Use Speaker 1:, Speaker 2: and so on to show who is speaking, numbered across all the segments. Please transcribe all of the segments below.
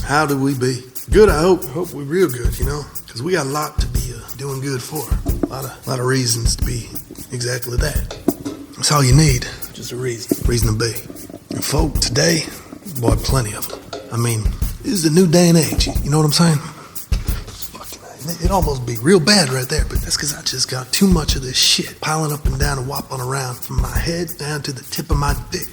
Speaker 1: How do we be? Good, I hope. Hope we're real good, you know? Because we got a lot to be doing good for. A lot of reasons to be exactly that. That's all you need. Just a reason to be. And folk, today, boy, plenty of them. I mean, this is the new day and age. You know what I'm saying? It'd almost be real bad right there, but that's because I just got too much of this shit piling up and down and whopping around from my head down to the tip of my dick.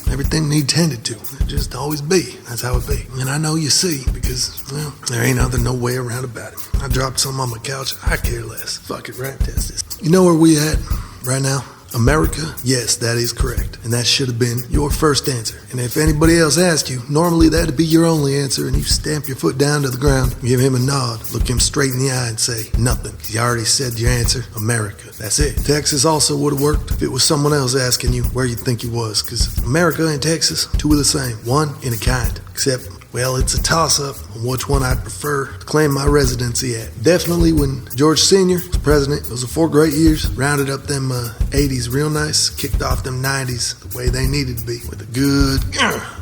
Speaker 1: Everything need tended to. It just always be. That's how it be. And I know you see, because, well, there ain't no way around about it. I dropped something on my couch. I care less. Fuck it, right? Test this. You know where we at right now? America? Yes, that is correct. And that should have been your first answer. And if anybody else asked you, normally that'd be your only answer, and you stamp your foot down to the ground, give him a nod, look him straight in the eye and say, nothing. You already said your answer, America. That's it. Texas also would have worked if it was someone else asking you where you think you was, because America and Texas, two are the same. One in a kind. Except, well, it's a toss-up on which one I prefer to claim my residency at. Definitely when George Sr. was president, those were 4 great years, rounded up them 80s real nice, kicked off them 90s the way they needed to be, with a good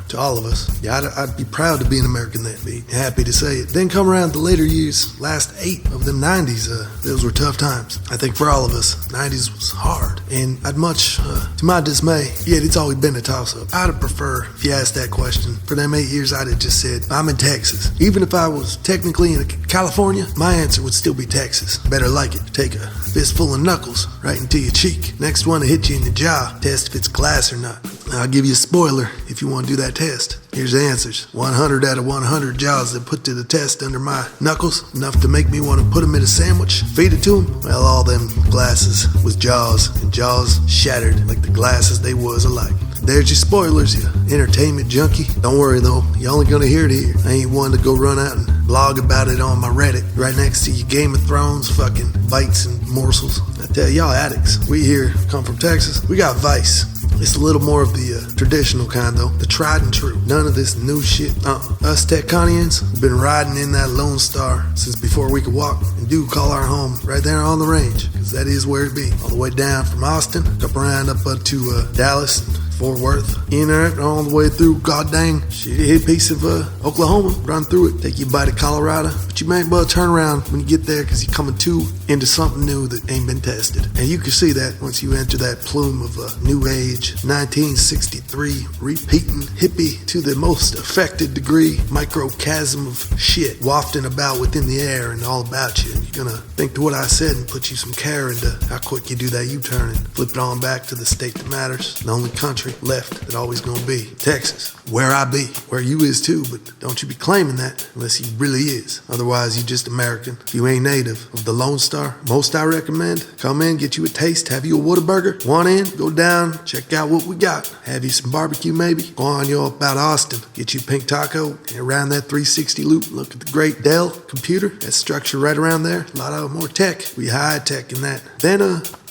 Speaker 1: to all of us. Yeah, I'd be proud to be an American then, be happy to say it. Then come around the later years, last 8 of them 90s, those were tough times. I think for all of us, 90s was hard. And I'd much, to my dismay, yet it's always been a toss-up. I'd have preferred, if you asked that question, for them 8 years I'd have just said, I'm in Texas. Even if I was technically in California, my answer would still be Texas. Better like it. Take a fistful of knuckles right into your cheek. Next one to hit you in the jaw. Test if it's glass or not. I'll give you a spoiler if you want to do that test. Here's the answers. 100 out of 100 jaws that put to the test under my knuckles, enough to make me want to put them in a sandwich, feed it to them. Well, all them glasses was jaws, and jaws shattered like the glasses they was alike. There's your spoilers, you entertainment junkie. Don't worry though, you're only gonna hear it here. I ain't one to go run out and blog about it on my Reddit, right next to your Game of Thrones fucking bites and morsels. I tell y'all addicts, we here come from Texas, we got vice. It's a little more of the traditional kind though, the tried and true. None of this new shit. Us Texanians have been riding in that Lone Star since before we could walk, and do call our home right there on the range, because that is where it be. All the way down from Austin, up around up to Dallas, and Fort Worth, in there, all the way through goddamn shitty piece of Oklahoma, run through it, take you by to Colorado, but you might well turn around when you get there, because you're coming into something new that ain't been tested. And you can see that once you enter that plume of new age, 1963, repeating hippie to the most affected degree, microcosm of shit wafting about within the air and all about you. And you're gonna think to what I said and put you some care into how quick you do that U-turn and flip it on back to the state that matters, the only country left that always gonna be Texas, where I be, where you is too, but don't you be claiming that unless you really is. Otherwise you just American. If you ain't native of the Lone Star, most I recommend, come in, get you a taste, have you a Whataburger, one in, go down, check out what we got, have you some barbecue maybe, go on you about Austin, get you a pink taco, and around that 360 loop, look at the great Dell computer, that structure right around there, a lot of more tech, we high tech in that. Then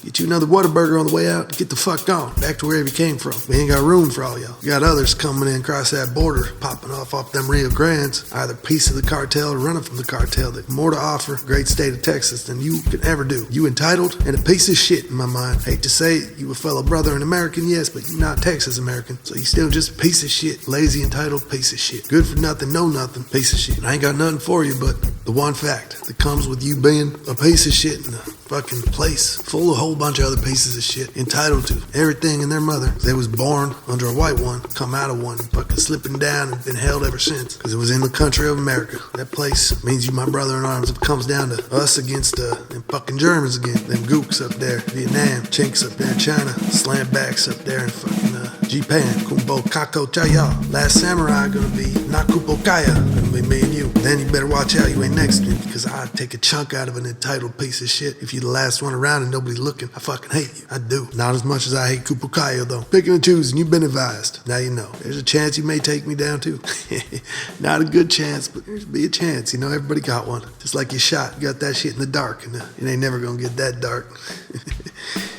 Speaker 1: get you another Whataburger on the way out and get the fuck on, back to wherever you came from. We ain't got room for all y'all. We got others coming in across that border, popping off them Rio Grandes, either piece of the cartel or running from the cartel, that more to offer great state of Texas than you could ever do. You entitled and a piece of shit in my mind. Hate to say it, you a fellow brother and American, yes, but you not Texas American, so you still just a piece of shit, lazy entitled piece of shit. Good for nothing, know nothing, piece of shit. I ain't got nothing for you but the one fact that comes with you being a piece of shit in a fucking place full of a whole bunch of other pieces of shit, entitled to everything in their mother. They was born under a white one, come out of one, fucking slipping down and been held ever since, because it was in the country of America. That place means you my brother in arms. If it comes down to us against them fucking Germans again, them gooks up there, Vietnam, chinks up there in China, slambacks up there in fucking Japan, Kumbo Kako Chaya. Last Samurai gonna be Nakupo Kaya, gonna be me and you. Then you better watch out you ain't next to me, because I'd take a chunk out of an entitled piece of shit if you're the last one around and nobody's looking. I fucking hate you. I do. Not as much as I hate Kupokayo though. Picking and choosing, you've been advised. Now you know. There's a chance you may take me down too. Not a good chance, but there's be a chance. You know, everybody got one. Just like your shot. You got that shit in the dark, and it ain't never gonna get that dark.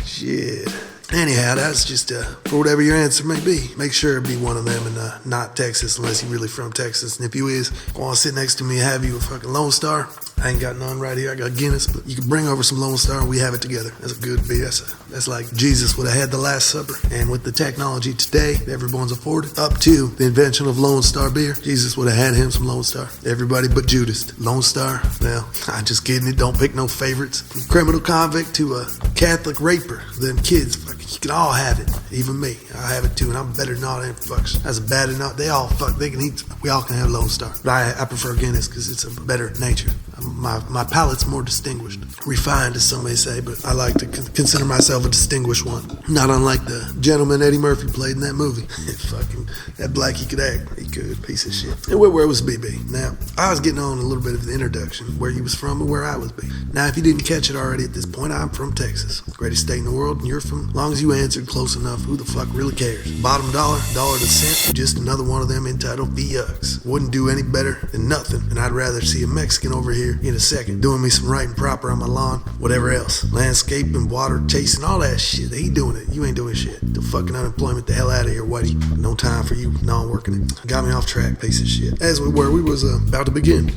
Speaker 1: Shit. Anyhow, that's just for whatever your answer may be. Make sure it be one of them and not Texas unless you're really from Texas. And if you is, want to sit next to me and have you a fucking Lone Star. I ain't got none right here. I got Guinness, but you can bring over some Lone Star and we have it together. That's a good beer. That's like Jesus would have had the Last Supper. And with the technology today, everyone's afforded, up to the invention of Lone Star beer, Jesus would have had him some Lone Star. Everybody but Judas. Lone Star, well, I'm just kidding. It don't pick no favorites. From criminal convict to a Catholic raper, them kids, you can all have it. Even me. I have it too, and I'm better than all them fucks. That's bad enough. They all fuck. They can eat. We all can have Lone Star. But I prefer Guinness because it's a better nature. My palate's more distinguished. Refined, as some may say, but I like to consider myself a distinguished one. Not unlike the gentleman Eddie Murphy played in that movie. Fucking, that black he could act. He could, piece of shit. And where was BB? Now, I was getting on a little bit of the introduction, where he was from and where I was be. Now, if you didn't catch it already at this point, I'm from Texas. Greatest state in the world, and you're from, as long as you answered close enough, who the fuck really cares? Bottom dollar to cent, just another one of them entitled V-Yucks. Wouldn't do any better than nothing, and I'd rather see a Mexican over here in a second, doing me some right and proper on my lawn, whatever else. Landscaping, water, chasing, all that shit. He doing it. You ain't doing shit. The fucking unemployment, the hell out of here, Whitey. No time for you non-working it. Got me off track, piece of shit. As we were, we was about to begin.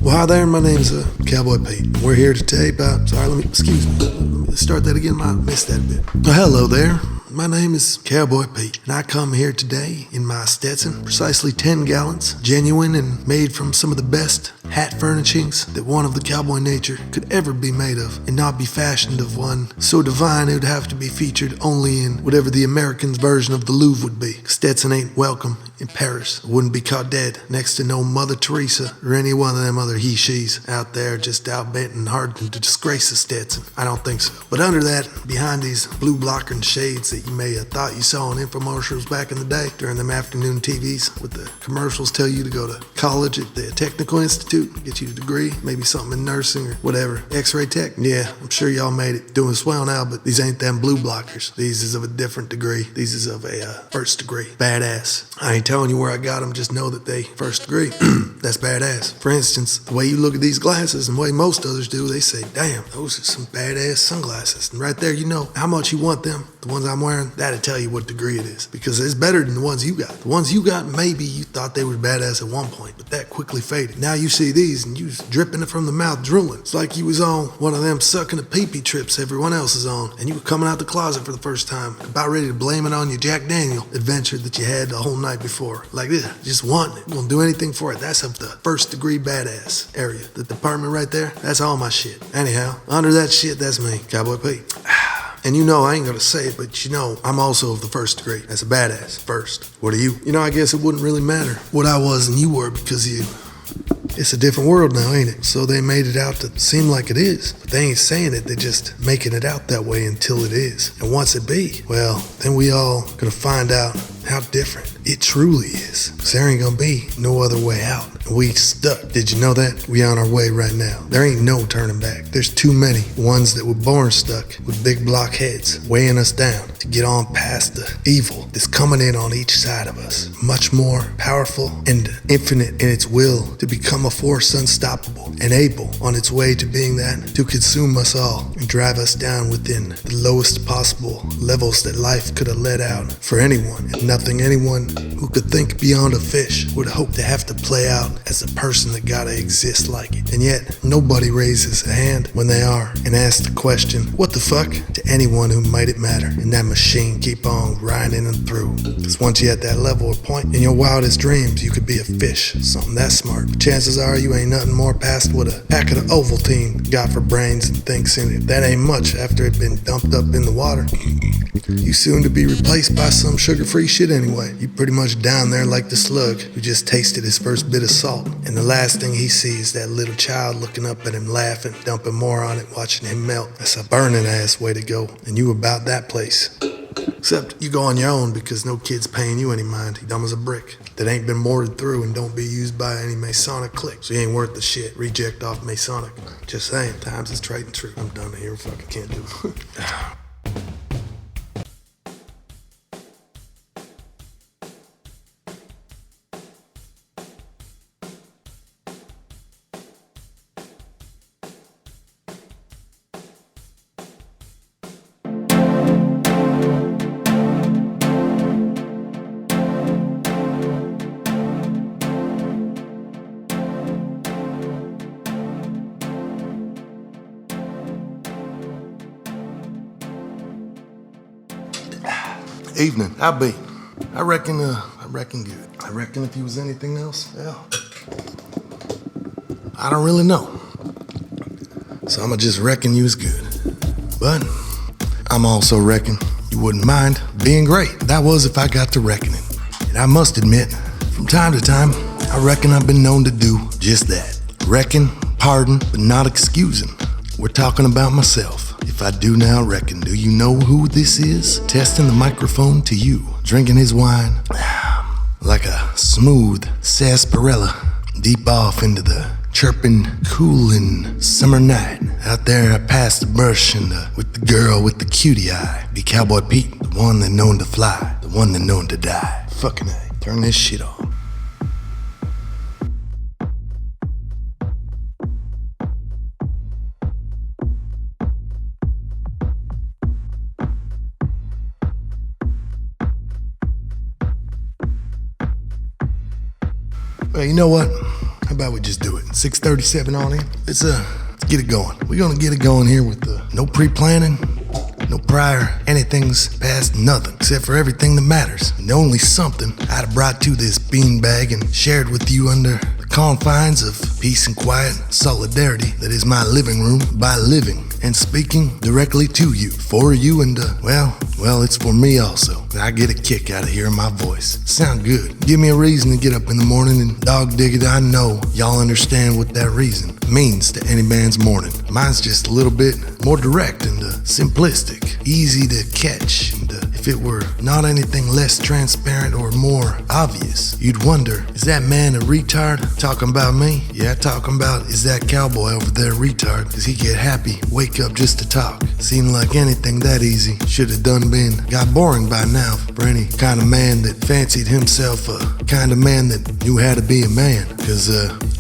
Speaker 1: Well, hi there, my name's Cowboy Peet. We're here today about, excuse me, let me start that again, I missed that bit. Well, hello there. My name is Cowboy Peet, and I come here today in my Stetson, precisely 10 gallons, genuine and made from some of the best hat furnishings that one of the cowboy nature could ever be made of, and not be fashioned of one so divine it would have to be featured only in whatever the American's version of the Louvre would be. Stetson ain't welcome in Paris. I wouldn't be caught dead next to no Mother Teresa or any one of them other he-she's out there just out bent and hardened to disgrace the Stetson. I don't think so. But under that, behind these blue blocking shades that you may have thought you saw in infomercials back in the day during them afternoon TVs with the commercials tell you to go to college at the Technical Institute, get you a degree, maybe something in nursing or whatever. X-ray tech? Yeah, I'm sure y'all made it. Doing swell now, but these ain't them blue blockers. These is of a different degree. These is of a first degree. Badass. I ain't telling you where I got them, just know that they first degree. That's badass. For instance, the way you look at these glasses and the way most others do, they say, damn, those are some badass sunglasses. And right there, you know how much you want them. The ones I'm wearing, that'll tell you what degree it is. Because it's better than the ones you got. The ones you got, maybe you thought they were badass at one point, but that quickly faded. Now you see these and you was dripping it from the mouth drooling. It's like you was on one of them sucking the pee-pee trips everyone else is on. And you were coming out the closet for the first time, about ready to blame it on your Jack Daniel adventure that you had the whole night before. Like this, just wanting it. Gonna do anything for it. That's of the first degree badass area. The department right there, that's all my shit. Anyhow, under that shit, that's me, Cowboy Pete. And you know, I ain't gonna say it, but you know, I'm also of the first degree. That's a badass. First. What are you? You know, I guess it wouldn't really matter what I was and you were because it's a different world now, ain't it? So they made it out to seem like it is. But they ain't saying it, they're just making it out that way until it is. And once it be, well, then we all gonna find out how different it truly is. Cause there ain't gonna be no other way out. And we stuck. Did you know that? We on our way right now. There ain't no turning back. There's too many ones that were born stuck with big block heads weighing us down to get on past the evil that's coming in on each side of us. Much more powerful and infinite in its will to become a force unstoppable and able on its way to being that to consume us all and drive us down within the lowest possible levels that life could have let out for anyone. And nothing anyone who could think beyond a fish would hope to have to play out as a person that gotta exist like it. And yet, nobody raises a hand when they are and asks the question, what the fuck, to anyone who might it matter. And that machine keep on grinding them through. Cause once you're at that level or point in your wildest dreams, you could be a fish, something that smart. But chances are you ain't nothing more past what a pack of the Ovaltine got for brains and thinks in it. That ain't much after it been dumped up in the water. You soon to be replaced by some sugar-free shit anyway. You pretty much down there like the slug who just tasted his first bit of salt. And the last thing he sees is that little child looking up at him laughing, dumping more on it, watching him melt. That's a burning ass way to go. And you about that place. Except you go on your own because no kid's paying you any mind. He dumb as a brick. That ain't been mortared through and don't be used by any Masonic clique. So he ain't worth the shit. Reject off Masonic. Just saying, times is trading true. I'm done here. Fucking can't do it. Evening. I'll be. I reckon good. I reckon if he was anything else, well, I don't really know. So I'ma just reckon you was good. But I'm also reckon you wouldn't mind being great. That was if I got to reckoning. And I must admit, from time to time, I reckon I've been known to do just that. Reckon, pardon, but not excusing. We're talking about myself. If I do now reckon, do you know who this is? Testing the microphone to you, drinking his wine like a smooth sarsaparilla, deep off into the chirping, cooling summer night. Out there past the bush and with the girl with the cutie eye. Be Cowboy Peet, the one that known to fly, the one that known to die. Fucking A, turn this shit off. Well, you know what? How about we just do it? 6:37 on in. Let's get it going. We're gonna get it going here with no pre-planning, no prior, anything's past nothing, except for everything that matters. And only something I'd have brought to this beanbag and shared with you under the confines of peace and quiet solidarity that is my living room by living and speaking directly to you, for you, and well, it's for me also. I get a kick out of hearing my voice. Sound good. Give me a reason to get up in the morning and dog dig it. I know y'all understand what that reason means to any man's morning. Mine's just a little bit more direct and simplistic, easy to catch. And if it were not anything less transparent or more obvious, you'd wonder, is that man a retard? Talking about me? Yeah, talking about, is that cowboy over there a retard? Does he get happy, wake up just to talk? Seemed like anything that easy should have done got boring by now for any kind of man that fancied himself a kind of man that knew how to be a man. Cause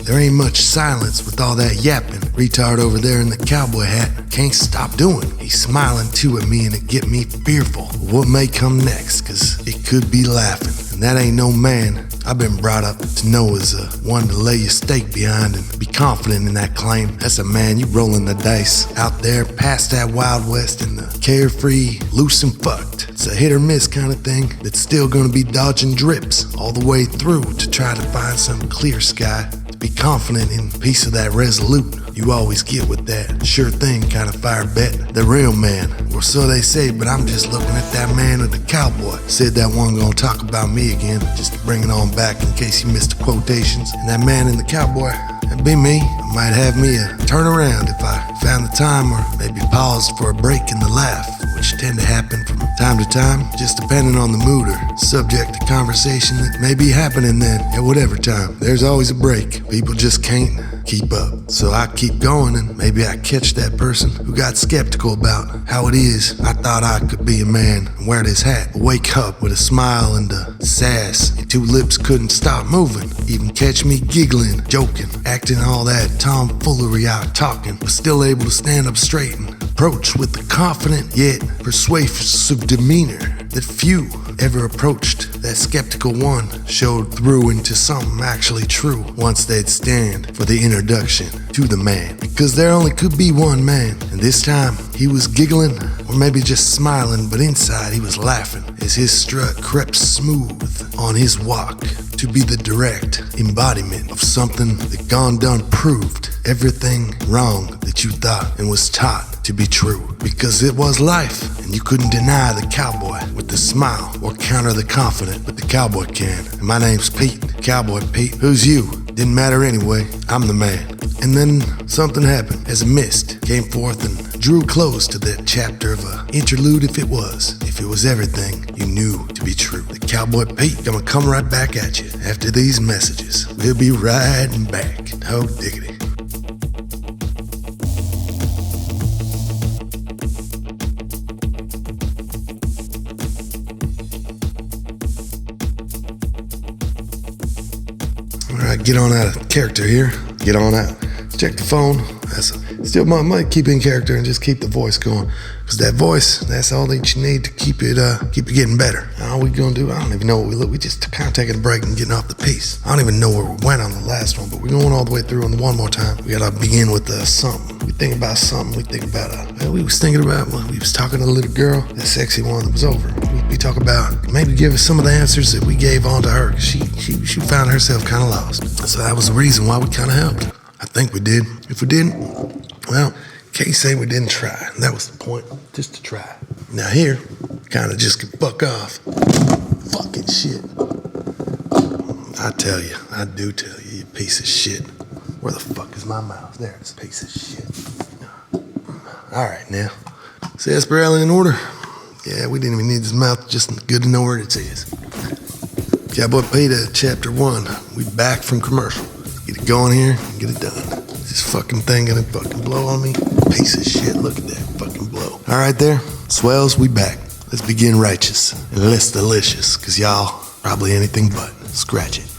Speaker 1: there ain't much silence with all that yapping. Retard over there in the cowboy hat can't stop doing. He's smiling too at me and it get me fearful of what may come next, cause it could be laughing. And that ain't no man I've been brought up to know as one to lay your stake behind and be confident in that claim. That's a man you rolling the dice out there past that Wild West and the carefree, loose and fucked. It's a hit or miss kind of thing that's still gonna be dodging drips all the way through to try to find some clear sky. To be confident in piece of that resolute you always get with that sure thing kind of fire bet. The real man, or so they say, but I'm just looking at that man with the cowboy. Said that one gonna talk about me again, just to bring it on back in case you missed the quotations. And that man in the cowboy, that'd be me. I might have me a turnaround if I found the time, or maybe paused for a break in the laugh, which tend to happen from time to time, just depending on the mood or subject to conversation that may be happening then at whatever time. There's always a break. People just can't keep up. So I keep going and maybe I catch that person who got skeptical about how it is I thought I could be a man and wear this hat. Wake up with a smile and a sass and two lips couldn't stop moving. Even catch me giggling, joking, acting all that tomfoolery out talking, but still able to stand up straight and approach with the confident yet persuasive demeanor that few ever approached. That skeptical one showed through into something actually true once they'd stand for the introduction to the man. Because there only could be one man, and this time he was giggling or maybe just smiling, but inside he was laughing as his strut crept smooth on his walk to be the direct embodiment of something that gone done proved everything wrong that you thought and was taught to be true. Because it was life, and you couldn't deny the cowboy with the smile or counter the confident, but the cowboy can. And my name's Pete, Cowboy Pete. Who's you? Didn't matter anyway, I'm the man. And then something happened as a mist came forth and drew close to that chapter of a interlude if it was everything you knew to be true. The Cowboy Pete gonna come right back at you after these messages. We'll be riding back. Oh, diggity. Alright, get on out of character here. Get on out. Check the phone. Still might keep in character and just keep the voice going. Because that voice, that's all that you need to keep it getting better. All we gonna do, I don't even know what we look. We just kind of taking a break and getting off the piece. I don't even know where we went on the last one, but we're going all the way through on the one more time. We gotta begin with something. We think about something. We think about we was thinking about when we was talking to the little girl, that sexy one that was over. We we talk about maybe give us some of the answers that we gave on to her. She found herself kind of lost. So that was the reason why we kind of helped. I think we did. If we didn't, well, can't say we didn't try. That was the point, just to try. Now here, kind of just can fuck off. Fucking shit. I tell you, I do tell you, you piece of shit. Where the fuck is my mouse? There, it's a piece of shit. All right, now. Is the Esperella in order? Yeah, we didn't even need his mouth, just good to know where it is. Cowboy Peet, chapter 1. We back from commercial. Get it going here and get it done. Is this fucking thing gonna fucking blow on me? Piece of shit, look at that fucking blow. All right there, swells, we back. Let's begin righteous and less delicious, cause y'all probably anything but. Scratch it.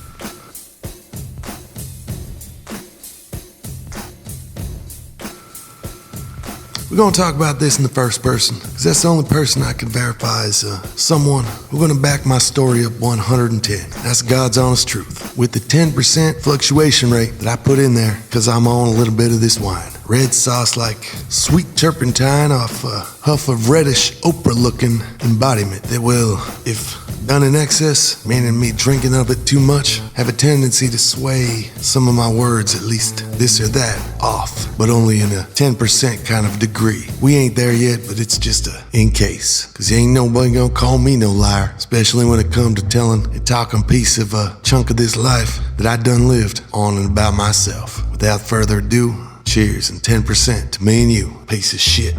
Speaker 1: We're going to talk about this in the first person, because that's the only person I can verify as someone who's going to back my story up 110. That's God's honest truth. With the 10% fluctuation rate that I put in there, because I'm on a little bit of this wine. Red sauce like sweet turpentine off a huff of reddish Oprah-looking embodiment that will, if done in excess, meaning me drinking of it too much, have a tendency to sway some of my words, at least this or that, off, but only in a 10% kind of degree. We ain't there yet, but it's just a in case, cause ain't nobody gonna call me no liar, especially when it comes to telling a talking piece of a chunk of this life that I done lived on and about myself. Without further ado, cheers and 10% to me and you, piece of shit.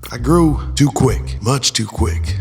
Speaker 1: I grew too quick, much too quick.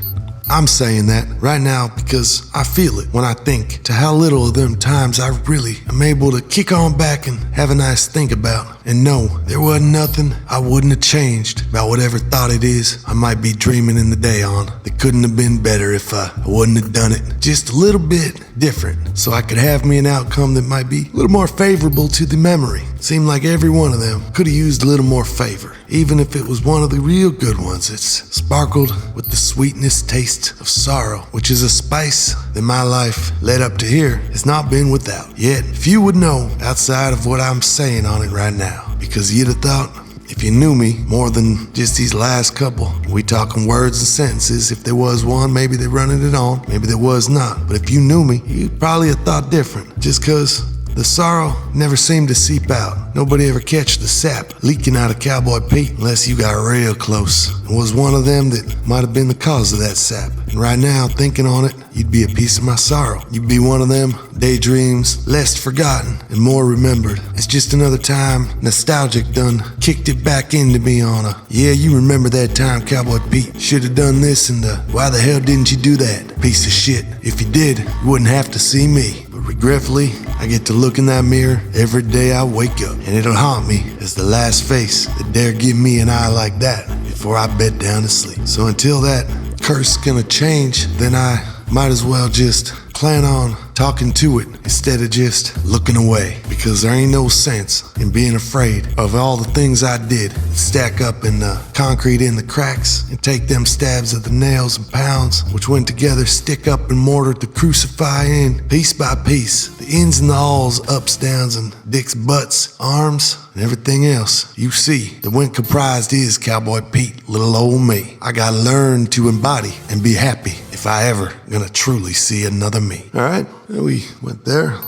Speaker 1: I'm saying that right now because I feel it when I think to how little of them times I really am able to kick on back and have a nice think about and know there wasn't nothing I wouldn't have changed about whatever thought it is I might be dreaming in the day on that couldn't have been better if I wouldn't have done it just a little bit different so I could have me an outcome that might be a little more favorable to the memory. Seemed like every one of them could have used a little more favor, even if it was one of the real good ones that's sparkled with the sweetness taste of sorrow, which is a spice that my life led up to here has not been without. Yet few would know outside of what I'm saying on it right now, because you'd have thought if you knew me more than just these last couple, we talking words and sentences. If there was one, maybe they running it on, maybe there was not. But if you knew me, you'd probably have thought different, just cause the sorrow never seemed to seep out. Nobody ever catch the sap leaking out of Cowboy Peet unless you got real close and was one of them that might have been the cause of that sap. And right now, thinking on it, you'd be a piece of my sorrow. You'd be one of them daydreams, less forgotten and more remembered. It's just another time nostalgic done kicked it back into me on a, yeah, you remember that time Cowboy Peet should have done this and why the hell didn't you do that? Piece of shit. If you did, you wouldn't have to see me. Regretfully, I get to look in that mirror every day I wake up, and it'll haunt me as the last face that dare give me an eye like that before I bed down to sleep. So until that curse gonna change, then I might as well just plan on talking to it instead of just looking away, because there ain't no sense in being afraid of all the things I did stack up in the concrete in the cracks and take them stabs of the nails and pounds which went together, stick up in mortar to crucify in piece by piece the ins and the alls, ups, downs, and dicks, butts, arms, and everything else you see that when comprised is Cowboy Peet, little old me. I gotta learn to embody and be happy if I ever gonna truly see another me. All right, we went there.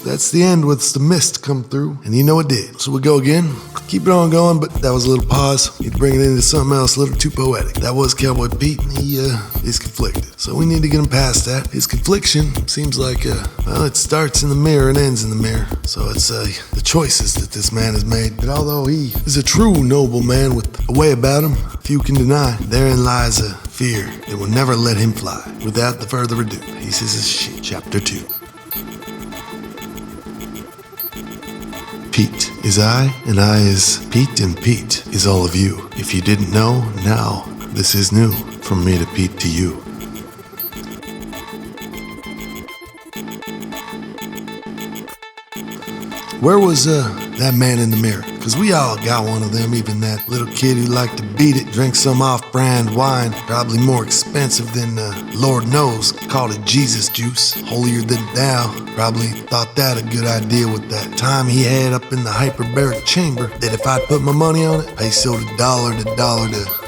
Speaker 1: That's the end with the mist come through, and you know it did. So we go again. Keep it on going, but that was a little pause. Need to bring it into something else a little too poetic. That was Cowboy Peet, and he is conflicted. So we need to get him past that. His confliction seems like, well, it starts in the mirror and ends in the mirror. So it's the choices that this man has made. But although he is a true noble man with a way about him, few can deny, therein lies a fear that will never let him fly. Without the further ado, Pieces of Shit, Chapter 2. Peet is I, and I is Peet, and Peet is all of you. If you didn't know, now this is new, from me to Peet to you. Where was that man in the mirror. Cause we all got one of them, even that little kid who liked to beat it, drink some off-brand wine, probably more expensive than Lord knows, called it Jesus juice, holier than thou. Probably thought that a good idea with that time he had up in the hyperbaric chamber, that if I'd put my money on it, peso to dollar to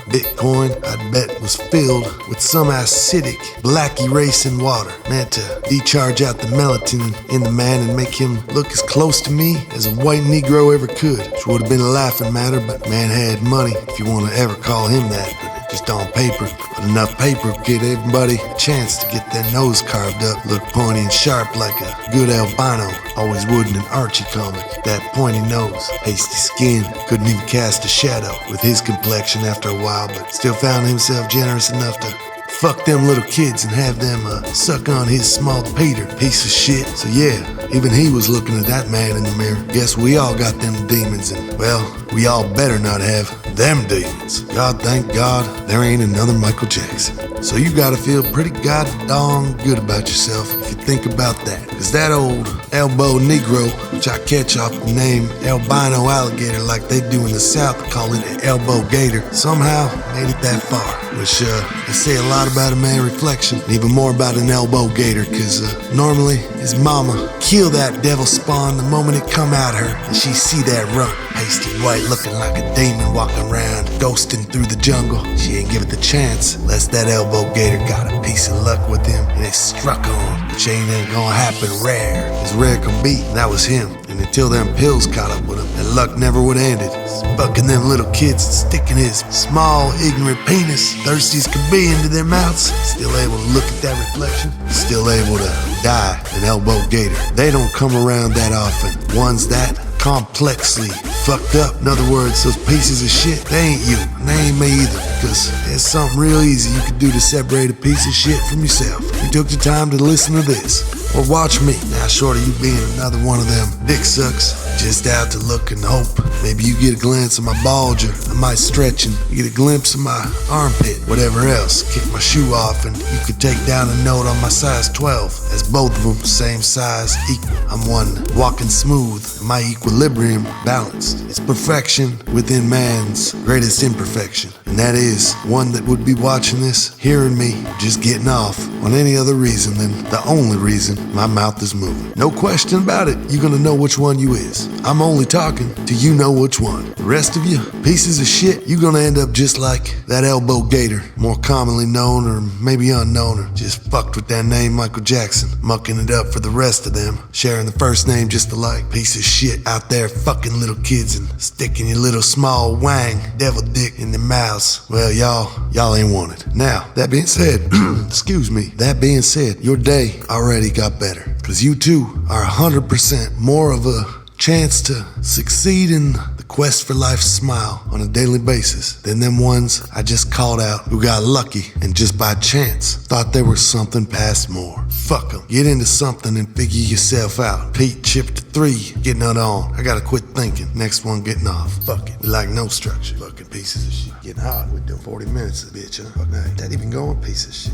Speaker 1: Bitcoin, I'd bet was filled with some acidic, black erasing water meant to decharge out the melatonin in the man and make him look as close to me as a white Negro ever could, which would have been a laughing matter, but man had money, if you want to ever call him that, but just on paper. But enough paper to get everybody a chance to get their nose carved up, look pointy and sharp like a good albino always would in an Archie comic. That pointy nose, pasty skin, couldn't even cast a shadow with his complexion after a while, but still found himself generous enough to fuck them little kids and have them suck on his small Peter, piece of shit. So yeah, even he was looking at that man in the mirror. Guess we all got them demons, and well, we all better not have them demons. God thank God there ain't another Michael Jackson. So you gotta feel pretty goddamn good about yourself if you think about that. Cause that old elbow Negro, which I catch off the name albino alligator like they do in the South, calling it elbow gator, somehow made it that far. Which they say a lot about a man's reflection, and even more about an elbow gator, cause normally his mama kill that devil spawn the moment it come out her and she see that runt, pasty white looking like a demon walking around, ghosting through the jungle. She ain't give it the chance, lest that elbow gator got a piece of luck with him and it struck on. Which ain't gonna happen rare, as rare can be, and that was him. And until them pills caught up with him, that luck never would have ended. Bucking them little kids and sticking his small, ignorant penis, thirsty as could be, into their mouths. Still able to look at that reflection, still able to die an elbow gator. They don't come around that often. Ones that complexly fucked up. In other words, those pieces of shit, they ain't you, and they ain't me either. Because there's something real easy you can do to separate a piece of shit from yourself. You took the time to listen to this, or watch me. Now short of you being another one of them dick sucks, just out to look and hope. Maybe you get a glance of my bulge, or I might stretch and you get a glimpse of my armpit, whatever else. Kick my shoe off and you could take down a note on my size 12, as both of them same size, equal. I'm one walking smooth, and my equilibrium balanced. It's perfection within man's greatest imperfection, and that is one that would be watching this, hearing me, just getting off on any other reason than the only reason my mouth is moving. No question about it, you're gonna know which one you is. I'm only talking till you know which one. The rest of you, pieces of shit, you're gonna end up just like that elbow gator, more commonly known or maybe unknown, or just fucked with that name Michael Jackson, mucking it up for the rest of them, sharing the first name just alike. Piece of shit out there fucking little kids and sticking your little small wang devil dick in their mouths. Well, y'all ain't wanted. Now, that being said, excuse me, that being said, your day already got better. Cause you too are 100% more of a chance to succeed in the quest for life's smile on a daily basis than them ones I just called out who got lucky and just by chance thought there was something past more. Fuck them. Get into something and figure yourself out. Peet chipped to 3, getting it on. I gotta quit thinking. Next one getting off. Fuck it. We like no structure. Fucking pieces of shit. Getting hot. We're doing 40 minutes of bitch, huh? Fuck that. That even going? Piece of shit.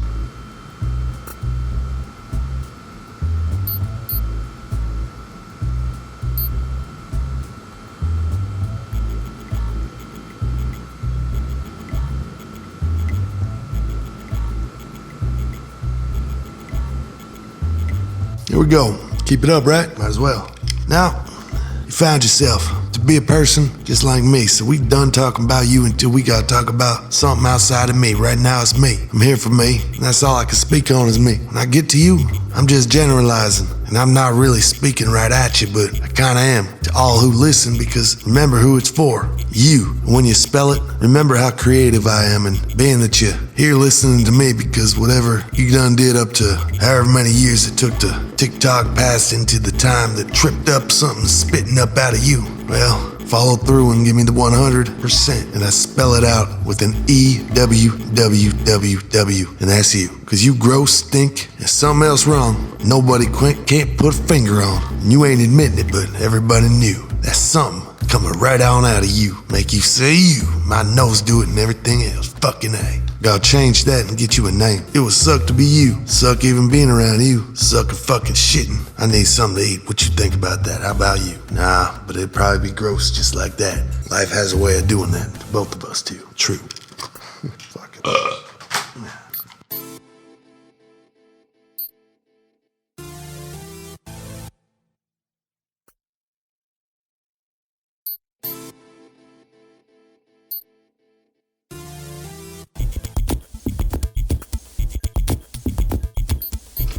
Speaker 1: Here we go. Keep it up, right? Might as well. Now, you found yourself to be a person just like me, so we done talking about you until we gotta talk about something outside of me. Right now it's me. I'm here for me, and that's all I can speak on is me. When I get to you, I'm just generalizing, and I'm not really speaking right at you, but I kinda am to all who listen, because remember who it's for. You. And when you spell it, remember how creative I am, and being that you're here listening to me because whatever you done did up to however many years it took to TikTok passed into the time that tripped up something spitting up out of you. Well, follow through and give me the 100%, and I spell it out with an E-W-W-W-W, and that's you. Cause you gross, stink, and something else wrong nobody can't put a finger on. And you ain't admitting it, but everybody knew. That something coming right on out of you. Make you say you. My nose do it and everything else. Fucking A. Gotta change that and get you a name. It would suck to be you. Suck even being around you. Suck at fucking shitting. I need something to eat. What you think about that? How about you? Nah, but it'd probably be gross just like that. Life has a way of doing that to both of us too. True. Fuck it.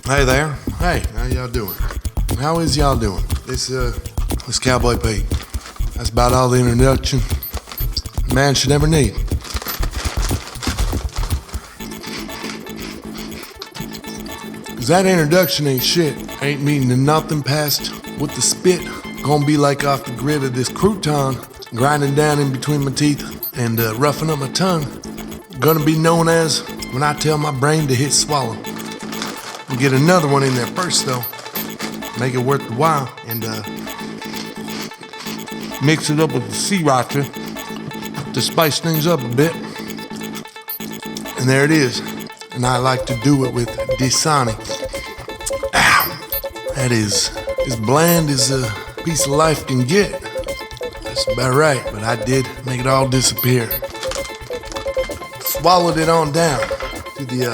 Speaker 1: Hey there. Hey, how y'all doing? How is y'all doing? This Cowboy Peet. That's about all the introduction a man should ever need. Cause that introduction ain't shit. Ain't meaning nothing past what the spit gonna be like off the grid of this crouton, grinding down in between my teeth and roughing up my tongue. Gonna be known as when I tell my brain to hit swallow. Get another one in there first though. Make it worth the while and mix it up with the sriracha to spice things up a bit. And there it is. And I like to do it with Dasani. That is as bland as a piece of life can get. That's about right, but I did make it all disappear. Swallowed it on down to the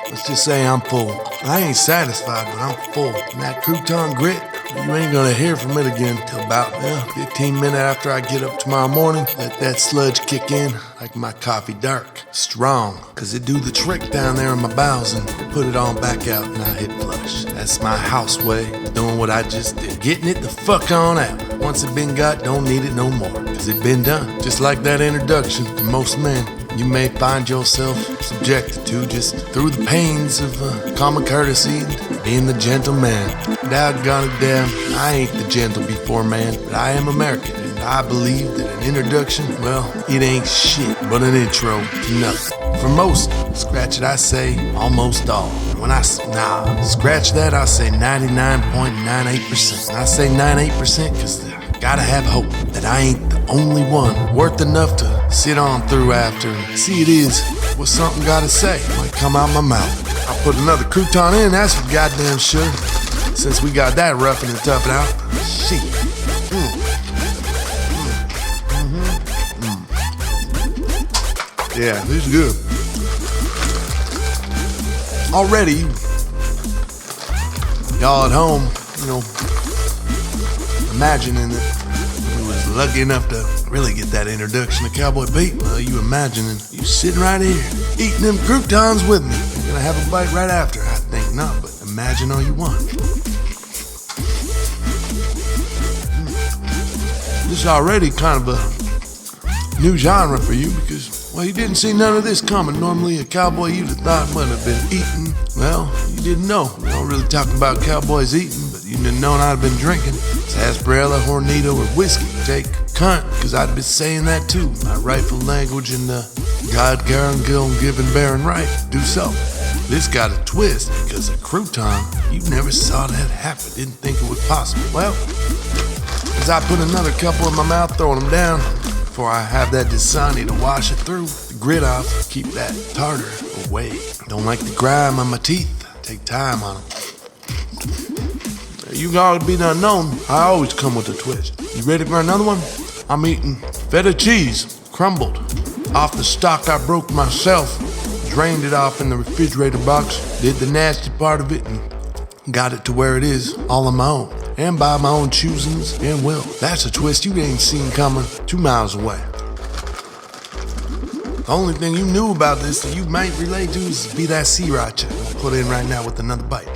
Speaker 1: let's just say I'm full. I ain't satisfied, but I'm full. And that crouton grit, you ain't gonna hear from it again till about 15 minutes after I get up tomorrow morning. Let that sludge kick in like my coffee dark, strong. Cause it do the trick down there in my bowels and put it on back out and I hit flush. That's my house way, doing what I just did. Getting it the fuck on out. Once it been got, don't need it no more. Cause it been done. Just like that introduction to most men. You may find yourself subjected to just through the pains of common courtesy and being the gentleman. Doggone it, damn, I ain't the gentle before man, but I am American, and I believe that an introduction, well, it ain't shit but an intro to nothing. For most, scratch it, I say almost all. When scratch that, I say 99.98%. And I say 98% because gotta have hope that I ain't the only one worth enough to sit on through after and see it is what something gotta say might come out my mouth. I'll put another crouton in, that's for goddamn sure. Since we got that roughing and toughing out. Shit. Yeah, this is good. Already, y'all at home, imagining that you was lucky enough to really get that introduction to Cowboy Peet. Well, you imagining you sitting right here, eating them croutons with me. You're gonna have a bite right after. I think not, but imagine all you want. This is already kind of a new genre for you because, well, you didn't see none of this coming. Normally a cowboy you'd have thought might have been eating. Well, you didn't know. We don't really talk about cowboys eating, but you didn't know I'd been drinking sarsaparilla, hornito, or whiskey. Take cunt, because I'd been saying that too. My rightful language and God, Karen, Gil, Given, Baron right. Do so. This got a twist because a crouton, you never saw that happen. Didn't think it was possible. Well, as I put another couple in my mouth, throwing them down, before I have that Dasani to wash it through, the grit off, keep that tartar away. Don't like the grime on my teeth. Take time on them. You gotta be the unknown. I always come with a twist. You ready for another one? I'm eating feta cheese, crumbled. Off the stock I broke myself. Drained it off in the refrigerator box. Did the nasty part of it and got it to where it is all on my own. And by my own choosings and will. That's a twist you ain't seen coming 2 miles away. The only thing you knew about this that you might relate to is be that sriracha. I'll put in right now with another bite.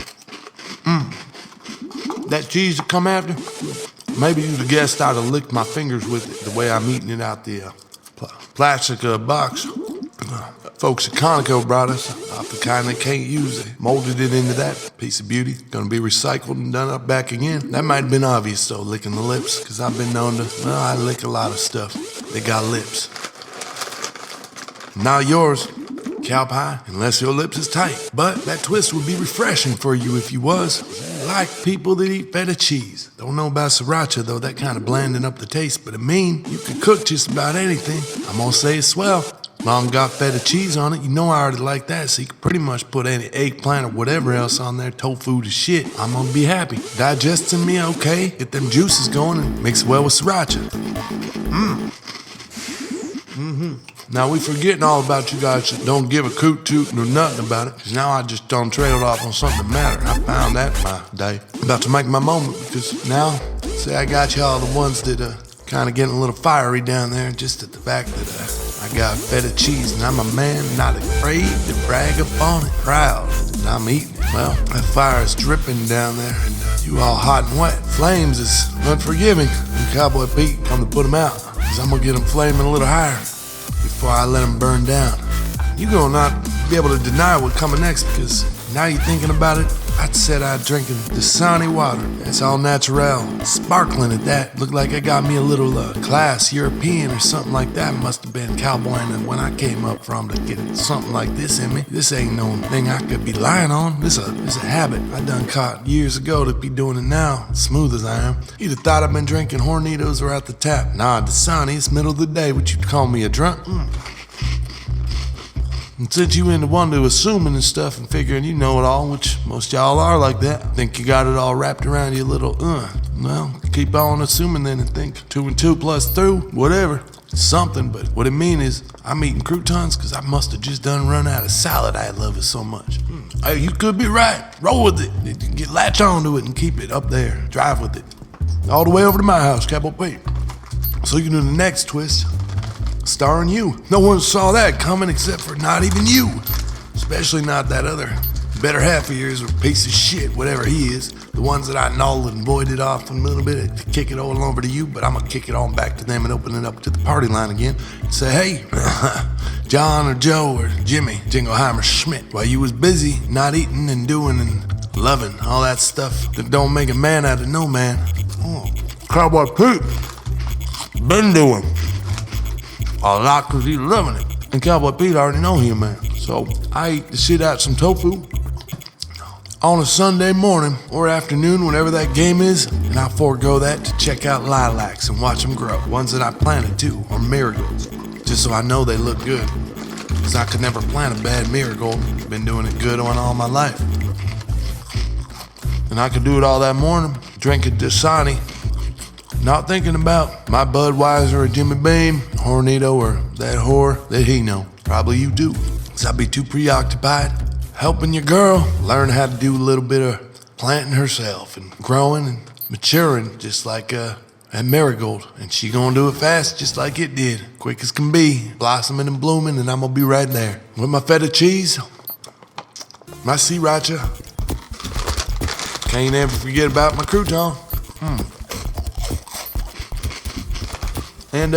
Speaker 1: That cheese to come after, maybe you'd have guessed I'd have licked my fingers with it the way I'm eating it out the plastic box. Folks at Conoco brought us off the kind they can't use. They molded it into that piece of beauty. Gonna be recycled and done up back again. That might have been obvious though, licking the lips, because I've been known to, I lick a lot of stuff. They got lips. Now yours, cow pie unless your lips is tight. But that twist would be refreshing for you if you was. Like people that eat feta cheese. Don't know about sriracha though, that kind of blanding up the taste, but I mean, you could cook just about anything. I'm gonna say it's swell. Mom got feta cheese on it, you know I already like that, so you can pretty much put any eggplant or whatever else on there, tofu to shit. I'm gonna be happy. Digesting me okay, get them juices going and mix it well with sriracha. Now we forgetting all about you guys that don't give a coot toot nor nothing about it, because now I just done trailed off on something that mattered. I found that in my day. About to make my moment, because now, say I got y'all the ones that kind of getting a little fiery down there, just at the fact that I got feta cheese and I'm a man not afraid to brag upon it. Proud that I'm eating it. Well, that fire is dripping down there and you all hot and wet. Flames is unforgiving. And Cowboy Pete come to put them out, because I'm gonna get them flaming a little higher before I let them burn down. You gonna not be able to deny what's coming next, because now you're thinking about it, I said I'm drinking Dasani water. It's all natural, sparkling at that. Looked like I got me a little class European or something like that. Must have been cowboying when I came up from to get something like this in me. This ain't no thing I could be lying on. This a habit I done caught years ago to be doing it now, smooth as I am. You'd have thought I've been drinking Hornitos or out the tap. Nah, Dasani, it's middle of the day. Would you call me a drunk? And since you into one to assuming and stuff and figuring you know it all, which most y'all are like that, think you got it all wrapped around your little, well, keep on assuming then and think 2 and 2 plus 2, whatever, something. But what it mean is I'm eating croutons because I must have just done run out of salad. I love it so much. Hey, you could be right. Roll with it. Get latch onto it and keep it up there. Drive with it. All the way over to my house, Cowboy Peet. So you can do the next twist. Starring you. No one saw that coming except for not even you. Especially not that other better half of yours or piece of shit, whatever he is. The ones that I nulled and voided off a little bit to kick it all over to you, but I'm gonna kick it on back to them and open it up to the party line again and say, hey, John or Joe or Jimmy Jingleheimer Schmidt, while you was busy not eating and doing and loving all that stuff that don't make a man out of no man. Cowboy Peet been doing a lot because he's loving it. And Cowboy Peet already know him, man. So I eat the shit out some tofu on a Sunday morning or afternoon, whenever that game is, and I forego that to check out lilacs and watch them grow. Ones that I planted too, or marigolds, just so I know they look good. Because I could never plant a bad marigold. Been doing it good on all my life. And I could do it all that morning, drinking Dasani, not thinking about my Budweiser or Jimmy Beam, Hornito or that whore that he know. Probably you do. Cause I'd be too preoccupied helping your girl learn how to do a little bit of planting herself and growing and maturing just like a marigold. And she gonna do it fast just like it did. Quick as can be, blossoming and blooming, and I'm gonna be right there. With my feta cheese, my sriracha, can't ever forget about my crouton. And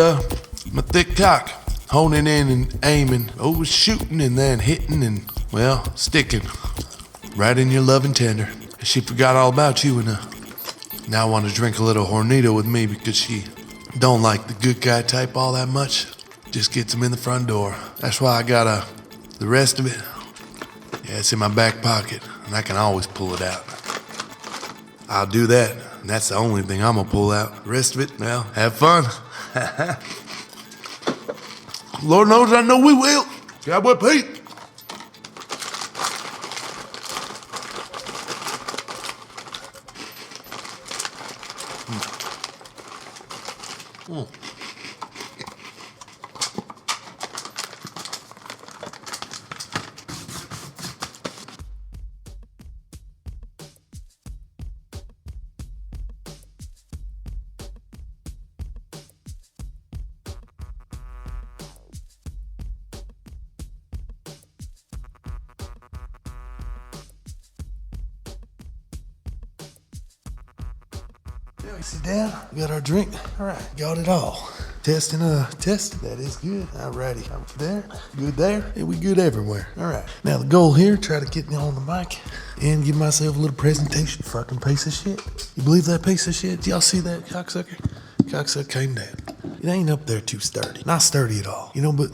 Speaker 1: my thick cock, honing in and aiming, shooting and then hitting and, well, sticking right in your loving tender. She forgot all about you and now want to drink a little Hornito with me because she don't like the good guy type all that much. Just gets him in the front door. That's why I got the rest of it. Yeah, it's in my back pocket and I can always pull it out. I'll do that, and that's the only thing I'm gonna pull out. The rest of it, well, have fun. Lord knows I know we will. Cowboy Peet. Sit down, we got our drink. All right, got it all. Testing, that is good. Alrighty, I'm there, good there, and we good everywhere. All right, now the goal here, try to get me on the mic and give myself a little presentation. Fucking piece of shit. You believe that piece of shit? Y'all see that, cocksucker? Cocksucker came down. It ain't up there too sturdy. Not sturdy at all, but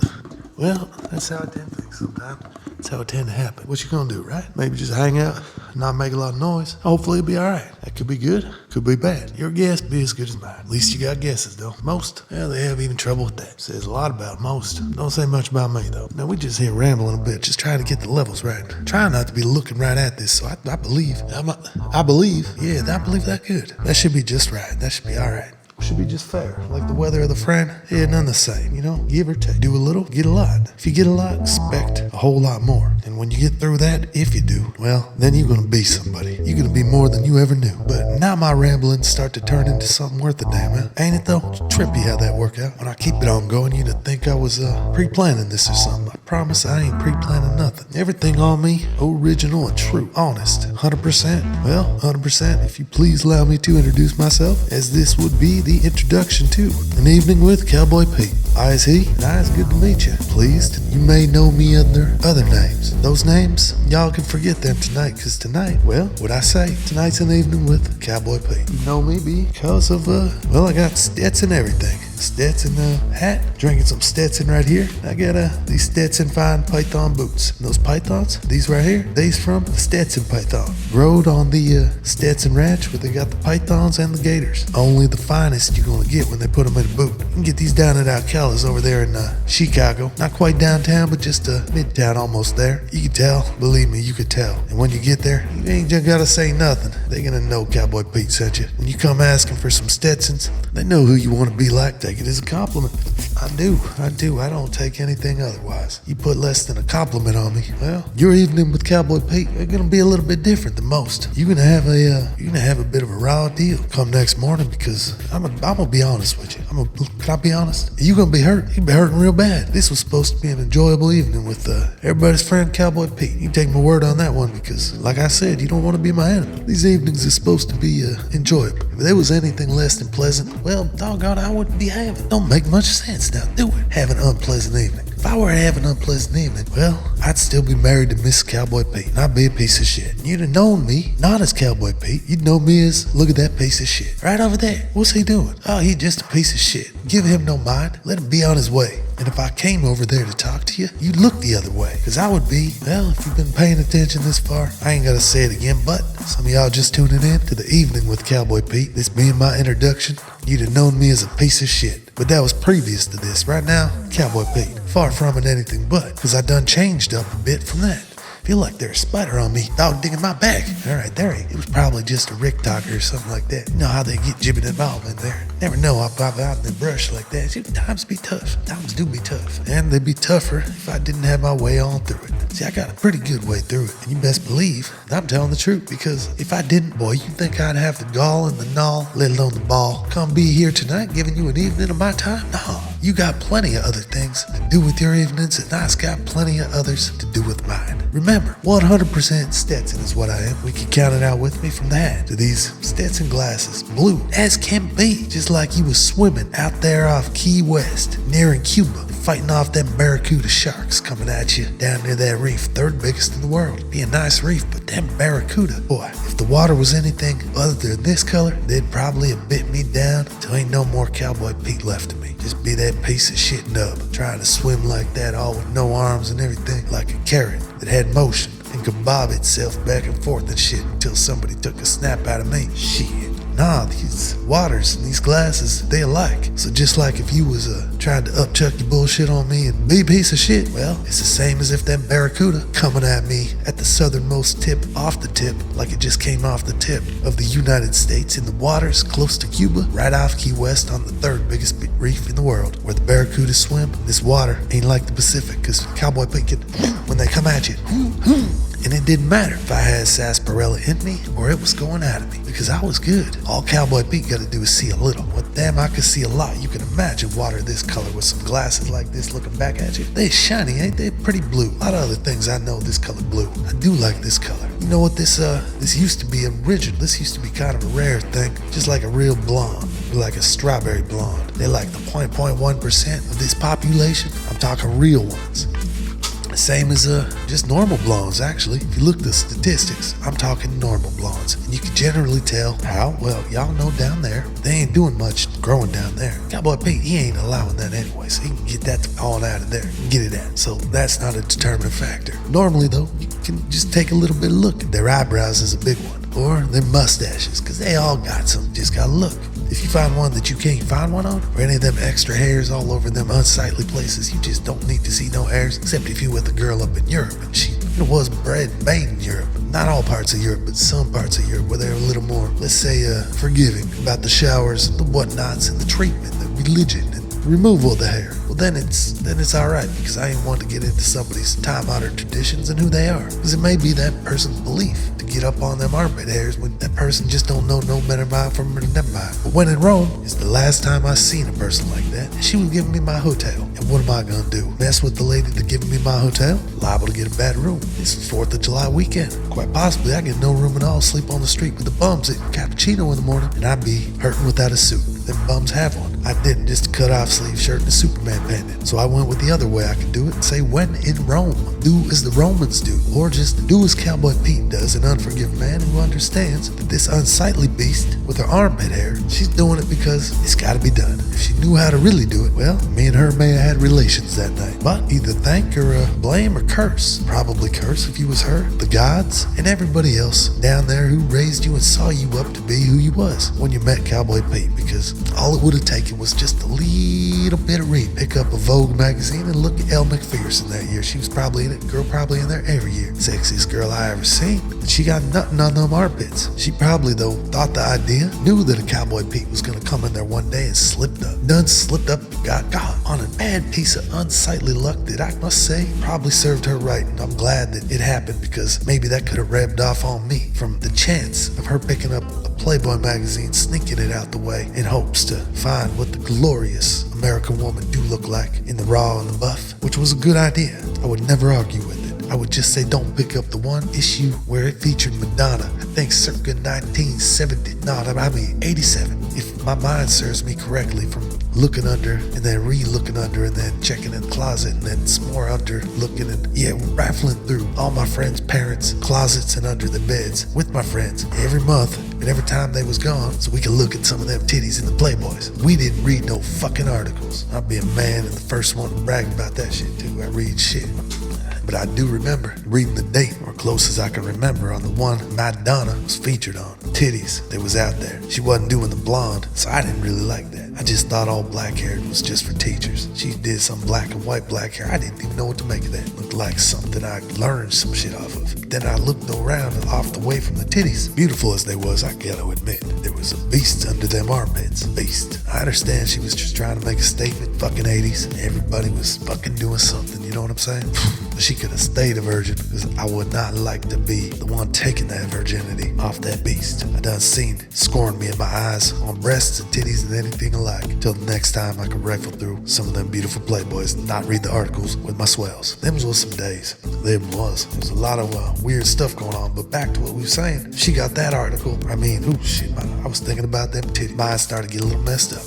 Speaker 1: Well, that's how I tend to think sometimes. That's how it tend to happen. What you gonna do, right? Maybe just hang out, not make a lot of noise. Hopefully it'll be all right. That could be good, could be bad. Your guess be as good as mine. At least you got guesses, though. Most, yeah, they have even trouble with that. Says a lot about most. Don't say much about me, though. Now, we just here rambling a bit, just trying to get the levels right. Trying not to be looking right at this, so I believe that good. That should be just right. That should be all right. Should be just fair. Like the weather of the friend, yeah, none the same, you know? Give or take. Do a little, get a lot. If you get a lot, expect a whole lot more. And when you get through that, if you do, well, then you're gonna be somebody. You're gonna be more than you ever knew. But now my ramblings start to turn into something worth a damn, huh? Ain't it though? It's trippy how that work out. When I keep it on going, you'd think I was pre-planning this or something. I promise I ain't pre-planning nothing. Everything on me, original and true, honest, 100%. Well, 100%, if you please allow me to introduce myself, as this would be the introduction to An Evening with Cowboy Peet. I is he, and I is good to meet you. Pleased, you may know me under other names. Those names, y'all can forget them tonight, cause tonight, well, what I say, tonight's An Evening with Cowboy Peet. You know me because of, well, I got Stetson everything. Stetson hat, drinking some Stetson right here. I got these Stetson fine python boots. And those pythons, these right here, these from the Stetson python. Growed on the Stetson ranch where they got the pythons and the gators. Only the finest you're gonna get when they put them in a boot. You can get these down at Alcala's over there in Chicago. Not quite downtown, but just midtown almost there. You can tell, believe me, you could tell. And when you get there, you ain't just gotta say nothing. They gonna know Cowboy Peet sent you. When you come asking for some Stetsons, they know who you want to be like. Take it as a compliment. I do. I don't take anything otherwise. You put less than a compliment on me, well, your evening with Cowboy Peet are gonna be a little bit different than most. You're gonna have a bit of a raw deal come next morning because I'm gonna be honest with you. Can I be honest? You're gonna be hurt. You'll be hurting real bad. This was supposed to be an enjoyable evening with everybody's friend Cowboy Peet. You can take my word on that one because, like I said, you don't want to be my enemy. These evenings are supposed to be enjoyable. If there was anything less than pleasant, well, doggone, I wouldn't be having. Don't make much sense now, do it? Have an unpleasant evening. If I were to have an unpleasant evening, well, I'd still be married to Miss Cowboy Peet, and I'd be a piece of shit. You'd have known me, not as Cowboy Peet. You'd know me as, look at that piece of shit. Right over there. What's he doing? Oh, he's just a piece of shit. Give him no mind. Let him be on his way. And if I came over there to talk to you, you'd look the other way. Because I would be, well, if you've been paying attention this far, I ain't gotta say it again, but some of y'all just tuning in to the evening with Cowboy Peet, this being my introduction, you'd have known me as a piece of shit. But that was previous to this. Right now, Cowboy Peet. Far from it anything but, because I done changed up a bit from that. Feel like there's a spider on me, dog digging my back. All right, there he. It was probably just a Rick Talker or something like that. You know how they get jibbing and bob in there. Never know I'll pop out in the brush like that. See, times be tough. Times do be tough. And they'd be tougher if I didn't have my way on through it. See, I got a pretty good way through it. And you best believe that I'm telling the truth, because if I didn't, boy, you think I'd have the gall and the gnaw, let alone the ball, come be here tonight giving you an evening of my time? No. You got plenty of other things to do with your evenings, and I's got plenty of others to do with mine. Remember, 100% Stetson is what I am. We can count it out with me from the hat to these Stetson glasses, blue as can be, just like you was swimming out there off Key West, near in Cuba, fighting off them barracuda sharks coming at you down near that reef, third biggest in the world. Be a nice reef, but them barracuda, boy, if the water was anything other than this color, they'd probably have bit me down till ain't no more Cowboy Peet left of me. Just be that piece of shit nub, trying to swim like that, all with no arms and everything, like a carrot that had motion and could bob itself back and forth and shit until somebody took a snap out of me. Shit. Nah, these waters and these glasses, they alike. So just like if you was trying to upchuck your bullshit on me and be a piece of shit, well, it's the same as if them barracuda coming at me at the southernmost tip off the tip, like it just came off the tip of the United States in the waters close to Cuba, right off Key West on the third biggest reef in the world, where the barracuda swim. This water ain't like the Pacific, because Cowboy Peet can, when they come at you, and it didn't matter if I had sarsaparilla in me or it was going out of me, because I was good. All Cowboy Peet got to do is see a little. Well, damn, I could see a lot. You can imagine water this color with some glasses like this looking back at you. They shiny, ain't they? Pretty blue. A lot of other things I know this color blue. I do like this color. You know what, this used to be original. This used to be kind of a rare thing, just like a real blonde, like a strawberry blonde. They're like the 0.1% of this population. I'm talking real ones. Same as just normal blondes, actually. If you look at the statistics, I'm talking normal blondes. And you can generally tell how, well, y'all know down there, they ain't doing much growing down there. Cowboy Pete, he ain't allowing that anyway, so he can get that on out of there and get it out. So that's not a determining factor. Normally, though, you can just take a little bit of look. Their eyebrows is a big one. Or their mustaches, because they all got some. Just gotta look. If you find one that you can't find one on, or any of them extra hairs all over them unsightly places, you just don't need to see no hairs, except if you with a girl up in Europe and she was bred and made in Europe. Not all parts of Europe, but some parts of Europe where they're a little more, let's say, forgiving about the showers, the whatnots, and the treatment, the religion, and removal of the hair. Well, then it's all right, because I ain't want to get into somebody's time-honored traditions and who they are, because it may be that person's belief to get up on them armpit hairs when that person just don't know no better mind from them mind. But when in Rome, it's the last time I seen a person like that, and she was giving me my hotel. And what am I gonna do? Mess with the lady that giving me my hotel? Liable to get a bad room. It's 4th of July weekend. Quite possibly I get no room at all, sleep on the street with the bums eating cappuccino in the morning, and I'd be hurting without a suit. Them bums have one. I didn't, just a cut-off sleeve shirt and a Superman pendant. So I went with the other way I could do it and say, when in Rome, do as the Romans do, or just do as Cowboy Pete does, an unforgiving man who understands that this unsightly beast with her armpit hair, she's doing it because it's gotta be done. If she knew how to really do it, well, me and her may have had relations that night. But either thank or blame or curse. Probably curse if you was her, the gods, and everybody else down there who raised you and saw you up to be who you was when you met Cowboy Pete, because all it would have taken was just a little bit of read. Pick up a Vogue magazine and look at Elle McPherson that year. She was probably in it, girl probably in there every year. Sexiest girl I ever seen. And she got nothing on them armpits. She probably, though, thought the idea, knew that a Cowboy Pete was gonna come in there one day and slipped up. Done slipped up and got caught on a bad piece of unsightly luck that I must say probably served her right. And I'm glad that it happened, because maybe that could have rubbed off on me from the chance of her picking up a Playboy magazine, sneaking it out the way in hopes to find what the glorious American woman do look like in the raw and the buff, which was a good idea. I would never argue with it. I would just say don't pick up the one issue where it featured Madonna, I think circa 87, if my mind serves me correctly, from looking under and then re-looking under and then checking in the closet and then some more under looking and rifling through all my friends' parents' closets and under the beds with my friends every month and every time they was gone, so we could look at some of them titties in the Playboys. We didn't read no fucking articles. I'd be a man and the first one to brag about that shit too. I read shit. But I do remember reading the date, or close as I can remember, on the one Madonna was featured on. Titties that was out there. She wasn't doing the blonde, so I didn't really like that. I just thought all black hair was just for teachers. She did some black and white black hair. I didn't even know what to make of that. Looked like something I learned some shit off of. Then I looked around and off the way from the titties. Beautiful as they was, I gotta admit, there was a beast under them armpits. Beast. I understand she was just trying to make a statement. Fucking 80s. Everybody was fucking doing something, you know what I'm saying? But she could have stayed a virgin, because I would not like to be the one taking that virginity off that beast. I done seen it scoring me in my eyes on breasts and titties and anything alike. Till the next time I can rifle through some of them beautiful Playboys and not read the articles with my swells. Them was some days. There was a lot of weird stuff going on, but back to what we were saying. She got that article. I mean, I was thinking about them titties. Mine started to get a little messed up.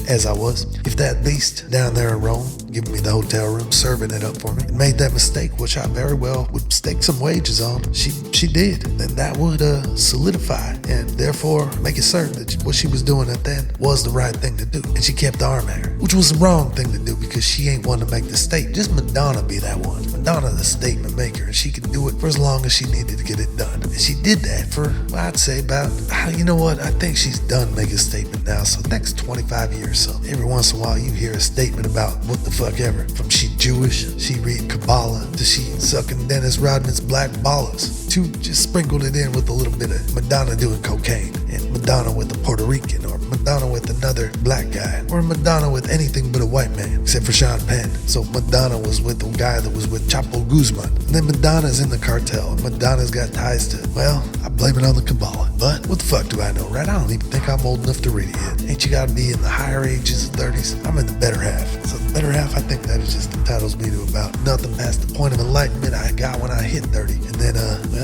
Speaker 1: As I was. If that beast down there in Rome, giving me the hotel room, serving it up for me, made that mistake, which I very well would stake some wages on, she did, then that would solidify and therefore make it certain that what she was doing at then was the right thing to do. And she kept the arm hair, which was the wrong thing to do, because she ain't one to make the statement. Just Madonna be that one. Madonna the statement maker, and she could do it for as long as she needed to get it done. And she did that for, I'd say about, you know what, I think she's done making a statement now, so the next 25 years. So every once in a while you hear a statement about what the fuck ever. From she Jewish, she read Kabbalah, to she sucking Dennis Rodman's black ballers, to just sprinkled it in with a little bit of Madonna doing cocaine, and Madonna with a Puerto Rican, or Madonna with another black guy, or Madonna with anything but a white man, except for Sean Penn. So Madonna was with the guy that was with Chapo Guzman. And then Madonna's in the cartel, and Madonna's got ties to, well, I blame it on the Kabbalah. But what the fuck do I know, right? I don't even think I'm old enough to read it yet. Ain't you gotta be in the higher ages of 30s? I'm in the better half. So the better half, I think that it just entitles me to about nothing past the point of enlightenment I got when I hit 30. And then,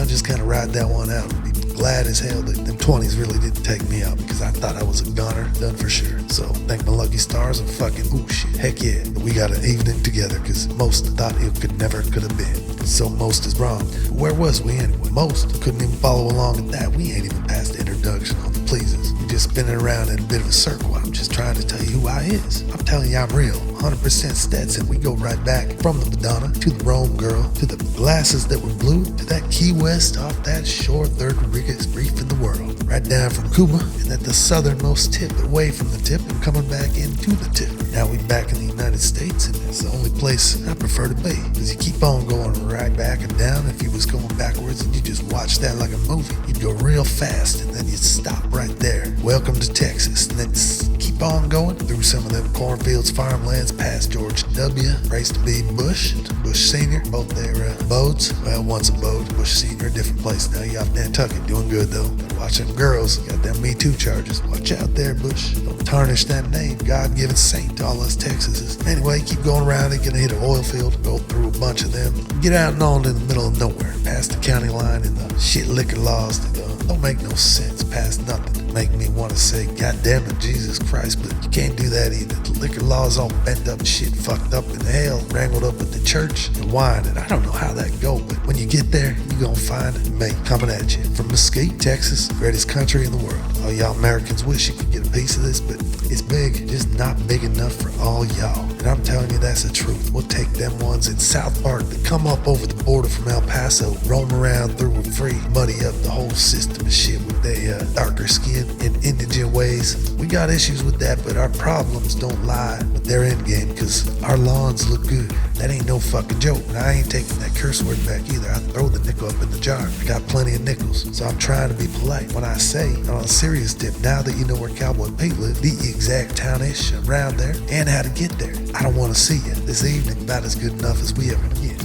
Speaker 1: just kind of ride that one out and be glad as hell that them 20s really didn't take me out, because I thought I was a goner, done for sure. So thank my lucky stars and fucking ooh shit. Heck yeah, we got an evening together, because most thought it could have been. So most is wrong. Where was we anyway? Most couldn't even follow along at that. We ain't even past the introduction on the pleases. We just spinning around in a bit of a circle. I'm just trying to tell you who I is. I'm telling you I'm real. 100% Stetson. We go right back from the Madonna to the Rome girl to the glasses that were blue to that Key West off that shore, third biggest reef in the world. Right down from Cuba and at the southernmost tip, away from the tip and coming back into the tip. Now we back in the United States, and it's the only place I prefer to be, because you keep on going right back and down. If you was going backwards and you just watch that like a movie, you'd go real fast and then you'd stop right there. Welcome to Texas. And then keep on going through some of them cornfields, farmlands, past George W. Raised to be Bush Senior, both their abodes. Well, once abode, Bush Senior, a different place now. You off Nantucket, doing good though. Gotta watch them girls, got them Me Too charges. Watch out there, Bush. Don't tarnish that name, God-given saint to all us Texases. Anyway, keep going around and gonna hit an oil field, go through a bunch of them, get out and on in the middle of nowhere, past the county line and the shit liquor laws that don't make no sense, past nothing. Make me want to say, God damn it, Jesus Christ, but you can't do that either. The liquor laws all bent up, shit fucked up in hell, wrangled up with the church and wine, and I don't know how that go, but when you get there, you gonna find me coming at you from Mesquite, Texas, greatest country in the world. All y'all Americans wish you could get a piece of this, but it's big, just not big enough for all y'all. And I'm telling you, that's the truth. We'll take them ones in South Park that come up over the border from El Paso, roam around through and free, muddy up the whole system and shit with their darker skin and indigent ways. We got issues with that, but our problems don't lie with their end game, because our lawns look good. That ain't no fucking joke, and I ain't taking that curse word back either. I throw the nickel up in the jar. I got plenty of nickels, so I'm trying to be polite. When I say, on a serious tip, now that you know where Cowboy Peet lives, the exact town-ish around there, and how to get there, I don't want to see you this evening about as good enough as we ever get.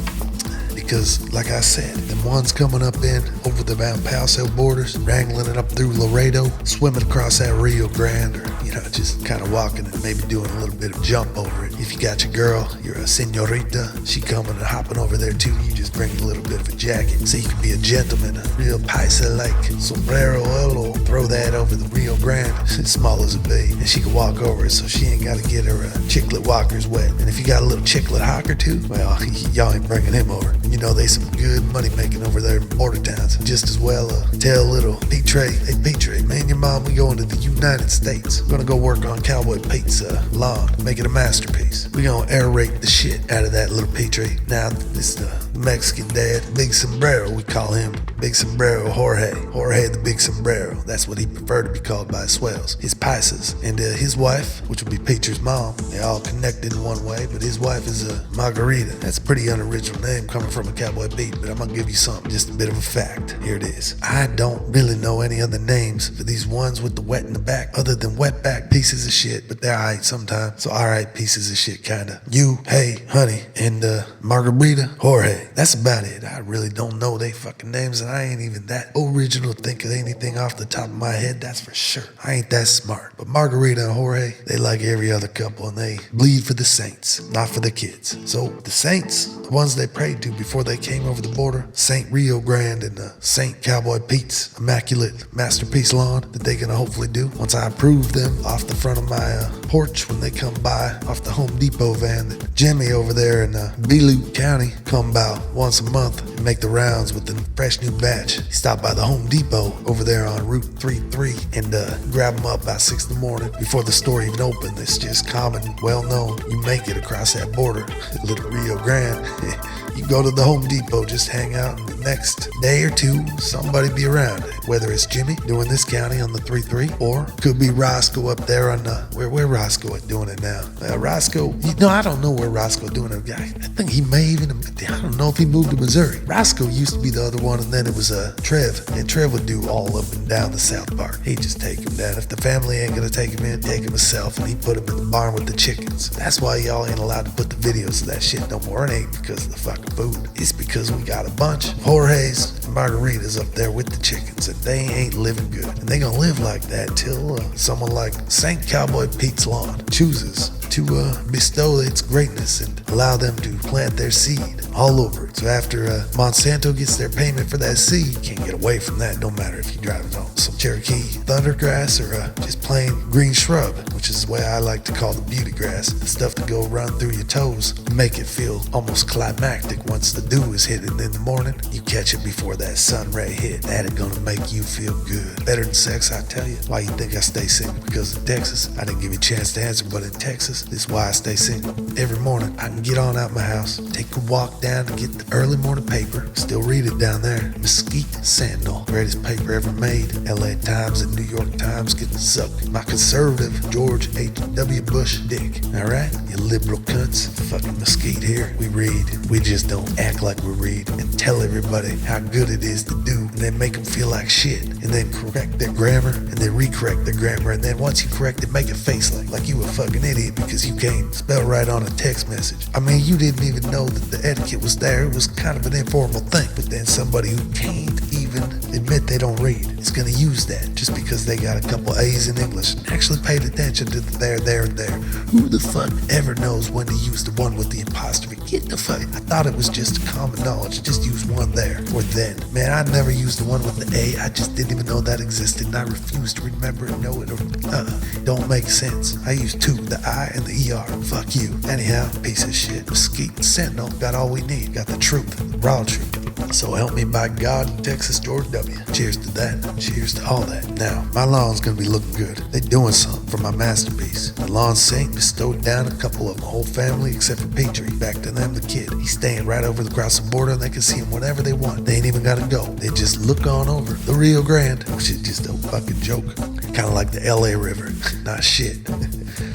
Speaker 1: Because, like I said, them ones coming up in over the El Paso borders, wrangling it up through Laredo, swimming across that Rio Grande, or, just kind of walking and maybe doing a little bit of jump over it. If you got your girl, you're a senorita, she coming and hopping over there too, you just bring a little bit of a jacket so you can be a gentleman, a real paisa-like sombrero, throw that over the Rio Grande, as small as it be, and she can walk over it so she ain't got to get her chiclet walkers wet. And if you got a little chiclet hawker too, well, y'all ain't bringing him over. You know they some good money making over there in border towns. Just as well tell little Peet-Trey, hey Peet-Trey, me and your mom, we going to the United States. We're gonna go work on Cowboy Peet's lawn, make it a masterpiece. We gonna aerate the shit out of that little Peet-Trey. Now this Mexican dad, Big Sombrero, we call him Big Sombrero Jorge the Big Sombrero. That's what he preferred to be called by his swells, his paisas. And his wife, which would be Peter's mom, they all connected in one way, but his wife is Margarita. That's a pretty unoriginal name coming from a Cowboy Peet, but I'm gonna give you something, just a bit of a fact. Here it is. I don't really know any other names for these ones with the wet in the back other than wetback pieces of shit, but they're alright sometimes. So alright pieces of shit kinda. You, hey, honey, and Margarita, Jorge. That's about it. I really don't know they fucking names, and I ain't even that original to think of anything off the top of my head, that's for sure. I ain't that smart. But Margarita and Jorge, they like every other couple, and they bleed for the saints, not for the kids. So the saints, the ones they prayed to before they came over the border, Saint Rio Grande and Saint Cowboy Peet's immaculate masterpiece lawn that they gonna hopefully do once I approve them off the front of my porch when they come by off the Home Depot van that Jimmy over there in Beloit County come by once a month and make the rounds with the fresh new batch. He stopped by the Home Depot over there on Route 33 and grab them up by 6 in the morning before the store even opened. It's just common, well known. You make it across that border, little Rio Grande. You go to the Home Depot, just hang out, and the next day or two, somebody be around. Whether it's Jimmy doing this county on the 3-3, or could be Roscoe up there on where Roscoe at doing it now. Roscoe, I don't know where Roscoe doing it. I think he may even, I don't know if he moved to Missouri. Roscoe used to be the other one, and then it was Trev, and Trev would do all up and down the South Park. He'd just take him down. If the family ain't gonna take him in, take him himself, and he put him in the barn with the chickens. That's why y'all ain't allowed to put the videos of that shit no more. It ain't because of the fucking food. It's because we got a bunch of Jorge's and margaritas up there with the chickens, and they ain't living good. And they gonna live like that till someone like St. Cowboy Peet's lawn chooses to bestow its greatness and allow them to plant their seed all over it. So after Monsanto gets their payment for that seed, you can't get away from that, no matter if you drive it on some Cherokee thundergrass or just plain green shrub, which is the way I like to call the beauty grass. The stuff to go run through your toes, make it feel almost climactic once the dew is hitting in the morning. You catch it before that sun ray hit. That is gonna make you feel good. Better than sex, I tell you. Why you think I stay single? Because in Texas, I didn't give you a chance to answer, but in Texas, this is why I stay single. Every morning, I can get on out my house, take a walk down to get the early morning paper, still read it down there. Mesquite Sentinel, greatest paper ever made. LA Times and New York Times get sucked. My conservative George H.W. Bush dick. Alright? You liberal cunts. Fucking Mesquite here. We read. We just don't act like we read and tell everybody how good it is to do, and then make them feel like shit, and then correct their grammar, and then recorrect their grammar, and then once you correct it, make it face like you a fucking idiot because you can't spell right on a text message. I mean, you didn't even know that the etiquette was there. It was kind of an informal thing, but then somebody who can't even admit they don't read is gonna use that just because they got a couple A's in English and actually paid attention to the there, and there. Who the fuck ever knows when to use the one with the apostrophe? Get the fuck. I thought it was just common knowledge. Just use one there or then. Man, I never used the one with the A. I just didn't even know that existed, and I refuse to remember it, know it, or don't make sense. I use two, the I and the ER. Fuck you. Anyhow, piece of shit. Mesquite Sentinel got all we need. Got the truth, the raw truth. So help me by God in Texas, George W. Cheers to that. Cheers to all that. Now, my lawn's gonna be looking good. They doing something for my masterpiece. The lawn saint bestowed down a couple of my whole family except for Petrie. Back to them, the kid. He's staying right over across the border, and they can see him whenever they want. They ain't even gotta go. They just look on over the Rio Grande, which is just a fucking joke. Kind of like the LA River. Not shit.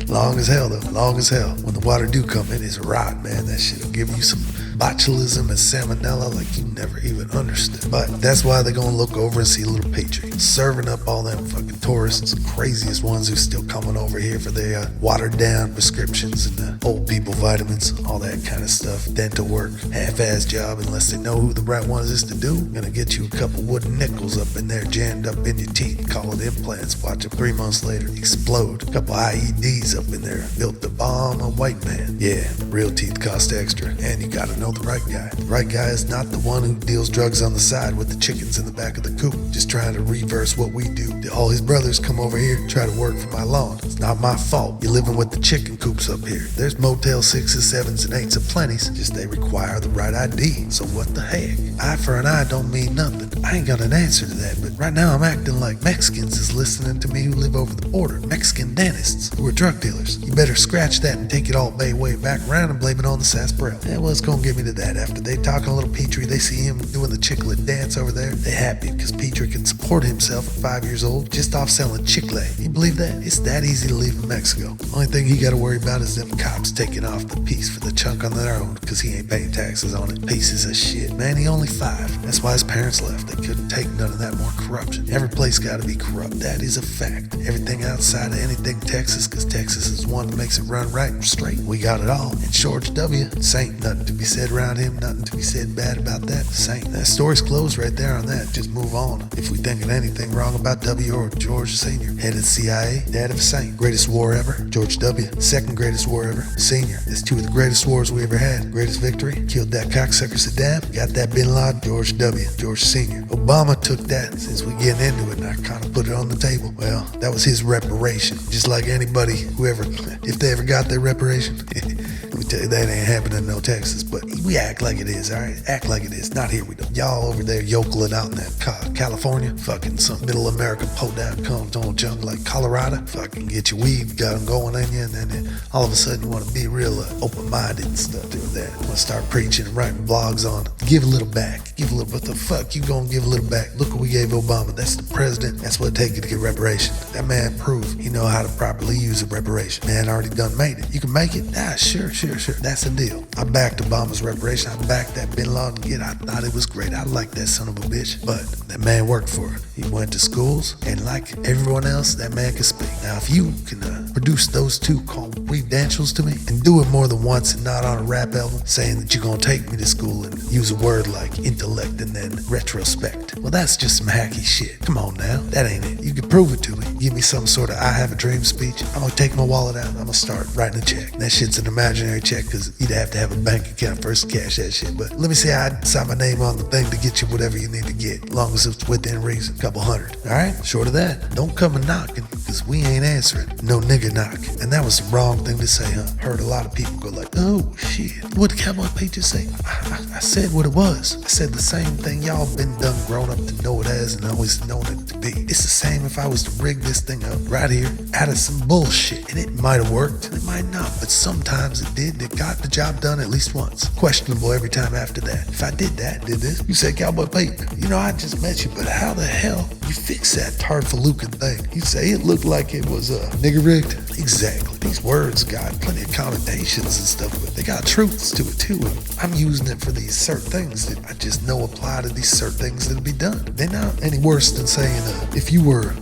Speaker 1: Long as hell, though. Long as hell. When the water do come in, it's rot, man. That shit'll give you some botulism and salmonella like you never even understood. But that's why they're gonna look over and see little Petrie serving up all them fucking tourists, craziest ones who's still coming over here for their watered down prescriptions and the old people vitamins, all that kind of stuff. Dental work, half-ass job unless they know who the right ones is to do. Gonna get you a couple wooden nickels up in there jammed up in your teeth, call it implants. Watch them 3 months later explode. A couple IEDs up in there, built to bomb a white man. Yeah, real teeth cost extra, and you gotta know the right guy. The right guy is not the one who deals drugs on the side with the chickens in the back of the coop, just trying to reverse what we do. All his brothers come over here and try to work for my lawn. It's not my fault. You're living with the chicken coops up here. There's Motel 6s, 7s, and 8s aplenties, just they require the right ID. So what the heck? Eye for an eye don't mean nothing. I ain't got an answer to that, but right now I'm acting like Mexicans is listening to me who live over the border. Mexican dentists who are drug dealers. You better scratch that and take it all way back around and blame it on the sarsaparilla. Yeah, well, it's gonna give me to that. After they talk a little Petrie, they see him doing the chicklet dance over there. They happy because Petrie can support himself at 5 years old just off selling chicle. You believe that? It's that easy to leave in Mexico. Only thing he gotta worry about is them cops taking off the piece for the chunk on their own because he ain't paying taxes on it. Pieces of shit. Man, he only 5. That's why his parents left. They couldn't take none of that more corruption. Every place gotta be corrupt. That is a fact. Everything outside of anything Texas, because Texas is one that makes it run right and straight. We got it all. And George W. Saint, nothing to be said around him, nothing to be said bad about that. Saint. That story's closed right there on that. Just move on. If we thinking anything wrong about W or George Sr., head of the CIA, dad of a saint. Greatest war ever, George W. Second greatest war ever, Sr. That's 2 of the greatest wars we ever had. Greatest victory, killed that cocksucker Saddam, got that Bin Laden, George W. George Sr. Obama took that. Since we getting into it, and I kind of put it on the table. Well, that was his reparation. Just like anybody, whoever, if they ever got their reparation. Let me tell you, that ain't happening in no Texas, but we act like it is, all right? Act like it is. Not here, we don't. Y'all over there yokeling out in that California, fucking some middle America po-down come junk like Colorado, fucking get your weed, got them going in you, and then all of a sudden you want to be real open-minded and stuff doing that. Want to start preaching and writing blogs on give a little back, give a little, what the fuck you gonna give a little back? Look what we gave Obama. That's the president. That's what it takes to get reparation. That man proved he know how to properly use a reparation. Man already done made it. You can make it? Ah, sure. That's the deal. I backed Obama's reparation. I backed that Bin Laden kid. I thought it was great. I liked that son of a bitch. But that man worked for it. He went to schools, and like everyone else, that man can speak. Now, if you can produce those 2 credentials to me and do it more than once and not on a rap album saying that you're gonna take me to school and use a word like intellect recollect and then retrospect. Well, that's just some hacky shit. Come on now, that ain't it. You can prove it to me. Give me some sort of I have a dream speech. I'm gonna take my wallet out and I'm gonna start writing a check. That shit's an imaginary check because you'd have to have a bank account first to cash that shit. But let me say I sign my name on the thing to get you whatever you need to get, as long as it's within reason, couple hundred. All right, short of that, don't come a knocking because we ain't answering. No nigga knock. And that was the wrong thing to say, huh? Heard a lot of people go like, oh shit, what did Cowboy Peet just say? I said what it was. I said the same thing y'all been done grown up to know it as and always known it to be. It's the same if I was to rig this thing up right here out of some bullshit. And it might have worked and it might not, but sometimes it did. It got the job done at least once. Questionable every time after that. If I did that, did this, you said, Cowboy Peet, you know, I just met you, but how the hell you fix that tarfalukin thing? You say it looked like it was nigger rigged. Exactly. These words got plenty of connotations and stuff, but they got truths to it too. And I'm using it for these certain things that I just know apply to these certain things that'll be done. They're not any worse than saying if you were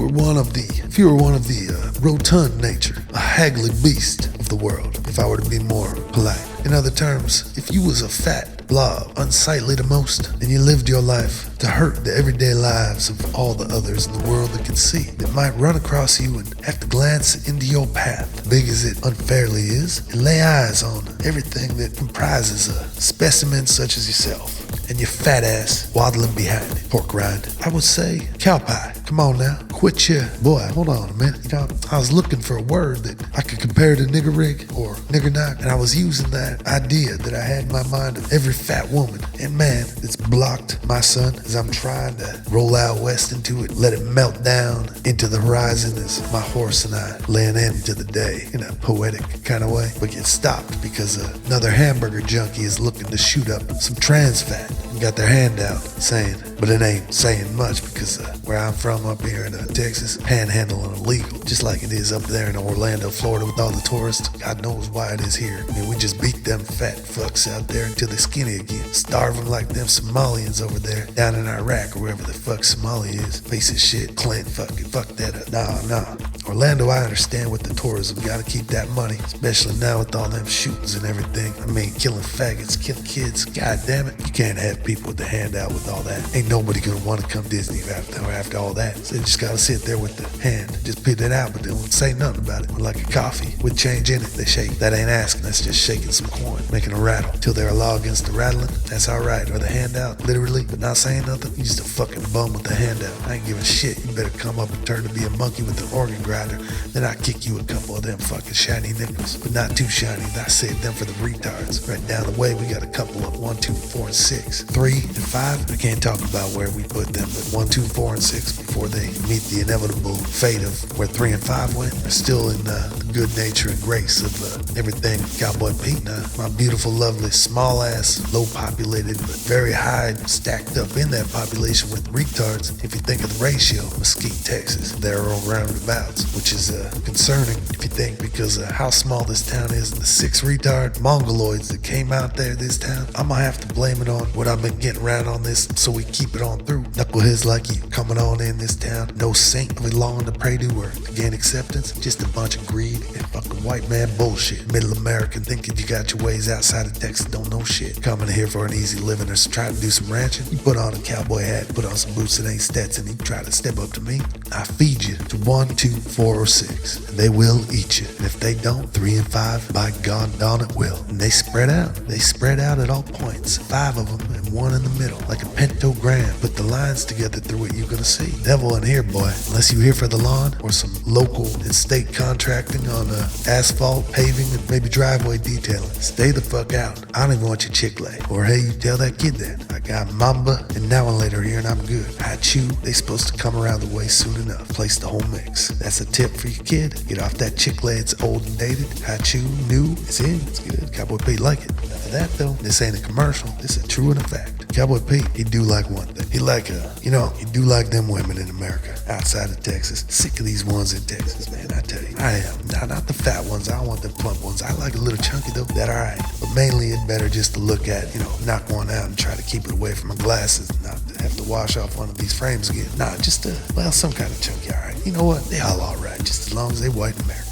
Speaker 1: one of the rotund nature, a haggling beast of the world, if I were to be more polite. In other terms, if you was a fat blob, unsightly the most, and you lived your life to hurt the everyday lives of all the others in the world that can see, that might run across you and have to glance into your path, big as it unfairly is, and lay eyes on everything that comprises a specimen such as yourself, and your fat ass waddling behind it, pork rind. I would say, cow pie, come on now, quit your, boy, hold on a minute. You know, I was looking for a word that I could compare to nigger rig or nigger knock, and I was using that idea that I had in my mind of every fat woman and man that's blocked my sun as I'm trying to roll out west into it, let it melt down into the horizon as my horse and I lay an end to the day in a poetic kind of way, but get stopped because another hamburger junkie is looking to shoot up some trans fat and got their hand out saying, but it ain't saying much because where I'm from up here in Texas, panhandling illegal, just like it is up there in Orlando, Florida with all the tourists. God knows why it is here. I mean, we just beat them fat fucks out there until they're skinny again. Starve them like them Somalians over there down in Iraq or wherever the fuck Somalia is. Piece of shit. Clint fuck that up. Nah. Orlando, I understand with the tourism. Gotta keep that money, especially now with all them shootings and everything. I mean, killing faggots, killing kids. God damn it. You can't have people with the hand out with all that. Ain't nobody gonna want to come Disney after all that. So they just gotta sit there with the hand. Just put it out, but they won't say nothing about it. Like a coffee with change in it, they shake. That ain't asking, that's just shaking some coin, making a rattle. Till they're a law against the rattling, that's alright. Or the handout, literally, but not saying nothing. You just a fucking bum with the handout. I ain't giving a shit. You better come up and turn to be a monkey with an organ grinder. Then I kick you a couple of them fucking shiny nickels. But not too shiny. I saved them for the retards. Right down the way, we got a couple of 1, 2, 4, and 6. 3 and 5, I can't talk about where we put them, but 1, 2, 4, and 6 before they meet the inevitable fate of where 3 and 5 went. Are still in the good nature and grace of everything Cowboy Peet now. My beautiful, lovely, small ass, low populated, but very high stacked up in that population with retards. If you think of the ratio, Mesquite, Texas, they're all roundabouts, which is concerning if you think because of how small this town is and the 6 retard mongoloids that came out there this town. I'm gonna have to blame it on what I've been getting around on this so we keep it on through. Knuckleheads like you coming on in this town, no saintly law to pray to or to gain acceptance, just a bunch of greed and fucking white man bullshit. Middle American thinking you got your ways outside of Texas, don't know shit. Coming here for an easy living or try to do some ranching, you put on a cowboy hat, put on some boots that ain't Stetson, you try to step up to me, I feed you to 1, 2, 4, or 6, and they will eat you. And if they don't, 3 and 5, by God darn it will. And they spread out. They spread out at all points. 5 of them and 1 in the middle, like a pentogram. Put the lines together through it, you're gonna see. Devil in here, boy. Unless you're here for the lawn or some local and state contracting on asphalt, paving, and maybe driveway detailing. Stay the fuck out. I don't even want your Chick-fil-A. Or hey, you tell that kid that. I got Mamba and Now and Later here and I'm good. I chew. They supposed to come around the way soon enough. Place the whole mix. That's a tip for your kid. Get off that Chick-fil-A, it's old and dated. I chew, new, it's in, it's good. Cowboy Peet like it. Enough of that though. This ain't a commercial. This is a true and a fact. Cowboy Peet, he do like one thing. He do like them women in America outside of Texas. Sick of these ones in Texas, man, I tell you. I am. Not the fat ones. I don't want the plump ones. I like a little chunky though. That alright. But mainly it's better just to look at, knock one out and try to keep it away from my glasses and not to have to wash off one of these frames again. Nah, just some kind of chunky, alright. You know what? They all alright, just as long as they white American.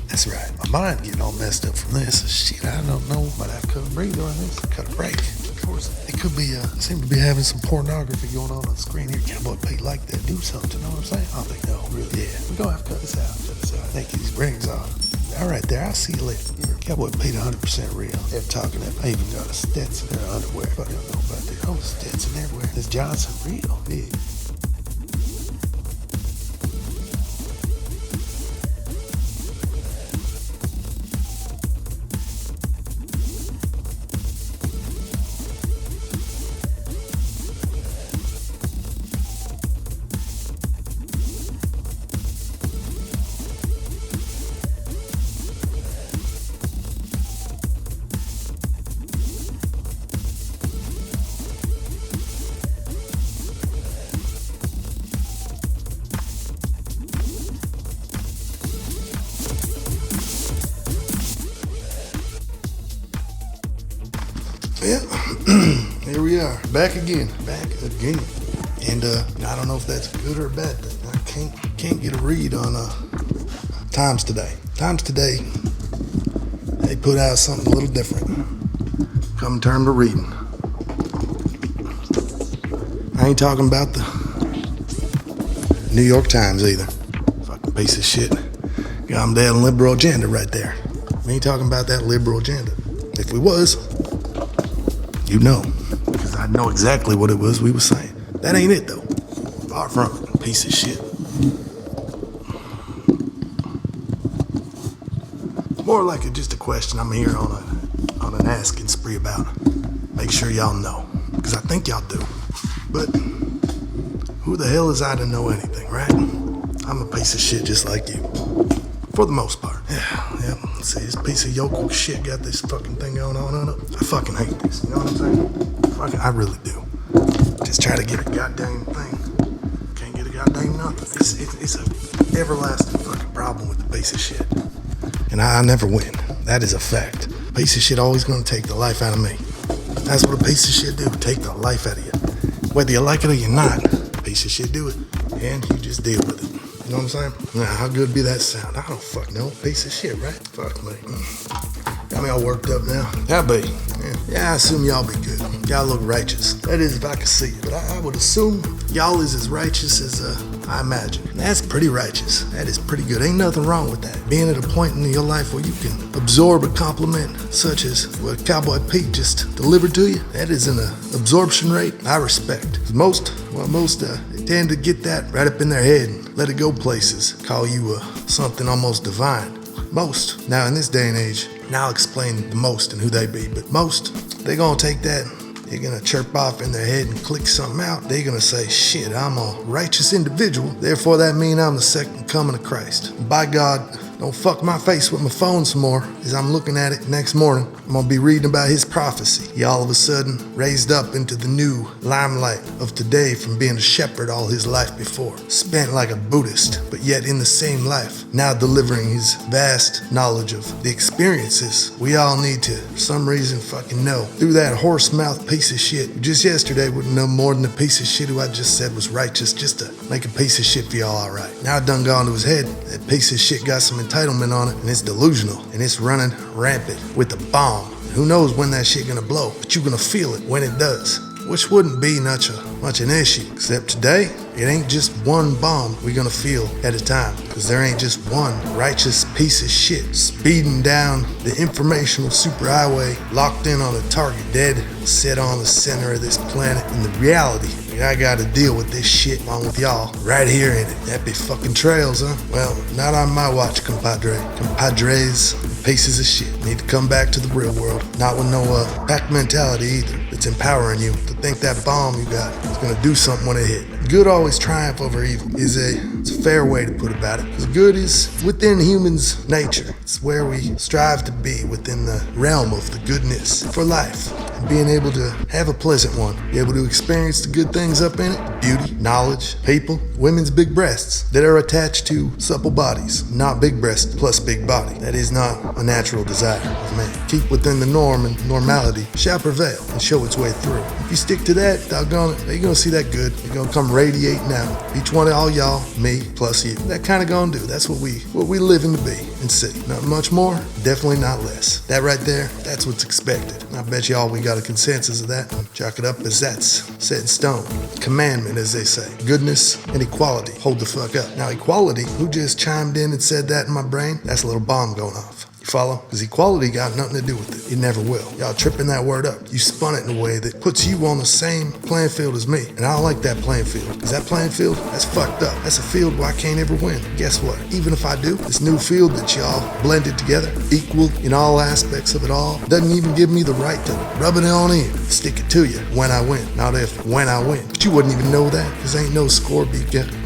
Speaker 1: That's right. My mind getting all messed up from this. Shit, I don't know, but I couldn't breathe on this. Cut a break. course, it could be, seem to be having some pornography going on the screen here. Cowboy Peet like that. Do something, you know what I'm saying? I think, no, really, yeah. We're gonna have to cut this out. Thank you, these rings on. All right, there, I'll see you later. Cowboy Peet 100% real. They're talking that. I even got a Stetson in their underwear. Fuck, I don't know about this. Oh, Stetson everywhere. This Johnson real big. Yeah, here we are, back again. And I don't know if that's a good or a bad thing. I can't get a read on Times Today. Times Today, they put out something a little different. Come term to reading. I ain't talking about the New York Times either. Fucking piece of shit. Got them damn liberal agenda right there. We ain't talking about that liberal agenda. If we was, you know, because I know exactly what it was we were saying. That ain't it, though. Far from it. Piece of shit. More like just a question I'm here on an asking spree about. Make sure y'all know, because I think y'all do. But who the hell is I to know anything, right? I'm a piece of shit just like you. For the most part. Yeah. See, this piece of yokel shit got this fucking thing going on it. I fucking hate this, you know what I'm saying? I really do. Just try to get a goddamn thing. Can't get a goddamn nothing. It's a everlasting fucking problem with the piece of shit. And I never win. That is a fact. Piece of shit always gonna take the life out of me. That's what a piece of shit do, take the life out of you. Whether you like it or you're not, piece of shit do it. And you just deal with it. You know what I'm saying? Now, how good be that sound? I don't fuck no. Piece of shit, right? Fuck me. Got me all worked up now. Yeah, be. Yeah, I assume y'all be good. Y'all look righteous. That is if I could see it. But I would assume y'all is as righteous as I imagine. And that's pretty righteous. That is pretty good. Ain't nothing wrong with that. Being at a point in your life where you can absorb a compliment such as what Cowboy Peet just delivered to you, that is an absorption rate I respect. Most they tend to get that right up in their head and let it go places. Call you something almost divine. Most, now in this day and age, now I'll explain the most and who they be, but most, they gonna take that, they're gonna chirp off in their head and click something out. They're gonna say, shit, I'm a righteous individual, therefore that means I'm the second coming of Christ. By God, don't fuck my face with my phone some more, as I'm looking at it next morning. I'm gonna be reading about his prophecy. He all of a sudden raised up into the new limelight of today from being a shepherd all his life before. Spent like a Buddhist, but yet in the same life, now delivering his vast knowledge of the experiences we all need to, for some reason, fucking know. Through that horse mouth piece of shit, who just yesterday wouldn't know more than the piece of shit who I just said was righteous just to make a piece of shit for y'all alright. Now it done gone to his head. That piece of shit got some entitlement on it, and it's delusional, and it's running rampant with the bomb. Who knows when that shit gonna blow, but you gonna feel it when it does, which wouldn't be much an issue, except today, it ain't just one bomb we gonna feel at a time, because there ain't just one righteous piece of shit speeding down the informational superhighway, locked in on a target dead, set on the center of this planet, and the reality, I gotta deal with this shit along with y'all right here in it. That be fucking trails, huh? Well, not on my watch, compadre. Compadres, pieces of shit, need to come back to the real world. Not with no pack mentality either. It's empowering you to think that bomb you got is gonna do something when it hit. Good always triumph over evil it's a fair way to put about it. Because good is within humans' nature. It's where we strive to be within the realm of the goodness for life. And being able to have a pleasant one. Be able to experience the good things up in it. Beauty, knowledge, people, women's big breasts that are attached to supple bodies. Not big breast plus big body. That is not a natural desire of man. Keep within the norm, and normality shall prevail and show its way through. If you stick to that, doggone it, you're gonna see that good. You're gonna come radiating out. Each one of all y'all, me, plus you. That kind of gonna do. That's what we living to be and see. Not much more, definitely not less. That right there, that's what's expected. I bet y'all we got a consensus of that. Chalk it up as that's set in stone. Commandment, as they say. Goodness and equality. Hold the fuck up. Now, equality, who just chimed in and said that in my brain? That's a little bomb going off. You follow? Because equality got nothing to do with it. It never will. Y'all tripping that word up. You spun it in a way that puts you on the same playing field as me. And I don't like that playing field. Because that playing field, that's fucked up. That's a field where I can't ever win. Guess what? Even if I do, this new field that y'all blended together, equal in all aspects of it all, doesn't even give me the right to rub it on in, stick it to you when I win. Not if, when I win. But you wouldn't even know that, because ain't no score be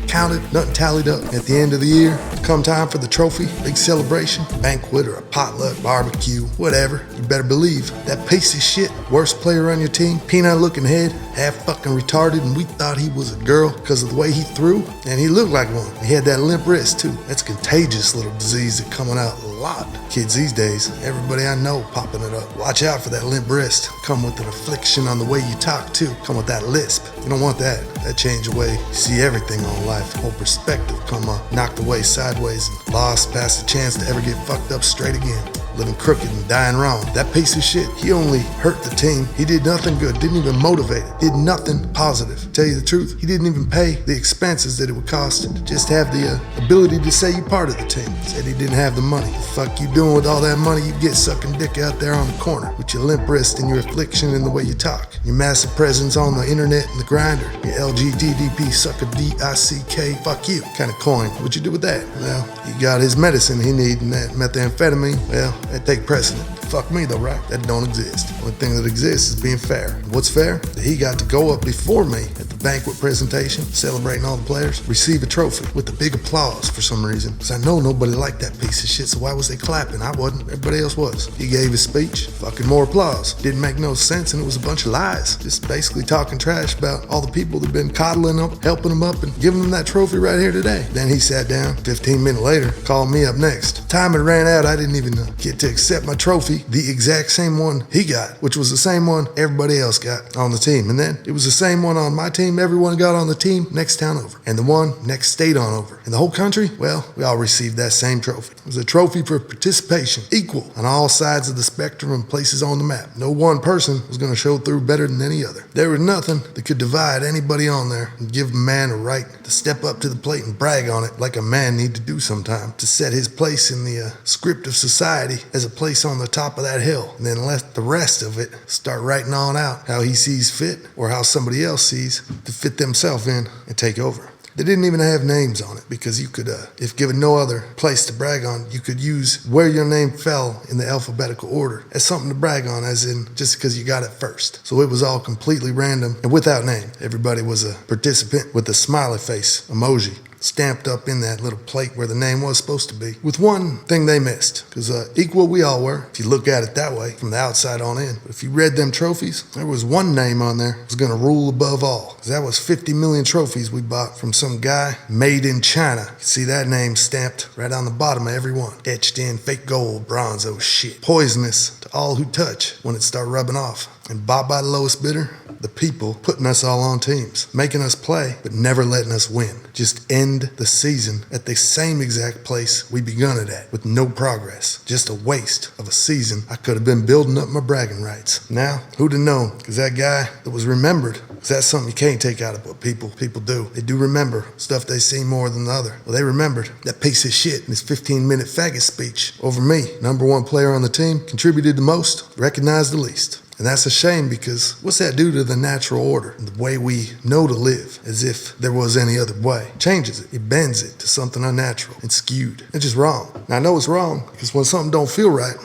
Speaker 1: counted, nothing tallied up. At the end of the year, come time for the trophy, big celebration, banquet or a potluck, barbecue, whatever, you better believe that piece of shit, worst player on your team, peanut looking head, half fucking retarded, and we thought he was a girl because of the way he threw, and he looked like one. He had that limp wrist too. That's a contagious little disease that coming out a lot. Kids these days, everybody I know popping it up. Watch out for that limp wrist. Come with an affliction on the way you talk too. Come with that lisp. You don't want that. That change the way you see everything on life. Whole perspective come knocked away sideways and lost past the chance to ever get fucked up straight again. Living crooked and dying wrong. That piece of shit, he only hurt the team. He did nothing good, didn't even motivate it, did nothing positive. Tell you the truth, he didn't even pay the expenses that it would cost to just have the ability to say you part of the team. Said he didn't have the money. The fuck you doing with all that money you get sucking dick out there on the corner with your limp wrist and your affliction and the way you talk? Your massive presence on the internet and the grinder. Your LGTDP sucker DICK, fuck you kind of coin. What'd you do with that? Well, he got his medicine he need and that methamphetamine, well, that take precedent. Fuck me though, right? That don't exist. The only thing that exists is being fair. And what's fair? That he got to go up before me at the banquet presentation, celebrating all the players, receive a trophy with a big applause for some reason. Because I know nobody liked that piece of shit, so why was they clapping? I wasn't. Everybody else was. He gave his speech, fucking more applause. Didn't make no sense, and it was a bunch of lies. Just basically talking trash about all the people that have been coddling him, helping him up, and giving him that trophy right here today. Then he sat down, 15 minutes later, called me up next. Time had ran out, I didn't even get to accept my trophy, the exact same one he got, which was the same one everybody else got on the team. And then it was the same one on my team everyone got on the team next town over. And the one next state on over. In the whole country, well, we all received that same trophy. It was a trophy for participation, equal on all sides of the spectrum and places on the map. No one person was going to show through better than any other. There was nothing that could divide anybody on there and give a man a right to step up to the plate and brag on it like a man need to do sometime, to set his place in the script of society as a place on the top of that hill, and then let the rest of it start writing on out how he sees fit or how somebody else sees to fit themselves in and take over. They didn't even have names on it because you could, if given no other place to brag on, you could use where your name fell in the alphabetical order as something to brag on, as in just because you got it first. So it was all completely random and without name. Everybody was a participant with a smiley face emoji stamped up in that little plate where the name was supposed to be, with one thing they missed, because equal we all were, if you look at it that way, from the outside on in. But if you read them trophies, there was one name on there that was going to rule above all, because that was 50 million trophies we bought from some guy made in China. You see that name stamped right on the bottom of every one, etched in fake gold, bronzo shit, poisonous to all who touch when it start rubbing off. And bought by the lowest bidder, the people putting us all on teams, making us play, but never letting us win. Just end the season at the same exact place we begun it at, with no progress. Just a waste of a season I could have been building up my bragging rights. Now, who'd have known? Because that guy that was remembered, because that's something you can't take out of what people do. They do remember stuff they see more than the other. Well, they remembered that piece of shit in his 15-minute faggot speech over me. Number one player on the team, contributed the most, recognized the least. And that's a shame, because what's that do to the natural order, the way we know to live, as if there was any other way? Changes it. It bends it to something unnatural and skewed. It's just wrong. Now, I know it's wrong, because when something don't feel right,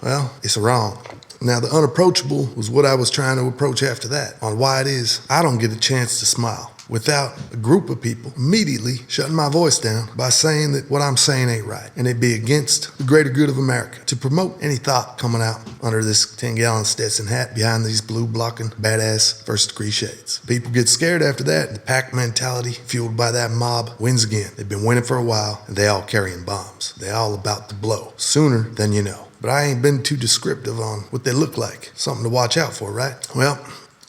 Speaker 1: well, it's wrong. Now, the unapproachable was what I was trying to approach after that, on why it is I don't get a chance to smile without a group of people immediately shutting my voice down by saying that what I'm saying ain't right, and it'd be against the greater good of America to promote any thought coming out under this 10-gallon Stetson hat behind these blue blocking badass first-degree shades. People get scared after that. The pack mentality fueled by that mob wins again. They've been winning for a while, and they all carrying bombs. They all about to blow sooner than you know. But I ain't been too descriptive on what they look like. Something to watch out for, right? Well,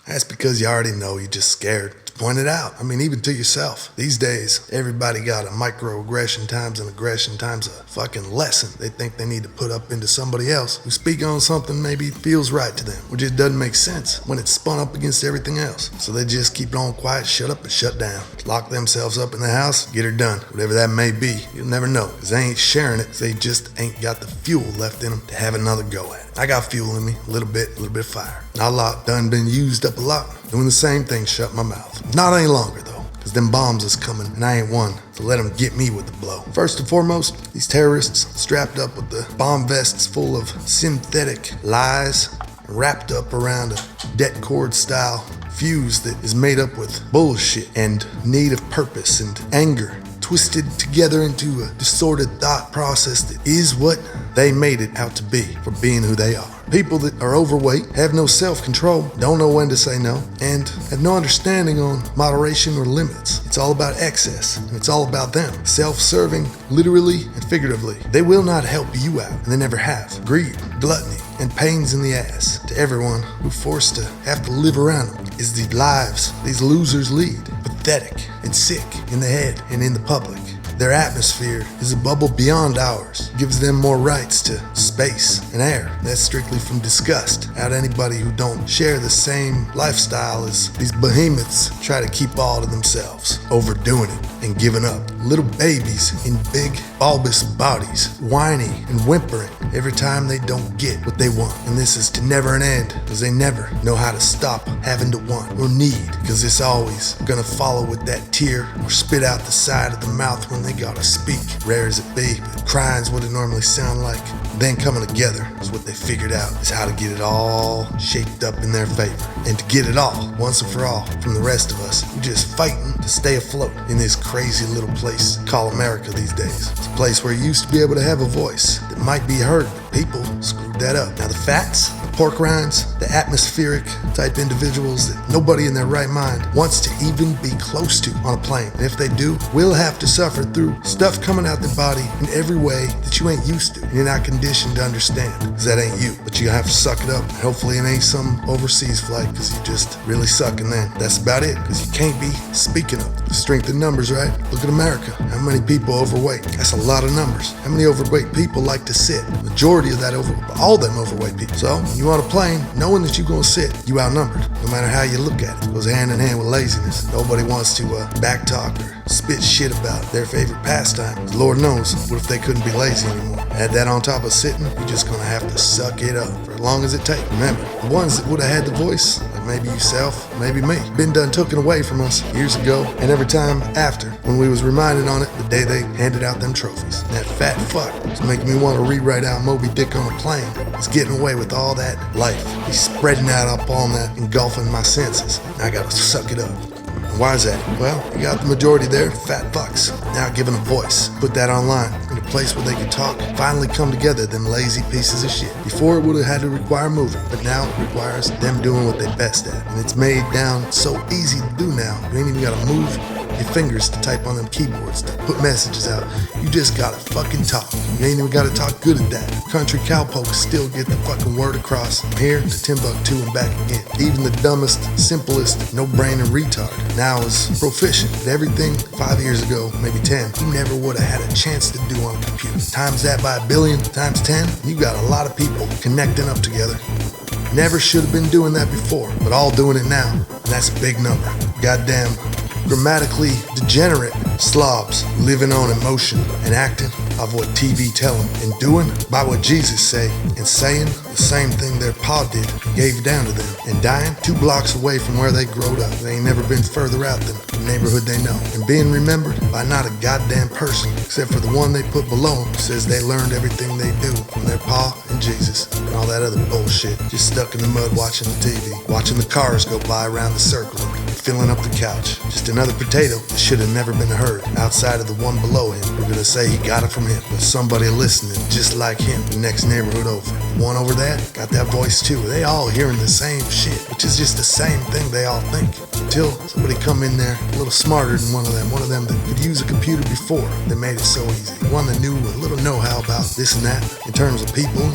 Speaker 1: that's because you already know you're just scared to point it out. I mean, even to yourself. These days, everybody got a microaggression times an aggression times a fucking lesson they think they need to put up into somebody else who speak on something maybe feels right to them, or just doesn't make sense when it's spun up against everything else. So they just keep it on quiet, shut up and shut down. Lock themselves up in the house, get her done. Whatever that may be, you'll never know, because they ain't sharing it. They just ain't got the fuel left in them to have another go at it. I got fuel in me, a little bit of fire. Not a lot, done been used up a lot. Doing the same thing, shut my mouth. Not any longer though, because them bombs is coming and I ain't one to let them get me with the blow. First and foremost, these terrorists strapped up with the bomb vests full of synthetic lies, wrapped up around a det cord style fuse that is made up with bullshit and need of purpose and anger, twisted together into a distorted thought process that is what they made it out to be for being who they are. People that are overweight, have no self-control, don't know when to say no, and have no understanding on moderation or limits. It's all about excess, and it's all about them. Self-serving, literally and figuratively. They will not help you out, and they never have. Greed, gluttony, and pains in the ass to everyone who's forced to have to live around them is the lives these losers lead. Pathetic and sick in the head and in the public. Their atmosphere is a bubble beyond ours. Gives them more rights to space and air. That's strictly from disgust at anybody who don't share the same lifestyle as these behemoths try to keep all to themselves, overdoing it and giving up. Little babies in big, bulbous bodies, whining and whimpering every time they don't get what they want. And this is to never an end, because they never know how to stop having to want or need, because it's always gonna follow with that tear or spit out the side of the mouth when they gotta speak. Rare as it be, but crying's what it normally sound like. Then coming together is what they figured out, is how to get it all shaped up in their favor. And to get it all, once and for all, from the rest of us who just fighting to stay afloat in this crazy little place called America these days. It's a place where you used to be able to have a voice that might be heard, but people screwed that up. Now the fats, the pork rinds, the atmospheric type individuals that nobody in their right mind wants to even be close to on a plane. And if they do, will have to suffer through stuff coming out their body in every way that you ain't used to and you're not conditioned to understand, because that ain't you. But you have to suck it up. And hopefully it ain't some overseas flight, because you just really suck, and then that's about it, because you can't be speaking up. Strength in numbers, right? Look at America. How many people overweight? That's a lot of numbers. How many overweight people like to sit? Majority of that all them overweight people. So when you on a plane, knowing that you're gonna sit, you outnumbered. No matter how you look at it. It goes hand in hand with laziness. Nobody wants to backtalk or spit shit about their favorite pastime. Lord knows, what if they couldn't be lazy anymore? Add that on top of sitting, you're just gonna have to suck it up for as long as it takes. Remember, the ones that would have had the voice, like maybe yourself, maybe me, been done taken away from us years ago, and every time after, when we was reminded on it the day they handed out them trophies. And that fat fuck was making me want to rewrite out Moby Dick on a plane. He's getting away with all that life. He's spreading out up on that, engulfing my senses. I gotta suck it up. Why is that? Well, you got the majority there, fat fucks. Now given a voice. Put that online, in a place where they can talk, finally come together, them lazy pieces of shit. Before it would have had to require moving, but now it requires them doing what they're best at. And it's made down so easy to do now, you ain't even gotta move your fingers to type on them keyboards, to put messages out. You just gotta fucking talk. You ain't even gotta talk good at that. Country cowpokes still get the fucking word across from here to Timbuktu and back again. Even the dumbest, simplest, no-brainer retard now is proficient at everything 5 years ago, maybe 10, he never would have had a chance to do on a computer. Times that by 1 billion, times 10, you got a lot of people connecting up together. Never should have been doing that before, but all doing it now, and that's a big number. Goddamn grammatically degenerate slobs living on emotion and acting of what TV tell them, and doing by what Jesus say, and saying the same thing their pa did, gave down to them, and dying 2 blocks away from where they growed up. They ain't never been further out than the neighborhood they know, and being remembered by not a goddamn person except for the one they put below them, who says they learned everything they do from their pa and Jesus and all that other bullshit. Just stuck in the mud watching the TV, watching the cars go by around the circle, filling up the couch. Just another potato that should have never been heard outside of the one below him. We're gonna say he got it from him, but somebody listening just like him, the next neighborhood over. The one over there got that voice too. They all hearing the same shit, which is just the same thing they all think. Until somebody come in there a little smarter than one of them that could use a computer before, that made it so easy. One that knew a little know-how about this and that in terms of people,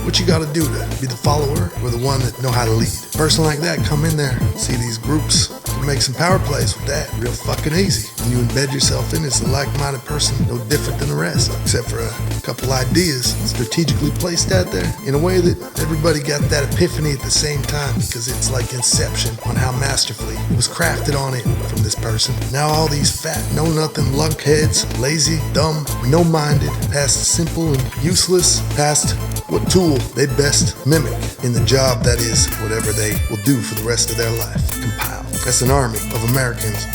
Speaker 1: what you gotta do to be the follower or the one that know how to lead. A person like that come in there, see these groups, you make some power plays with that, real fucking easy. And you embed yourself in as a like-minded person, no different than the rest, except for a couple ideas strategically placed out there in a way that everybody got that epiphany at the same time, because it's like Inception on how masterfully it was crafted on it from this person. Now all these fat, know-nothing lunkheads, lazy, dumb, no-minded, past simple and useless, past what tool they'd best mimic in the job that is whatever they will do for the rest of their life. Compile. That's an army of Americans.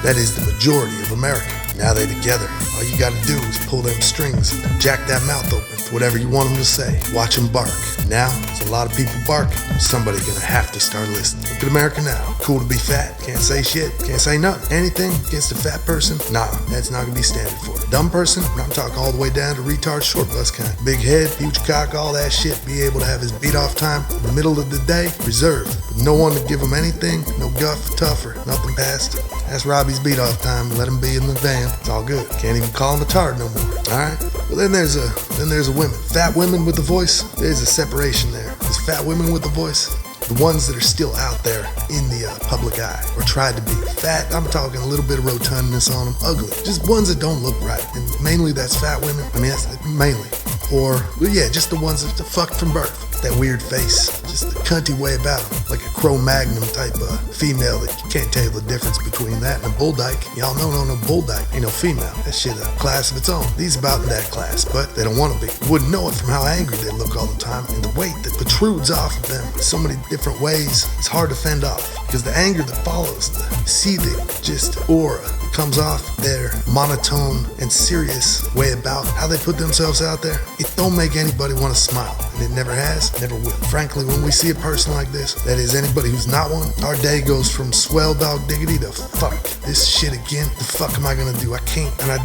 Speaker 1: That is the majority of America. Now they together. All you gotta do is pull them strings and jack that mouth open to whatever you want them to say. Watch them bark. Now, there's a lot of people barking. Somebody gonna have to start listening. Look at America now. Cool to be fat. Can't say shit. Can't say nothing. Anything against a fat person? Nah, that's not gonna be standard for it. Dumb person? I'm talking all the way down to retard short bus kind. Big head, huge cock, all that shit. Be able to have his beat off time in the middle of the day reserved. With no one to give him anything. No guff, tough, or nothing past. That's Robbie's beat off time. Let him be in the van. It's all good. Can't even call him a tard no more. Alright? Well, then there's a women. Fat women with the voice. There's a separation there. There's fat women with the voice. The ones that are still out there in the public eye, or tried to be. Fat, I'm talking a little bit of rotundness on them. Ugly. Just ones that don't look right. And mainly that's fat women. I mean, that's mainly. Or, well, yeah, just the ones that are fucked from birth. That weird face. Just the cunty way about them. Like a Cro-Magnon type of female that you can't tell the difference between that and a bull dyke. Y'all know no bull dyke ain't no female. That shit a class of its own. These about in that class, but they don't want to be. You wouldn't know it from how angry they look all the time and the weight that protrudes off of them in so many different ways. It's hard to fend off because the anger that follows, the seething just aura that comes off their monotone and serious way about how they put themselves out there, it don't make anybody want to smile, and it never has, never will. Frankly, when we see a person like this, that is anybody who's not one, our day goes from swell dog diggity to fuck this shit again. The fuck am I gonna do? I can't, and I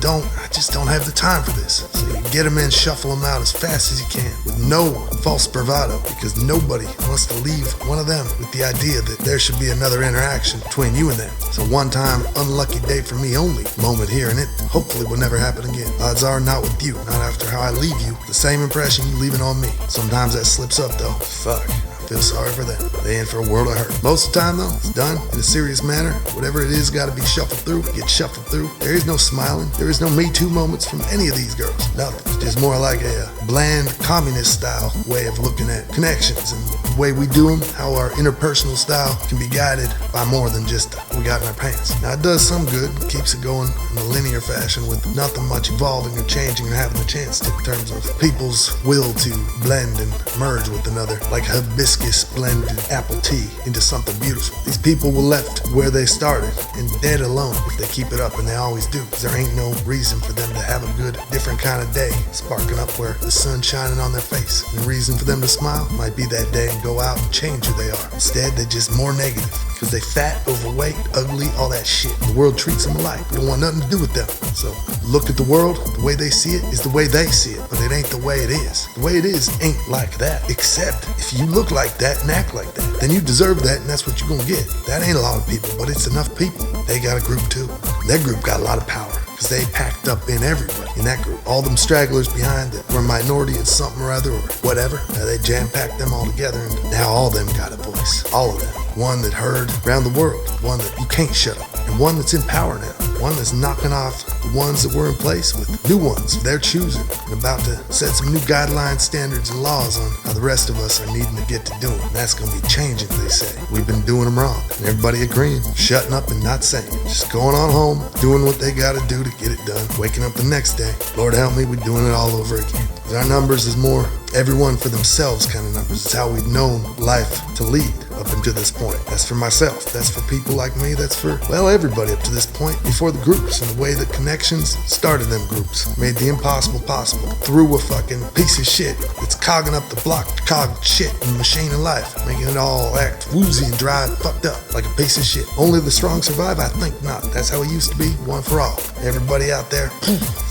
Speaker 1: just don't have the time for this. So you get them in, shuffle them out as fast as you can with no false bravado, because nobody wants to leave one of them with the idea that there should be another interaction between you and them. It's a one-time, unlucky day for me only moment here, and it hopefully will never happen again. Odds are not with you, not after how I leave you. The same impression you leaving on me. Sometimes that slips up though. Fuck. I feel sorry for them. They in for a world of hurt. Most of the time though, it's done in a serious manner. Whatever it is gotta be shuffled through, get shuffled through. There is no smiling. There is no Me Too moments from any of these girls. Nothing. It's just more like a bland communist style way of looking at connections and the way we do them, how our interpersonal style can be guided by more than just what we got in our pants. Now it does some good, it keeps it going in a linear fashion with nothing much evolving or changing or having a chance to, in terms of people's will to blend and merge with another, like hibiscus blended apple tea into something beautiful. These people were left where they started and dead alone if they keep it up, and they always do, because there ain't no reason for them to have a good, different kind of day sparking up where the sun's shining on their face. And the reason for them to smile might be that day and go out and change who they are. Instead, they're just more negative because they fat, overweight, ugly, all that shit. The world treats them alike. We don't want nothing to do with them. So look at the world, the way they see it is the way they see it, but it ain't the way it is. The way it is ain't like that, except if you look like that and act like that, then you deserve that, and that's what you're gonna get. That ain't a lot of people, but it's enough people. They got a group too. That group got a lot of power, because they packed up in everybody in that group. All them stragglers behind that were a minority in something or other or whatever, they jam-packed them all together, and now all of them got a voice. All of them. One that heard around the world, one that you can't shut up, and one that's in power now, one that's knocking off the ones that were in place with new ones of their choosing, and about to set some new guidelines, standards, and laws on how the rest of us are needing to get to doing. And that's going to be changing, they say. We've been doing them wrong, and everybody agreeing, shutting up and not saying it. Just going on home, doing what they got to do to get it done, waking up the next day. Lord help me, we're doing it all over again. Our numbers is more everyone for themselves kind of numbers. It's how we've known life to lead up until this point. That's for myself. That's for people like me. That's for, well, everybody up to this point before the groups, and the way the connections started them groups. Made the impossible possible through a fucking piece of shit that's cogging up the block, cogged shit in the machine of life, making it all act woozy and dry and fucked up like a piece of shit. Only the strong survive? I think not. That's how it used to be, one for all. Everybody out there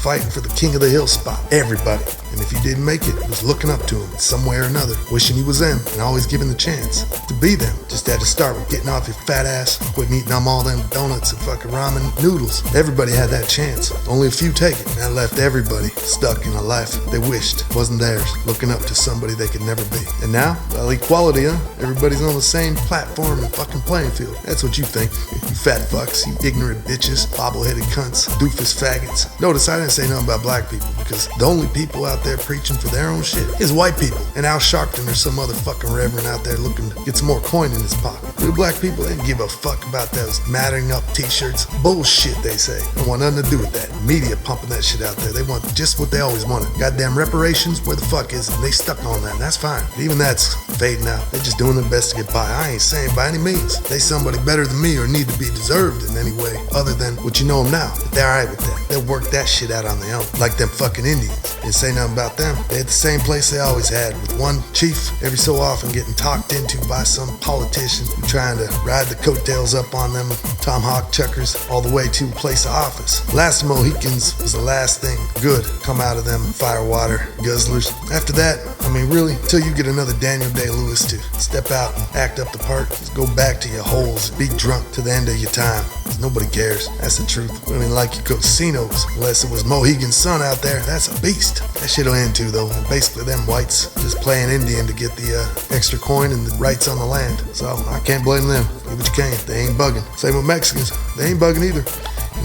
Speaker 1: fighting for the king of the hill spot. Everybody. And if you didn't make it, was looking up to him some way or another, wishing he was them, and always given the chance to be them. Just had to start with getting off your fat ass, quitting eating all them donuts and fucking ramen noodles. Everybody had that chance. Only a few take it. And that left everybody stuck in a life they wished wasn't theirs, looking up to somebody they could never be. And now, well, equality, huh? Everybody's on the same platform and fucking playing field. That's what you think. You fat fucks, you ignorant bitches, bobble-headed cunts, doofus faggots. Notice I didn't say nothing about black people, because the only people out there preaching for their own shit is white people. And Al Sharpton or some other fucking reverend out there looking to get some more coin in his pocket. The black people, they didn't give a fuck about those mattering up t-shirts. Bullshit, they say. Don't want nothing to do with that. Media pumping that shit out there. They want just what they always wanted. Goddamn reparations, where the fuck is it? They stuck on that, and that's fine. But even that's fading out. They're just doing their best to get by. I ain't saying by any means they somebody better than me or need to be deserved in any way other than what you know them now. But they're alright with that. They'll work that shit out on their own. Like them fucking Indians. Didn't say nothing about them. They had the same place they always had, with one chief every so often getting talked into by some politician trying to ride the coattails up on them tomahawk chuckers all the way to a place of office. Last of Mohicans was the last thing good come out of them firewater guzzlers. After that, I mean really, until you get another Daniel Day-Lewis to step out and act up the part, just go back to your holes, be drunk to the end of your time. Nobody cares. That's the truth. I mean, like your casinos, unless it was Mohegan's son out there, that's a beast. That shit'll end too, though. And basically, them whites just playing Indian to get the extra coin and the rights on the land. So I can't blame them. Do what you can. They ain't bugging. Same with Mexicans. They ain't bugging either.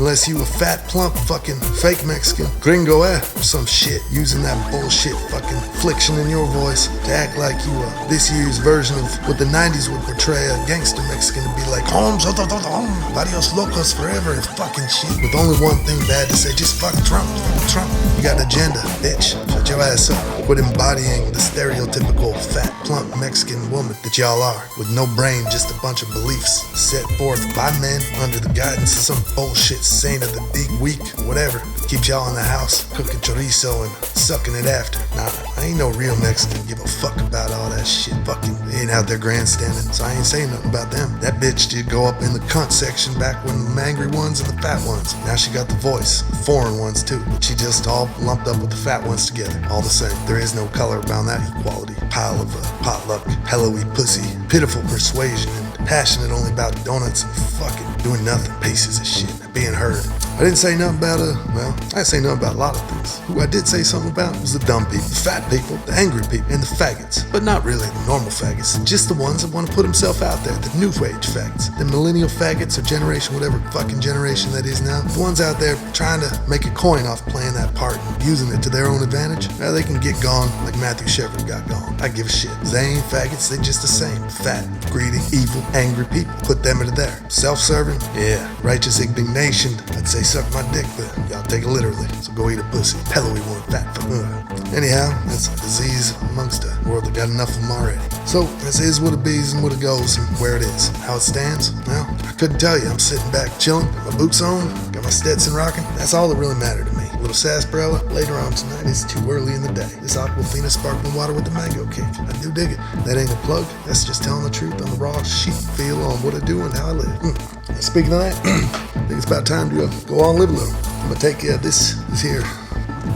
Speaker 1: Unless you a fat, plump, fucking fake Mexican, gringo or some shit, using that bullshit fucking fliction in your voice to act like you are this year's version of what the 90s would portray a gangster Mexican to be like, Holmes, varios locos forever and fucking shit. With only one thing bad to say, just fuck Trump, Trump. You got an agenda, bitch. Shut your ass up. Quit embodying the stereotypical fat, plump Mexican woman that y'all are, with no brain, just a bunch of beliefs set forth by men under the guidance of some bullshit saint of the big week, whatever, keeps y'all in the house cooking chorizo and sucking it after. Nah, I ain't no real Mexican. Give a fuck about all that shit. Fucking, they ain't out there grandstanding, so I ain't saying nothing about them. That bitch did go up in the cunt section back when the angry ones and the fat ones. Now she got the voice, the foreign ones too, but she just all lumped up with the fat ones together. All the same, there is no color around that equality. Pile of potluck, hello-y pussy, pitiful persuasion, and passionate only about donuts and fucking doing nothing, pieces of shit, being heard. I didn't say nothing about, I didn't say nothing about a lot of things. Who I did say something about was the dumb people, the fat people, the angry people, and the faggots. But not really the normal faggots, just the ones that want to put themselves out there, the new age faggots. The millennial faggots or generation, whatever fucking generation that is now. The ones out there trying to make a coin off playing that part and using it to their own advantage. Now they can get gone like Matthew Shepard got gone. I give a shit. They ain't faggots, they just the same. Fat, greedy, evil, angry people. Put them into there. Self-serving? Yeah. Righteous indignation? I'd say suck my dick, but y'all take it literally. So go eat a pussy. Pillowy one, fat fuck. Anyhow, that's a disease amongst a world that got enough of them already. So, this is what it bees and what it goes and where it is. How it stands? Well, I couldn't tell you. I'm sitting back chilling, got my boots on, got my Stetson rocking. That's all that really mattered to me. A little sarsaparilla later on tonight. It's too early in the day. This Aquafina sparkling water with the mango kick. I do dig it. That ain't a plug. That's just telling the truth on the raw sheet feel on what I do and how I live. Speaking of that, I think it's about time to go on and live a little. I'm gonna take this here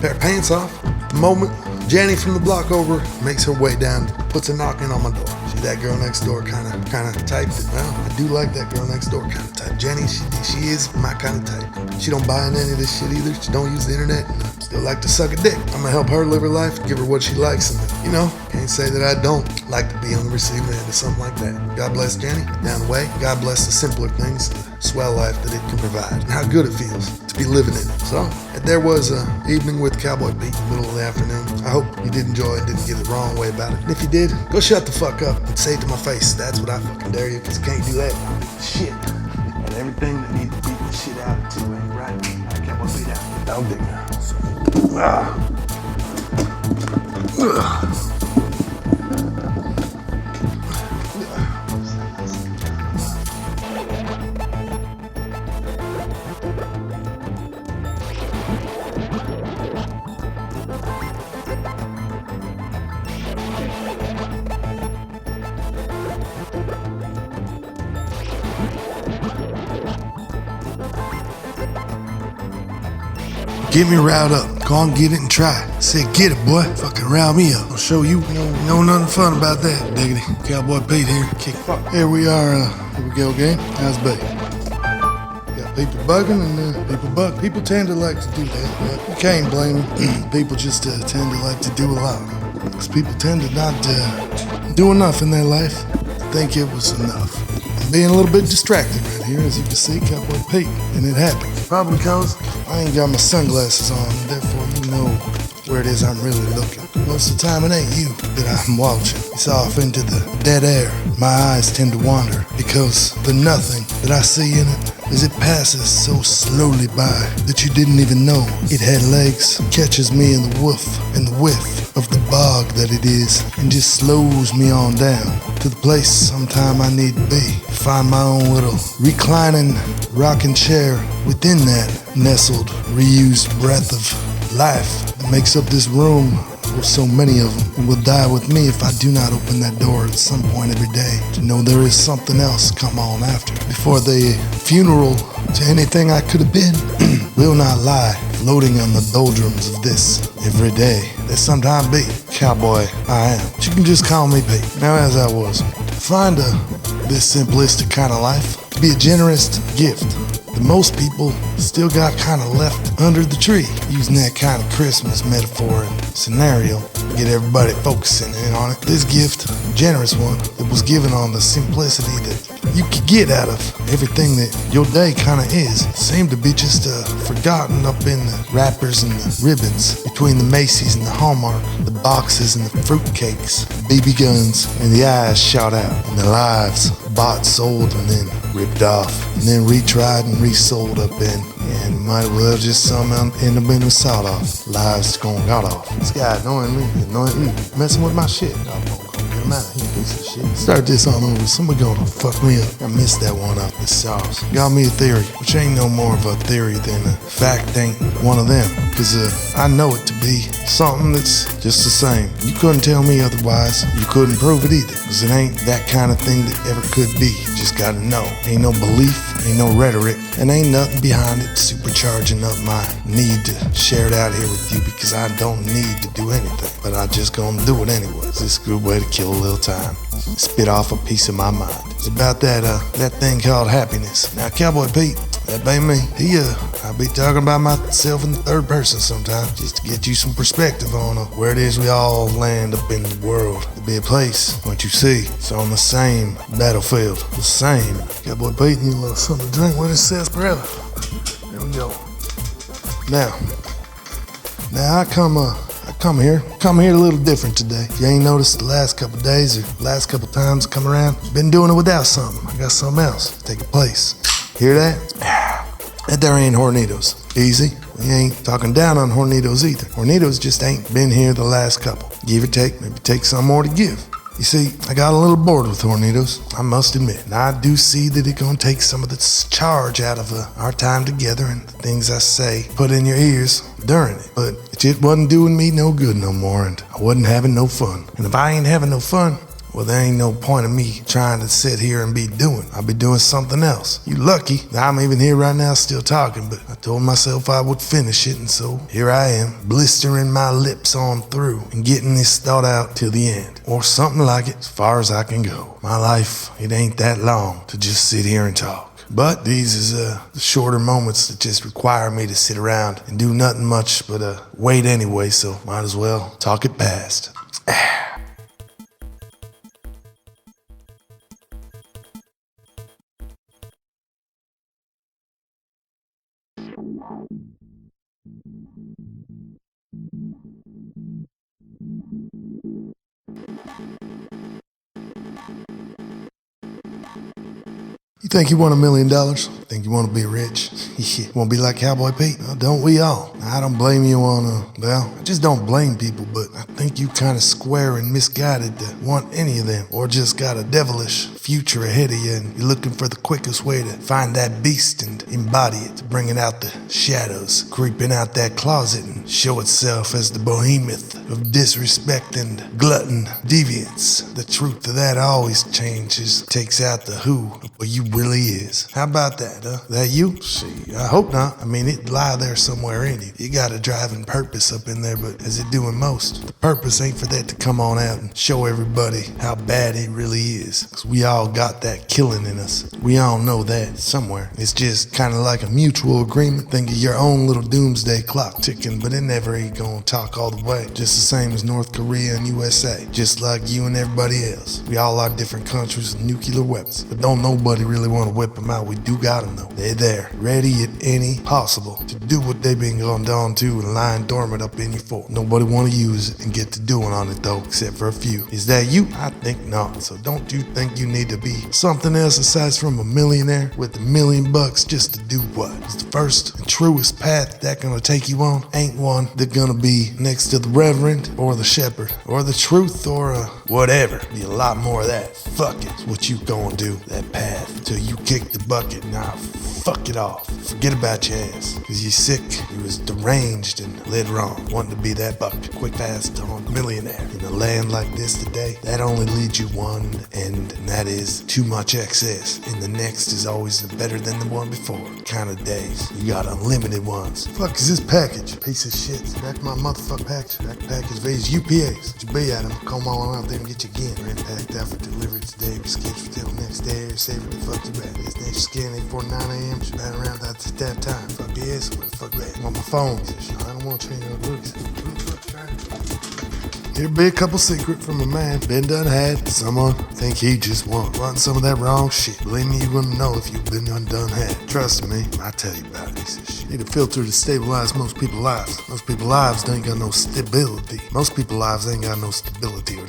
Speaker 1: pair of pants off. The moment Jenny from the block over makes her way down, puts a knock in on my door. See that girl next door kind of type. Well, I do like that girl next door kind of type. Jenny, she is my kind of type. She don't buy in any of this shit either. She don't use the internet. And still like to suck a dick. I'm gonna help her live her life, give her what she likes, and can't say that I don't like to be on the receiving end of something like that. God bless Jenny, down the way. God bless the simpler things, the swell life that it can provide, and how good it feels to be living in it. So, there was an evening with Cowboy Peet in the middle of the afternoon. I hope you did enjoy it, didn't get it the wrong way about it. And if you did, go shut the fuck up and say it to my face. That's what I fucking dare you, because I can't do that. Shit. And everything that needs to beat the shit out of too, ain't right? I Cowboy Peet out. Dog dick now. Get me riled up. Go on, get it and try it. Said, get it, boy. Fucking rile me up. I'll show you. No nothing fun about that, diggity. Cowboy Pete here. Here we are. Here we go, gang. How's Bay? Got people bugging and people bug. People tend to like to do that. But you can't blame them. People just tend to like to do a lot. Because people tend to not do enough in their life. Think it was enough. I'm being a little bit distracted right here, as you can see, Cowboy Pete. And it happened. Probably because I ain't got my sunglasses on, and therefore you know where it is I'm really looking. Most of the time it ain't you that I'm watching. It's off into the dead air. My eyes tend to wander because the nothing that I see in it as it passes so slowly by that you didn't even know it had legs, catches me in the whiff of the bog that it is, and just slows me on down to the place sometime I need to be. Find my own little reclining rocking chair within that nestled, reused breath of life that makes up this room. So many of them will die with me if I do not open that door at some point every day to know there is something else come on after. Before the funeral to anything I could have been will not lie, floating on the doldrums of this every day. That sometime be cowboy I am. But you can just call me Pete. Now as I was, find this simplistic kind of life to be a generous gift that most people still got kind of left under the tree, using that kind of Christmas metaphor and scenario to get everybody focusing in on it. This gift, a generous one, that was given on the simplicity that you could get out of everything that your day kind of is, seemed to be just forgotten up in the wrappers and the ribbons between the Macy's and the Hallmark, the boxes and the fruitcakes, the BB guns, and the eyes shot out, and the lives bought, sold, and then ripped off, and then retried and resold up in, and might well just somehow end up being a sawed off. Lives gone got off. This guy annoying me, annoying you, messing with my shit. I'm gonna get him out of here, piece of shit. Start this on over. Somebody gonna fuck me up. I missed that one off the sauce. Got me a theory, which ain't no more of a theory than a fact ain't one of them. Cause I know it to be something that's just the same. You couldn't tell me otherwise. You couldn't prove it either. Cause it ain't that kind of thing that ever could be. You just gotta know. Ain't no belief, ain't no rhetoric, and ain't nothing behind it supercharging up my need to share it out here with you because I don't need to do anything. But I just gonna do it anyways. It's a good way to kill a little time. Spit off a piece of my mind. It's about that thing called happiness. Now, Cowboy Pete, that ain't me. I be talking about myself in the third person sometimes, just to get you some perspective on where it is we all land up in the world. It'd be a place, what you see, it's on the same battlefield, the same. Cowboy Pete, need a little something to drink with his sarsaparilla. There we go. Now I come here a little different today. If you ain't noticed the last couple days or last couple times I come around, been doing it without something. I got something else taking place. Hear that? That there ain't Hornitos. Easy. We ain't talking down on Hornitos either. Hornitos just ain't been here the last couple. Give or take, maybe take some more to give. You see, I got a little bored with Hornitos, I must admit. And I do see that it's gonna take some of the charge out of our time together and the things I say put in your ears during it. But it just wasn't doing me no good no more, and I wasn't having no fun. And if I ain't having no fun, well, there ain't no point of me trying to sit here and be doing. I'll be doing something else. You lucky that I'm even here right now still talking, but I told myself I would finish it, and so here I am, blistering my lips on through and getting this thought out till the end. Or something like it, as far as I can go. My life, it ain't that long to just sit here and talk. But these is the shorter moments that just require me to sit around and do nothing much but wait anyway, so might as well talk it past. You think you want $1 million? Think you want to be rich? You want to be like Cowboy Pete? Well, don't we all? I don't blame you on, I just don't blame people, but I think you kind of square and misguided to want any of them, or just got a devilish future ahead of you and you're looking for the quickest way to find that beast and embody it, to bring it out the shadows, creeping out that closet and show itself as the behemoth of disrespect and glutton deviance. The truth of that always changes, takes out the who of what you really is. How about that? quiet, huh? That you? See, I hope not. I mean, it lie there somewhere in you. You got a driving purpose up in there, but as it doing most, the purpose ain't for that to come on out and show everybody how bad it really is. Because we all got that killing in us. We all know that somewhere. It's just kind of like a mutual agreement. Think of your own little doomsday clock ticking, but it never ain't gonna talk all the way. Just the same as North Korea and USA. Just like you and everybody else. We all are different countries with nuclear weapons. But don't nobody really want to whip them out. We do got them though. They're there, ready at any possible to do what they been going down to and lying dormant up in you for. Nobody want to use it and get to doing on it though, except for a few. Is that you? I think not. So don't you think you need to be something else aside from a millionaire with $1 million just to do what? It's the first and truest path that gonna take you on. Ain't one that gonna be next to the reverend or the shepherd or the truth or whatever. Be a lot more of that. Fuck it. It's what you gonna do, that path, till you kick the bucket. Nah, fuck it off. Forget about your ass. Cause you're sick, you was deranged and led wrong. Wanting to be that bucket. Quick fast on millionaire. In a land like this today, that only leads you one end, and that is too much excess. And the next is always better than the one before. Kind of days. You got unlimited ones. Fuck is this package? Piece of shit. Back my motherfucking package. That package these UPAs. What you be at them? Come on out there and get your again. Ran packed out for delivery today. We scheduled till next day. Save it the fuck you back. This next scan 8:49 a.m. Should been around at that time. Fuck yes. Where the fuck that? I'm on my phone. I don't want to change no looks. Here be a couple secret from a man been done had. Someone think he just want run some of that wrong shit. Believe me, you wouldn't know if you been undone had. Trust me, I tell you about this shit. Need a filter to stabilize most people's lives. Most people's lives ain't got no stability. Most people's lives ain't got no stability. Or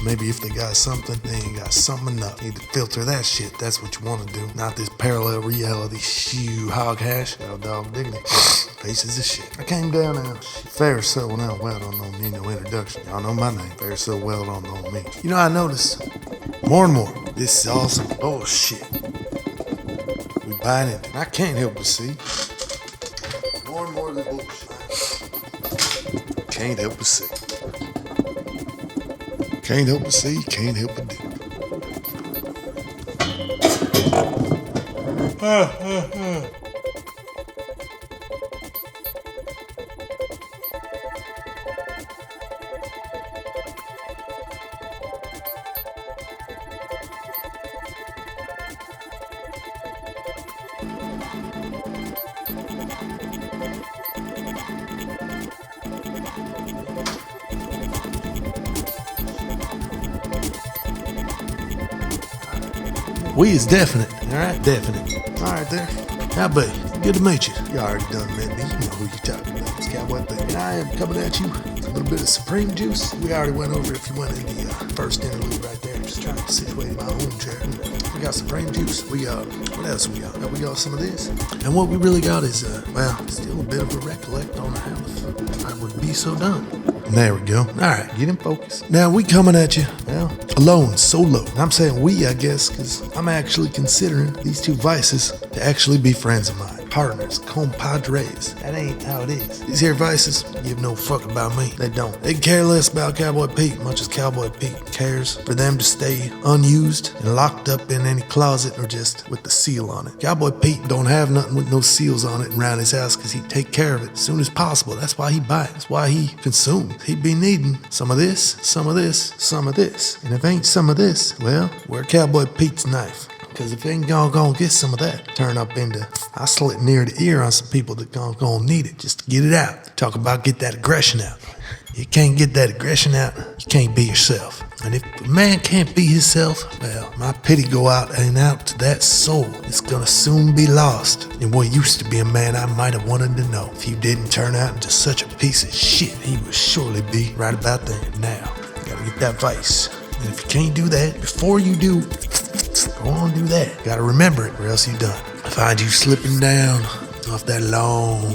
Speaker 1: maybe if they got something, they ain't got something enough. Need to filter that shit. That's what you want to do. Not this parallel reality shoo hog hash. Hell dog dignity. Pieces of shit. I came down and fair so well. Well, don't know need no introduction. Y'all know my name. Fair so well don't know me. You know, I notice more and more this is all some bullshit. We buying it. I can't help but see more and more of the bullshit. Can't help but see. Can't help but see. Can't help but do. We is definite, alright? Definite. Alright there. How buddy? Good to meet you. You already done met me. You know who you talking about. It's Cowboy Peet. And I am coming at you with a little bit of Supreme juice. We already went over if you went in the first interlude right there. Just trying to situate in my own chair. We got Supreme juice. We got, what else we got? We got some of this. And what we really got is, still a bit of a recollect on how the fuck I would be so done. There we go. All right, get in focus. Now we coming at you, well, alone, solo. And I'm saying we, I guess, because I'm actually considering these two vices to actually be friends of mine. Partners, compadres. That ain't how it is. These here vices give no fuck about me. They don't. They care less about Cowboy Peet, much as Cowboy Peet cares for them to stay unused and locked up in any closet or just with the seal on it. Cowboy Peet don't have nothing with no seals on it around his house because he take care of it as soon as possible. That's why he buy it. That's why he consumes. He be needing some of this, some of this, some of this. And if ain't some of this, well, where Cowboy Peet's knife? Because if ain't gonna get some of that, turn up into, I slit near the ear on some people that gonna need it just to get it out. Talk about get that aggression out. You can't get that aggression out, you can't be yourself. And if a man can't be himself, well, my pity go out and out to that soul. It's gonna soon be lost. And what used to be a man I might have wanted to know. If you didn't turn out into such a piece of shit, he would surely be right about there. Now, gotta get that vice. And if you can't do that, before you do, go on do that. Gotta remember it or else you done. I find you slipping down off that long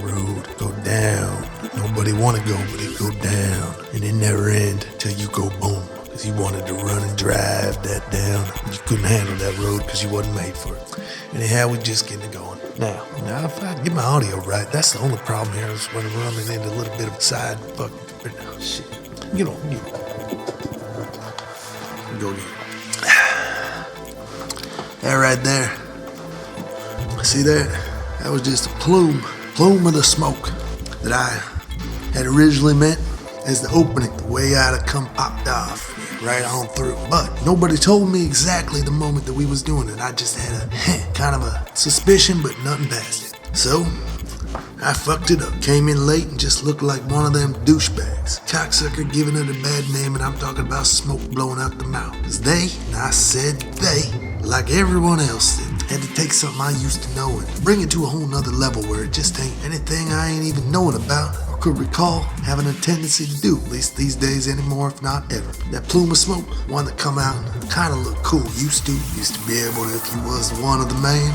Speaker 1: road. Go down. Nobody wanna go, but it go down. And it never end till you go boom. Cause you wanted to run and drive that down. You couldn't handle that road because you wasn't made for it. Anyhow, we just getting it going. Now, if I get my audio right, that's the only problem here is when I'm running into a little bit of side fucking, shit. Get on. Go get it. That right there See that? That was just a plume of the smoke that I had originally meant as the opening, the way I'd have come popped off right on through. But nobody told me exactly the moment that we was doing it. I just had a kind of a suspicion, but nothing past it. So I fucked it up. Came in late and just looked like one of them douchebags. Cocksucker giving it a bad name, and I'm talking about smoke blowing out the mouth. Cause they, and I said they, like everyone else did, had to take something I used to know and bring it to a whole nother level where it just ain't anything I ain't even knowing about or could recall having a tendency to do, at least these days anymore, if not ever. That plume of smoke, one that come out and kinda looked cool, used to be able to, if you was one of the main,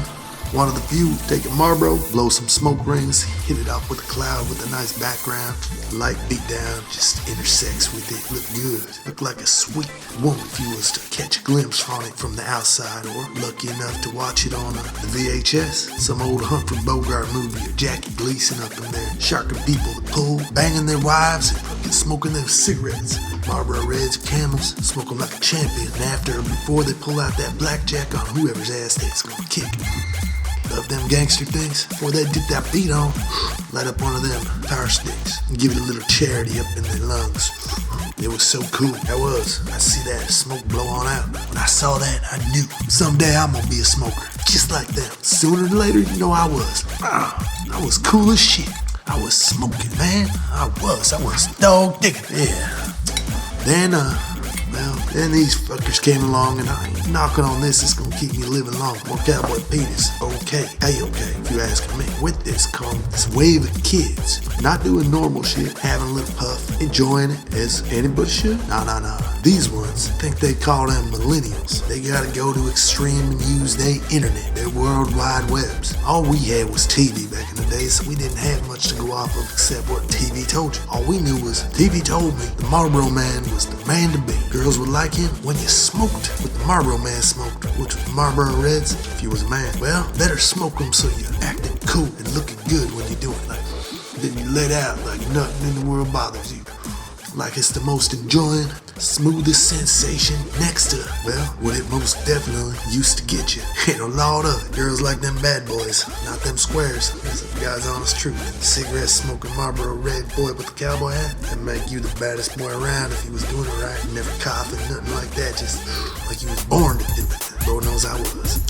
Speaker 1: one of the few, take a Marlboro, blow some smoke rings, hit it up with a cloud with a nice background, light beat down, just intersects with it, look good. Look like a sweet woman if you was to catch a glimpse on it from the outside, or lucky enough to watch it on the VHS, some old Humphrey Bogart movie or Jackie Gleason up in there, sharking people at the pool, banging their wives and smoking their cigarettes. Marlboro Reds, Camels, smoke them like a champion, and before they pull out that blackjack on whoever's ass that's gonna kick. Love them gangster things. Before they dip that beat on, light up one of them power sticks and give it a little charity up in their lungs. It was so cool. That was. I see that smoke blow on out. When I saw that, I knew someday I'm gonna be a smoker, just like them. Sooner or later, you know I was. I was cool as shit. I was smoking, man. I was dog digging. Yeah. Then these fuckers came along, and knocking on this is gonna keep me living long. Well, Cowboy Peet is okay, okay, if you ask me. With this come this wave of kids, not doing normal shit, having a little puff, enjoying it as anybody should. Nah. These ones think they call them millennials. They gotta go to extreme and use their internet, their world wide webs. All we had was TV back in the day, so we didn't have much to go off of except what TV told you. All we knew was TV told me the Marlboro Man was the man to be. Girls would like him when you smoked what the Marlboro Man smoked, which was Marlboro Reds. If you was a man, well, better smoke them so you're acting cool and looking good when you do it. Like, then you let out like nothing in the world bothers you. Like it's the most enjoying, smoothest sensation next to, well, what it most definitely used to get you. Ain't a lot of it. Girls like them bad boys, not them squares. That's the God's honest truth. Cigarette smoking Marlboro Red boy with the cowboy hat, that'd make you the baddest boy around if he was doing it right. Never coughing, nothing like that, just like you was born to do it. Lord knows I was.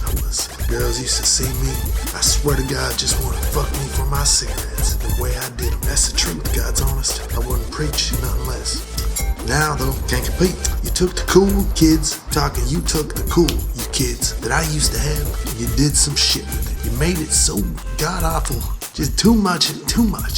Speaker 1: Girls used to see me, I swear to God, just want to fuck me for my cigarettes, the way I did them. That's the truth, God's honest. I wouldn't preach nothing less. Now though, can't compete. You took the cool kids, you took the cool, you kids, that I used to have, and you did some shit with it. You made it so god awful, just too much.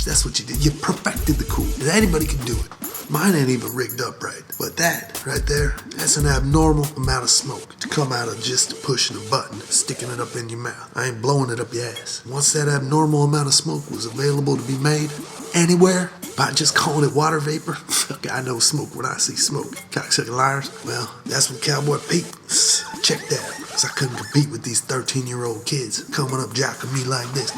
Speaker 1: That's what you did. You perfected the cool. Anybody can do it. Mine ain't even rigged up right. But that, right there, that's an abnormal amount of smoke to come out of just pushing a button, sticking it up in your mouth. I ain't blowing it up your ass. Once that abnormal amount of smoke was available to be made anywhere, by just calling it water vapor, fuck, I know smoke when I see smoke. Cocksucking liars. Well, that's when Cowboy Peet checked that, because I couldn't compete with these 13-year-old kids coming up jocking me like this.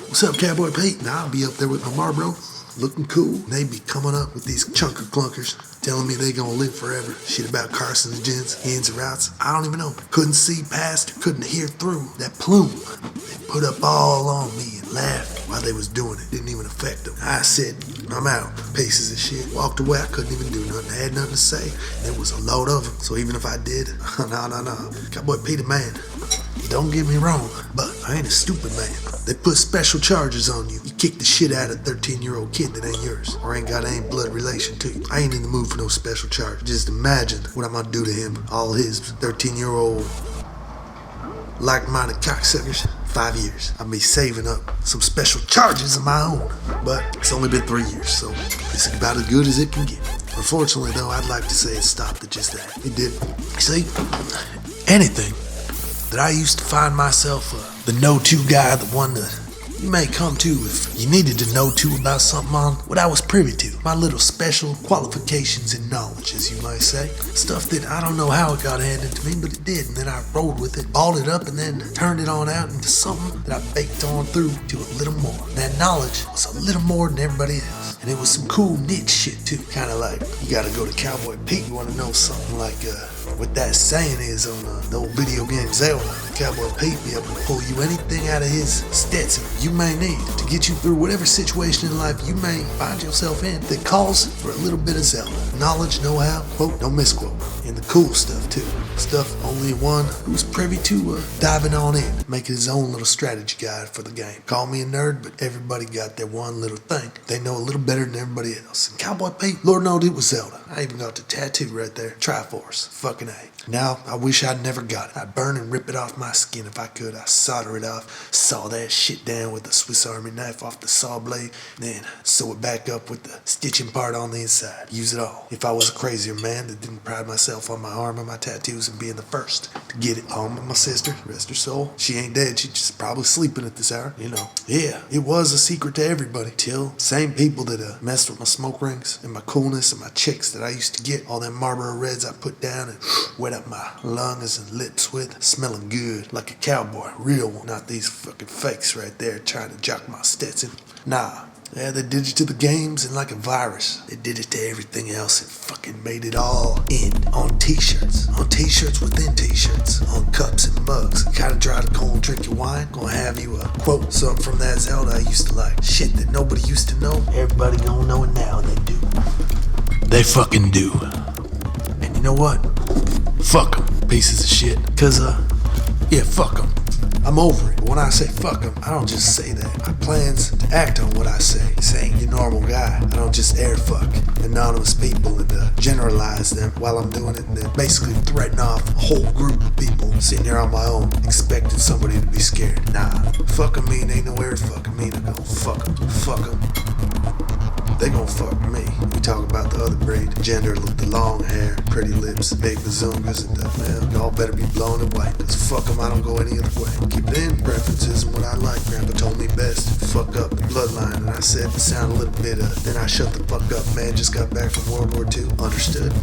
Speaker 1: What's up, Cowboy Peet? Now I'll be up there with my Marlboro, looking cool. They be coming up with these chunker clunkers, telling me they gonna live forever. Shit about carcinogens, ins or outs, I don't even know. Couldn't see past or couldn't hear through that plume. They put up all on me and laughed while they was doing it. Didn't even affect them. I said, I'm out. Pieces of shit. Walked away. I couldn't even do nothing. I had nothing to say. There was a load of them. So even if I did, no. Cowboy Peter, man, don't get me wrong, but I ain't a stupid man. They put special charges on you. You kick the shit out of a 13-year-old kid that ain't yours, or ain't got any blood relation to you. I ain't in the mood for no special charge. Just imagine what I'm gonna do to him, all his 13-year-old like-minded cocksuckers. 5 years. I'll be saving up some special charges of my own. But it's only been 3 years, so it's about as good as it can get. Unfortunately, though, I'd like to say it stopped at just that. It did. See, anything that I used to find myself the no-to guy, the one to you may come to if you needed to know too about something on what I was privy to. My little special qualifications and knowledge, as you might say. Stuff that I don't know how it got handed to me, but it did. And then I rolled with it, balled it up, and then turned it on out into something that I baked on through to a little more. That knowledge was a little more than everybody else. And it was some cool niche shit too. Kind of like, you gotta go to Cowboy Peet. You wanna know something like, what that saying is on the old video game Zelda. Cowboy Peet be able to pull you anything out of his Stetson you may need to get you through whatever situation in life you may find yourself in that calls for a little bit of Zelda. Knowledge, know-how, quote, no misquote. And the cool stuff too. Stuff only one who's privy to diving on in, making his own little strategy guide for the game. Call me a nerd, but everybody got their one little thing they know a little better than everybody else. And Cowboy Peet, Lord knows it was Zelda. I even got the tattoo right there. Triforce. Fucking A. Now, I wish I'd never got it. I'd burn and rip it off my skin if I could. I'd solder it off, saw that shit down with a Swiss Army knife off the saw blade, then sew it back up with the stitching part on the inside. Use it all. If I was a crazier man that didn't pride myself on my arm and my tattoos and being the first to get it. Home with my sister, rest her soul. She ain't dead, she's just probably sleeping at this hour, you know. Yeah, it was a secret to everybody. Till same people that messed with my smoke rings and my coolness and my chicks that I used to get, all them Marlboro Reds I put down and wet up my lungs and lips with, smelling good like a cowboy, real one, not these fucking fakes right there trying to jock my Stetson. Nah. Yeah, they did it to the games and like a virus. They did it to everything else and fucking made it all in on t-shirts. On t-shirts within t-shirts. On cups and mugs. Kinda dry to cold drink your wine. Gonna have you quote something from that Zelda I used to like. Shit that nobody used to know. Everybody gonna know it now, and they do. They fucking do. And you know what? Fuck them, pieces of shit. Cause, yeah, fuck them. I'm over it. But when I say fuck them, I don't just say that. My plans to act on what I say. This ain't your normal guy. I don't just air fuck anonymous people and generalize them while I'm doing it and then basically threaten off a whole group of people sitting here on my own expecting somebody to be scared. Nah, fuck them mean ain't nowhere to fucking mean. I go fuck them. Fuck them. They gon' fuck me. We talk about the other breed, gender, the long hair, pretty lips, big bazungas, and well, y'all better be blown and white, cause fuck them, I don't go any other way. Keep it in, preferences and what I like. Grandpa told me best, fuck up the bloodline, and I said it sound a little bit, then I shut the fuck up, man, just got back from World War II. Understood.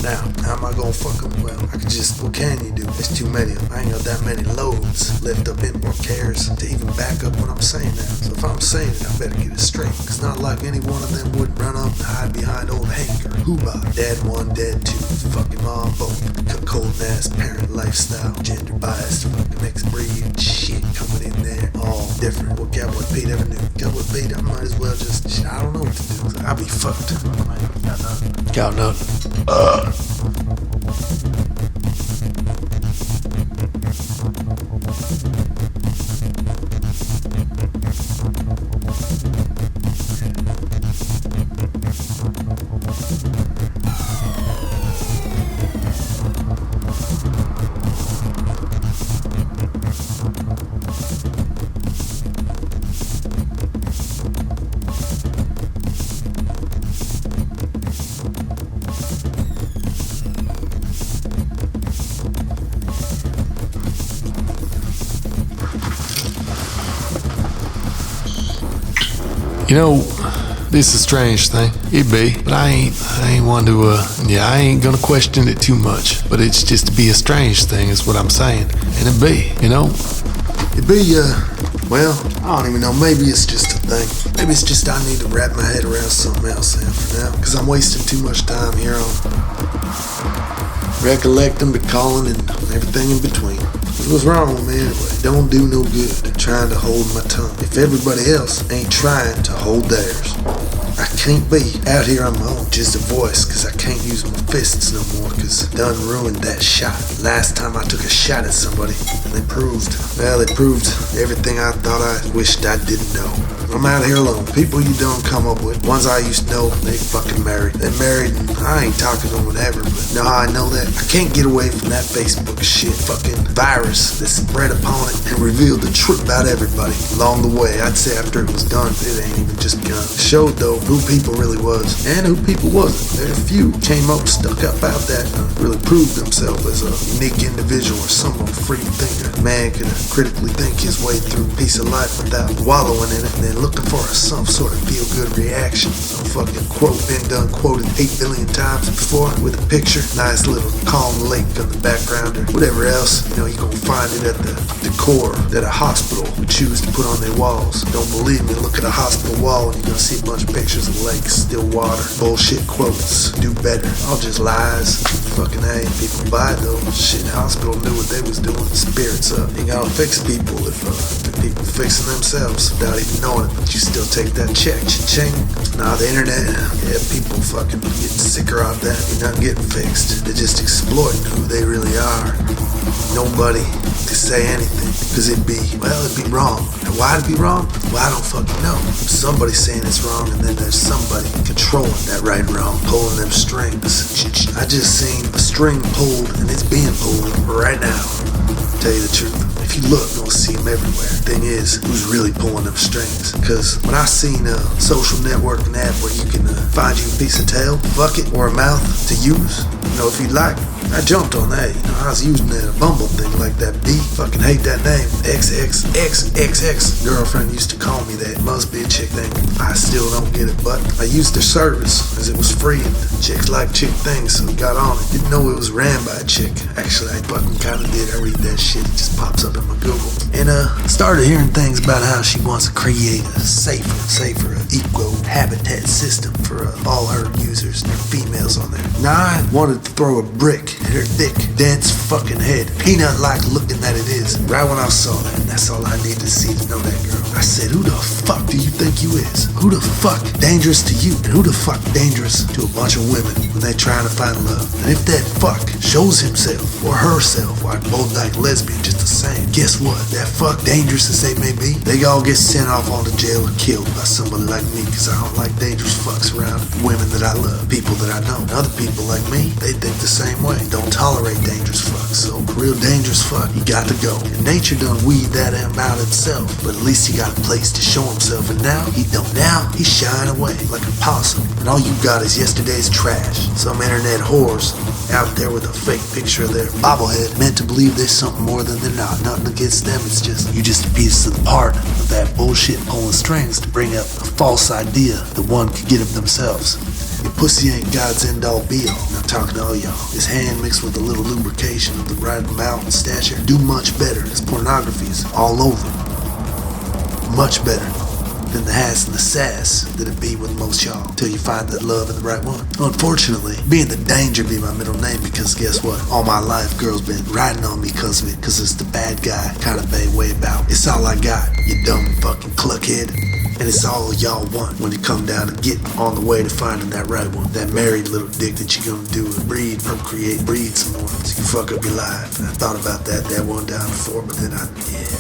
Speaker 1: Now, how am I gonna fuck them? Well, I could just, what can you do? There's too many of them. I ain't got that many loads left up in more cares to even back up what I'm saying now. So if I'm saying it, I better get it straight, cause not like any one of them would run up and hide behind old Hank or Hoobah. Dad 1, Dad 2, fucking mom both. Cold ass parent lifestyle, gender biased, fucking mixed breed shit coming in there, all different. What Cowboy Peet ever knew. Cowboy Peet, I might as well just, shit, I don't know what to do. I'll be fucked. Count up. You know, this is a strange thing. It be, but I ain't one to, I ain't gonna question it too much. But it's just to be a strange thing is what I'm saying. And it be, you know? It be, well, I don't even know, maybe it's just a thing. Maybe it's just I need to wrap my head around something else for now. Cause I'm wasting too much time here on recollecting, recalling, and everything in between. What's wrong with me anyway? Don't do no good trying to hold my tongue if everybody else ain't trying to hold theirs. I can't be out here on my own, just a voice, cause I can't use my fists no more, cause I done ruined that shot. Last time I took a shot at somebody, and they proved everything I thought I wished I didn't know. I'm out here alone. People you don't come up with, ones I used to know, they fucking married. They married, and I ain't talking to them whatever, but know how I know that? I can't get away from that Facebook shit. Fucking virus that spread upon it and revealed the truth about everybody along the way. I'd say after it was done, it ain't even just begun. It showed though who people really was and who people wasn't. There a few came up, stuck up out that, really proved themselves as a unique individual or someone free thinker. Man could critically think his way through a piece of life without wallowing in it and then looking for some sort of feel-good reaction. Some fucking quote been done quoted 8 billion times before with a picture, nice little calm lake on the background or whatever else. You know, you're gonna find it at the decor that a hospital would choose to put on their walls. Don't believe me, look at a hospital wall and you're gonna see a bunch of pictures of lakes, still water, bullshit quotes, do better, all just lies. Fucking A, people buy it though. Shit, hospital knew what they was doing. Spirits up. You gotta fix people if people fixing themselves without even knowing it, but you still take that check. Cha-ching. Nah, the internet, yeah, people fucking getting sicker off that. You're not getting fixed. They're just exploiting who they really are. Nobody to say anything because it'd be wrong. And why it'd be wrong? Well, I don't fucking know. Somebody's saying it's wrong and then there's somebody controlling that right and wrong, pulling them strings. I just seen a string pulled and it's being pulled right now. Tell you the truth. If you look, you'll see them everywhere. Thing is, who's really pulling them strings? Because when I seen a social networking app where you can find you a piece of tail, bucket, or a mouth to use, you know, if you like, I jumped on that. You know, I was using that Bumble thing like that B. Fucking hate that name. XXXXX. Girlfriend used to call me that. Must be a chick thing. I still don't get it, but I used their service as it was free and chicks like chick things, so we got on it. Didn't know it was ran by a chick. Actually, I fucking kind of did. I read that shit. It just pops up in my Google. And started hearing things about how she wants to create a safer, equal habitat system for all her users and her females on there. Now I wanted to throw a brick at her thick, dense fucking head. Peanut-like looking that it is. Right when I saw that, and that's all I need to see to know that girl. I said, who the fuck do you think you is? Who the fuck dangerous to you? And who the fuck dangerous to a bunch of women when they trying to find love? And if that fuck shows himself or herself, or both like lesbian, just the same, guess what? That fuck, dangerous as they may be, they all get sent off on to jail or killed by somebody like me, because I don't like dangerous fucks around women that I love, people that I know. And other people like me, they think the same way. Don't tolerate dangerous fucks. So real dangerous fuck, he got to go. And nature done weed that him out himself, but at least he got a place to show himself, and now he don't. Now he's shying away like a possum, and all you got is yesterday's trash. Some internet whores out there with a fake picture of their bobblehead, meant to believe there's something more than they're not. Nothing against them, it's just you just a piece of the part of that bullshit pulling strings to bring up a false idea that one could get of themselves. Your pussy ain't God's end all be all. I'm talking to all y'all. His hand mixed with a little lubrication of the right amount and stature do much better. His pornography is all over. Much better than the hass and the sass that it be with most y'all till you find that love in the right one. Unfortunately, being the danger be my middle name because guess what? All my life girls been riding on me because of it, because it's the bad guy kind of way about. It's all I got, you dumb fucking cluckhead. And it's all y'all want when it come down to getting on the way to finding that right one. That married little dick that you gonna do is breed, procreate, breed some more. So you fuck up your life. And I thought about that one time before, but then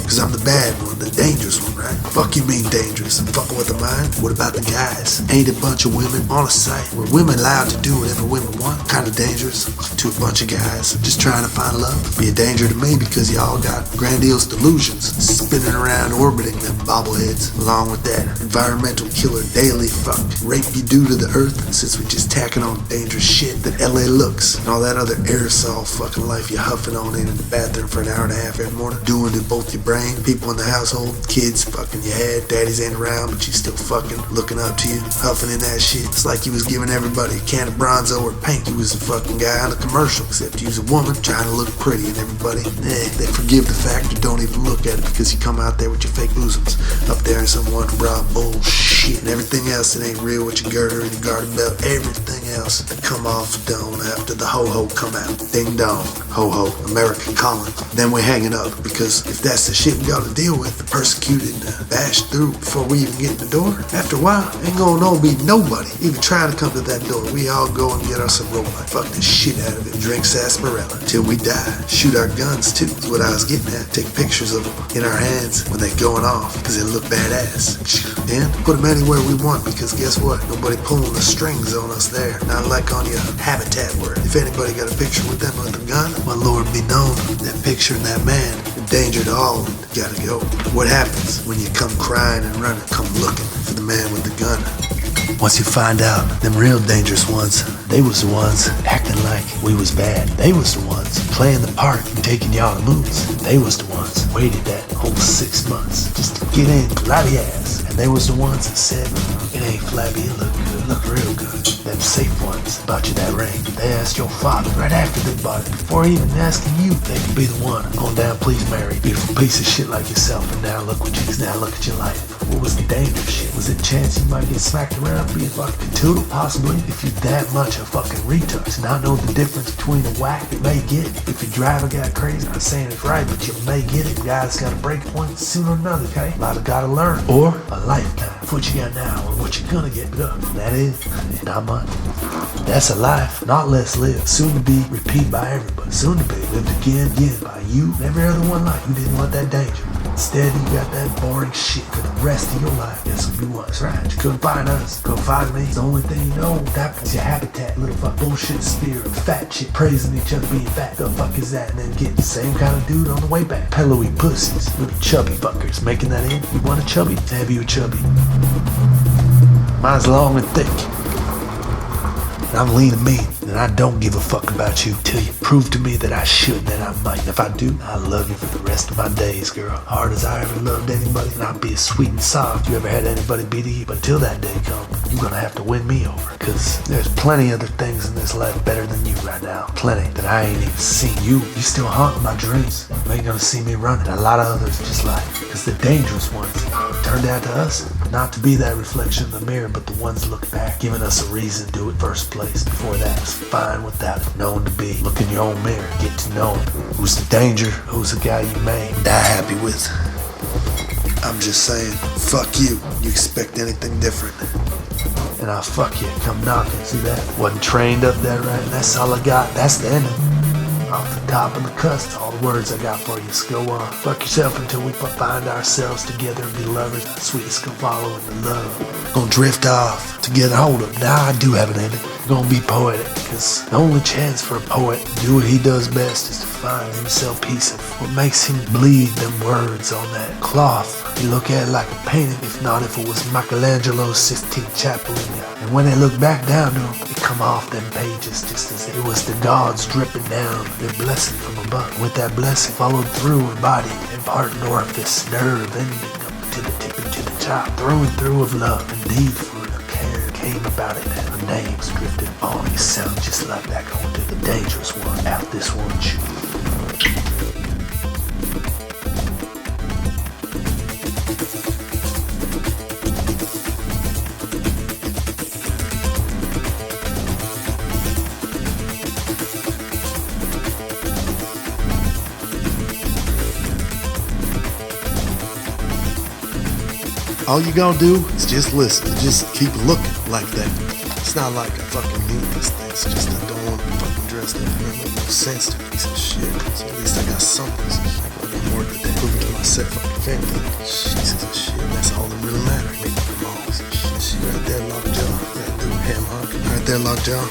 Speaker 1: cause I'm the bad one, the dangerous one, right? Fuck you mean dangerous? I'm fucking with the mind? What about the guys? Ain't a bunch of women on a site where women allowed to do whatever women want? Kinda dangerous to a bunch of guys just trying to find love. Be a danger to me because y'all got grandiose delusions spinning around orbiting them bobbleheads. Along with that environmental killer daily fuck rape you do to the earth, since we just tacking on dangerous shit that LA looks and all that other aerosol fucking life you huffing on in the bathroom for an hour and a half every morning, doing to both your brain, people in the household, kids fucking your head, daddy's ain't around but you still fucking looking up to you, huffing in that shit. It's like you was giving everybody a can of Bronzo or paint. You was a fucking guy on a commercial, except you was a woman trying to look pretty, and everybody they forgive the fact or don't even look at it because you come out there with your fake bosoms up there in some one bra bullshit and everything else that ain't real with your girder and your garter belt, everything else that come off dome after the ho-ho come out. Ding dong, ho-ho, American calling. Then we're hanging up because if that's the shit we gotta deal with, the persecuted bashed through before we even get in the door, after a while, ain't gonna be nobody even trying to come to that door. We all go and get us some robot, fuck the shit out of it, drink sarsaparilla till we die. Shoot our guns too, is what I was getting at. Take pictures of them in our hands when they going off because they look badass. And put them anywhere we want, because guess what? Nobody pulling the strings on us there. Not like on your habitat where if anybody got a picture with them with a gun, my Lord be known, that picture and that man, a danger to all, gotta go. What happens when you come crying and running, come looking for the man with the gun? Once you find out, them real dangerous ones, they was the ones acting like we was bad. They was the ones playing the part and taking y'all to movies. They was the ones waited that whole 6 months just to get in, flabby ass. And they was the ones that said, it ain't flabby, it look good, look real good. Them safe ones bought you that ring. They asked your father right after they bought it, before even asking you if they could be the one. Going down, please marry a beautiful piece of shit like yourself. And now look what you, now look at your life. What was the dangerous shit? Was it a chance you might get smacked around, be a fucking toodle? Possibly, if you're that much a fucking retard. To not know the difference between a whack that may get it. If your driver got crazy, I'm not saying it's right, but you may get it. Guys got a break point sooner or another, okay? A lot of gotta learn. Or a lifetime. What you got now and what you're gonna get. That is not much. That's a life, not less lived. Soon to be repeated by everybody. Soon to be lived again by you and every other one like you didn't want that danger. Instead, you got that boring shit for the rest of your life. Guess who you was, right? You couldn't find us. Couldn't find me. It's the only thing you know. That was your habitat. Little fuck bullshit spirit. Fat shit. Praising each other being fat. The fuck is that? And then get the same kind of dude on the way back. Pillowy pussies. Little chubby fuckers. Making that in. You want a chubby? Have you a chubby? Mine's long and thick. And I'm lean and mean. And I don't give a fuck about you till you prove to me that I should, that I might. And if I do, I love you for the rest of my days, girl. Hard as I ever loved anybody, and I'll be as sweet and soft you ever had anybody be to you. But until that day comes, you're gonna have to win me over. Cause there's plenty other things in this life better than you right now. Plenty that I ain't even seen. You still haunt my dreams. You ain't gonna see me running. And a lot of others just like, cause the dangerous ones turned out to us not to be that reflection in the mirror, but the ones look back, giving us a reason to do it first place. Before that, it's fine without it. Known to be. Look in your own mirror, get to know him. Who's the danger? Who's the guy you may die happy with? I'm just saying, fuck you. You expect anything different? And I'll fuck you. Come knocking. See that? Wasn't trained up there right? And that's all I got. That's the ending. Off the top of the cusp, all the words I got for you. Just go on. Fuck yourself until we find ourselves together and be lovers. The sweetest can follow in the love. Gonna drift off to get a hold of. Now I do have an ending. Gonna be poetic, because the only chance for a poet to do what he does best is to find himself peace of what makes him bleed them words on that cloth. You look at it like a painting, if not if it was Michelangelo's Sistine Chapel in there. And when they look back down to him, it come off them pages just as it was the gods dripping down their blessing from above. With that blessing followed through her body and part and orifice, nerve ending up to the tip and to the top, through and through of love. Indeed, for the care came about it, and her names drifted on. You sound just like that going to the dangerous one out this one shoe. All you gotta do is just listen, just keep looking like that. It's not like I fucking need this thing, it's just I don't want to be fucking dressed up. It makes no sense to piece of shit. So at least I got something. So I got one more than that. Proving to myself I can family. Jesus and shit, that's all that really matters. Make them all. Shit right there, lockjaw. That dude ham hock. Right there, lockjaw.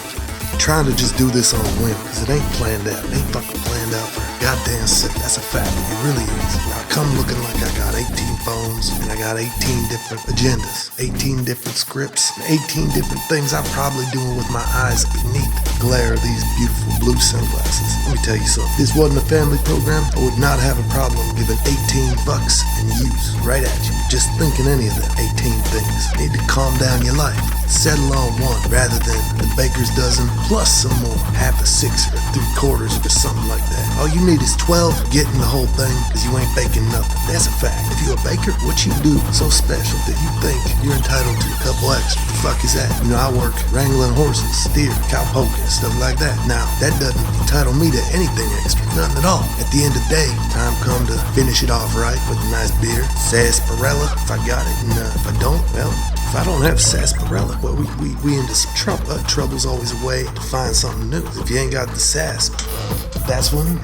Speaker 1: Trying to just do this on a whim, cause it ain't planned out. It ain't fucking planned out for goddamn sick. That's a fact. It really is. I come looking like I got 18 phones and I got 18 different agendas, 18 different scripts, 18 different things I'm probably doing with my eyes beneath the glare of these beautiful blue sunglasses. Let me tell you something. If this wasn't a family program, I would not have a problem giving 18 bucks and use right at you. Just thinking any of them 18 things. You need to calm down your life. Settle on one rather than the baker's dozen plus some more, half a six or 3/4 or something like that. All you need is 12 getting the whole thing, cause you ain't baking nothing. That's a fact. If you're a baker, what you do so special that you think you're entitled to a couple extra? The fuck is that? You know, I work wrangling horses, steer, cow poking, stuff like that. Now, that doesn't entitle me to anything extra, nothing at all. At the end of the day, time come to finish it off right with a nice beer, sarsaparilla if I got it, and if I don't, well, if I don't have sarsaparilla, well, we into some trouble. Trouble's always a way to find something new. If you ain't got the sass, that's when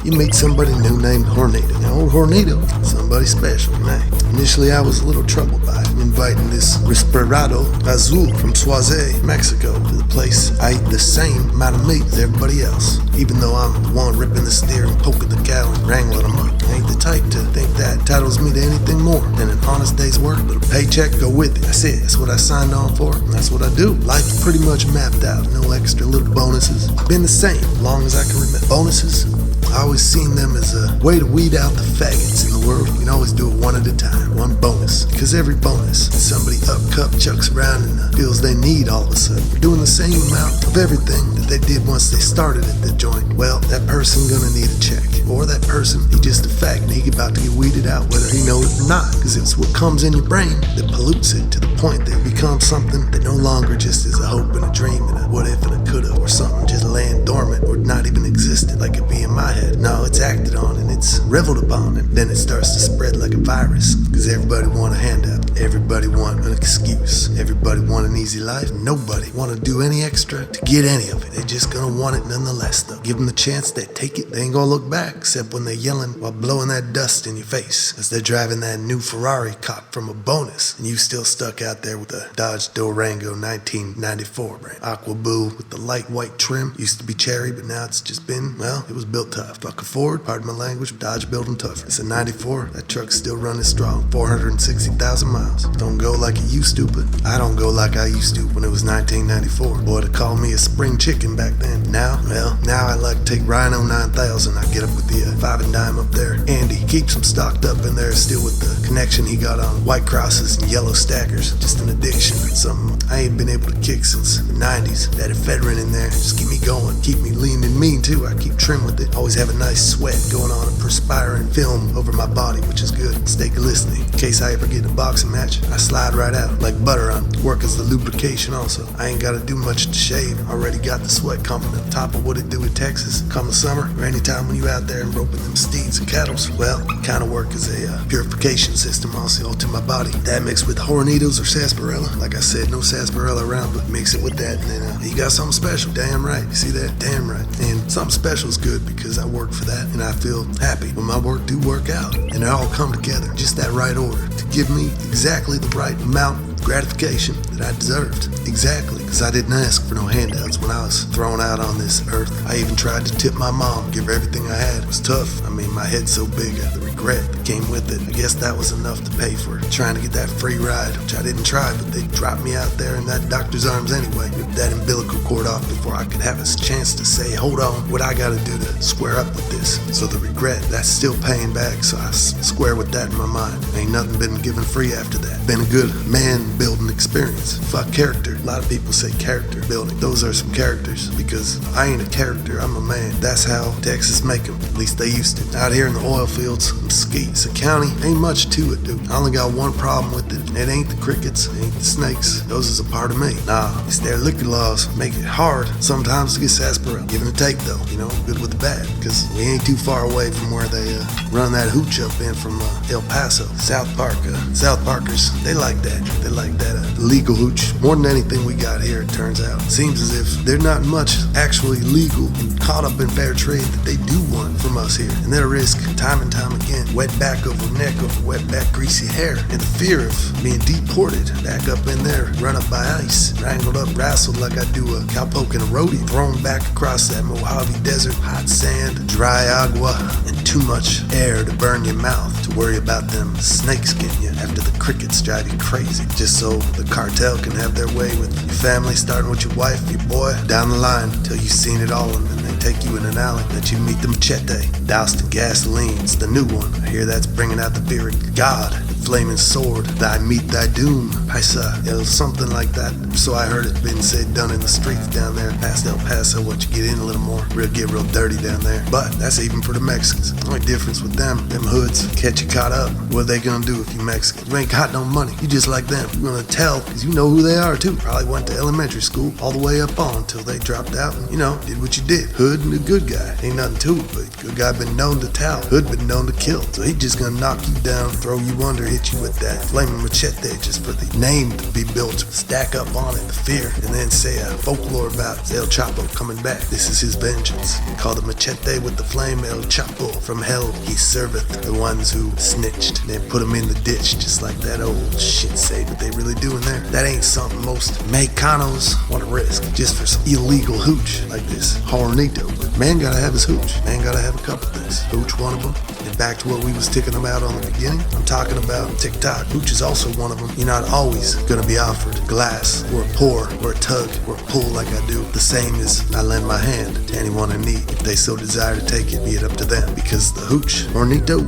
Speaker 1: you meet somebody new named Hornito. And old Hornito, somebody special, man. Initially, I was a little troubled by it, inviting this Respirado Azul from Suazé, Mexico, to the place. I eat the same amount of meat as everybody else, even though I'm the one ripping the steer and poking the cow and wrangling them up. I ain't the type to think that entitles me to anything more than an honest day's work, but a paycheck go with it. That's it. That's what I signed on for, and that's what I do. Life's pretty much mapped out. No extra little bonuses. Been the same as long as I can remember. Bonuses, I always seen them as a way to weed out the faggots in the world. You can always do it one at a time, one bonus. Because every bonus, somebody up cup chucks around and feels they need all of a sudden. For doing the same amount of everything that they did once they started at the joint. Well, that person gonna need a check. Or that person, he just a faggot. He about to get weeded out whether he knows it or not. Because it's what comes in your brain that pollutes it to the point that it becomes something that no longer just is a hope and a dream and a what if and a coulda, or something just laying dormant or not even existed like it be in my head. No, it's acted on and it's reveled upon, and then it starts to spread like a virus. Because everybody want a handout. Everybody want an excuse. Everybody want an easy life. Nobody want to do any extra to get any of it. They just gonna want it nonetheless though. Give them the chance, they take it. They ain't gonna look back except when they're yelling while blowing that dust in your face as they're driving that new Ferrari cop from a bonus, and you still stuck out there with a Dodge Durango 1994 brand. Aqua Blue with the light white trim. Used to be cherry, but now it's just been, well, it was built tough. Fuck a Ford, pardon my language, Dodge built them tougher. It's a 94, that truck's still running strong. 460,000 miles. Don't go like it used to, but I don't go like I used to when it was 1994. Boy, to call me a spring chicken back then. Now, well, now I like to take Rhino 9000. I get up with the 5 and dime up there. Andy keeps them stocked up in there still with the connection he got on white crosses and yellow stackers. Just an addiction. Something I ain't been able to kick since the 90s. That ephedrine in there just keep me going. Keep me lean and mean too. I keep trim with it. Always have a nice sweat going on, a perspiring film over my body, which is good. Stay glistening. In case I ever get in a boxing match, I slide right out like butter on. Work as the lubrication also. I ain't gotta do much to shave. Already got the sweat coming on top of what it do in Texas. Come the summer or anytime when you out there and roping them steeds and cattles, well, kind of work as a purification system also to my body. That mixed with Hornitos or sarsaparilla. Like I said, no sarsaparilla around, but mix it with that and then you got something special. Damn right. You see that? Damn right. And something special is good because I work for that and I feel happy when my work do work out and it all come together. Just that right order to give me exactly the right amount of gratification that I deserved. Exactly, because I didn't ask for no handouts when I was thrown out on this earth. I even tried to tip my mom, give her everything I had. It was tough. I mean, my head's so big, the regret that came with it. I guess that was enough to pay for trying to get that free ride, which I didn't try, but they dropped me out there in that doctor's arms anyway. Ripped that umbilical cord off before I could have a chance to say, hold on, what I gotta do to square up with this. So the regret, that's still paying back, so I square with that in my mind. Ain't nothing been given free after that. Been a good man building experience. Fuck character. A lot of people say character building. Those are some characters because I ain't a character, I'm a man. That's how Texas make them. At least they used to. Out here in the oil fields, Mesquite County, ain't much to it, dude. I only got one problem with it. It ain't the crickets, it ain't the snakes. Those is a part of me. Nah, it's their liquor laws make it hard sometimes to get sarsaparilla. Give and take though, you know, good with the bad. Because we ain't too far away from where they run that hooch up in from El Paso. South Parkers, they like that. They like that legal hooch more than anything we got here, it turns out. Seems as if they're not much actually legal and caught up in fair trade that they do want from us here. And they'll risk time and time again, wet back over neck over wet back greasy hair, and the fear of being deported back up in there, run up by ice, wrangled up, wrestled like I do a cowpoke in a roadie, thrown back across that Mojave Desert, hot sand, dry agua, and too much air to burn your mouth, to worry about them snakes getting you after the crickets drive you crazy, just so the cartel can have their way with your family, starting with your wife, your boy, down the line till you've seen it all, and then they take you in an alley, let you meet the machete, doused in gasoline. It's the new one. I hear that's bringing out the fear of God. Flaming sword, thy meet thy doom. Paisa, it was something like that. So I heard it been said, done in the streets down there past El Paso. Once you get in a little more, get real dirty down there. But that's even for the Mexicans. The only difference with them hoods catch you caught up. What are they gonna do if you Mexican? You ain't got no money. You just like them. You're gonna tell because you know who they are too. Probably went to elementary school all the way up on until they dropped out and, you know, did what you did. Hood and a good guy. Ain't nothing to it, but good guy been known to tell. Hood been known to kill. So he just gonna knock you down, throw you under, hit you with that flaming machete just for the name to be built, stack up on it, the fear, and then say a folklore about El Chapo coming back. This is his vengeance. Called the machete with the flame, El Chapo. From hell he serveth the ones who snitched. Then put him in the ditch, just like that old shit say, but they really do in there. That ain't something most Mexicanos want to risk just for some illegal hooch like this hornito. But man gotta have his hooch. Man gotta have a couple things. Hooch, one of them. And back to what we was ticking them out on the beginning, I'm talking about TikTok. Hooch is also one of them. You're not always gonna be offered glass or a pour or a tug or a pull like I do. The same as I lend my hand to anyone in need. If they so desire to take it, be it up to them. Because the hooch, hornito,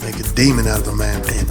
Speaker 1: make a demon out of a man, and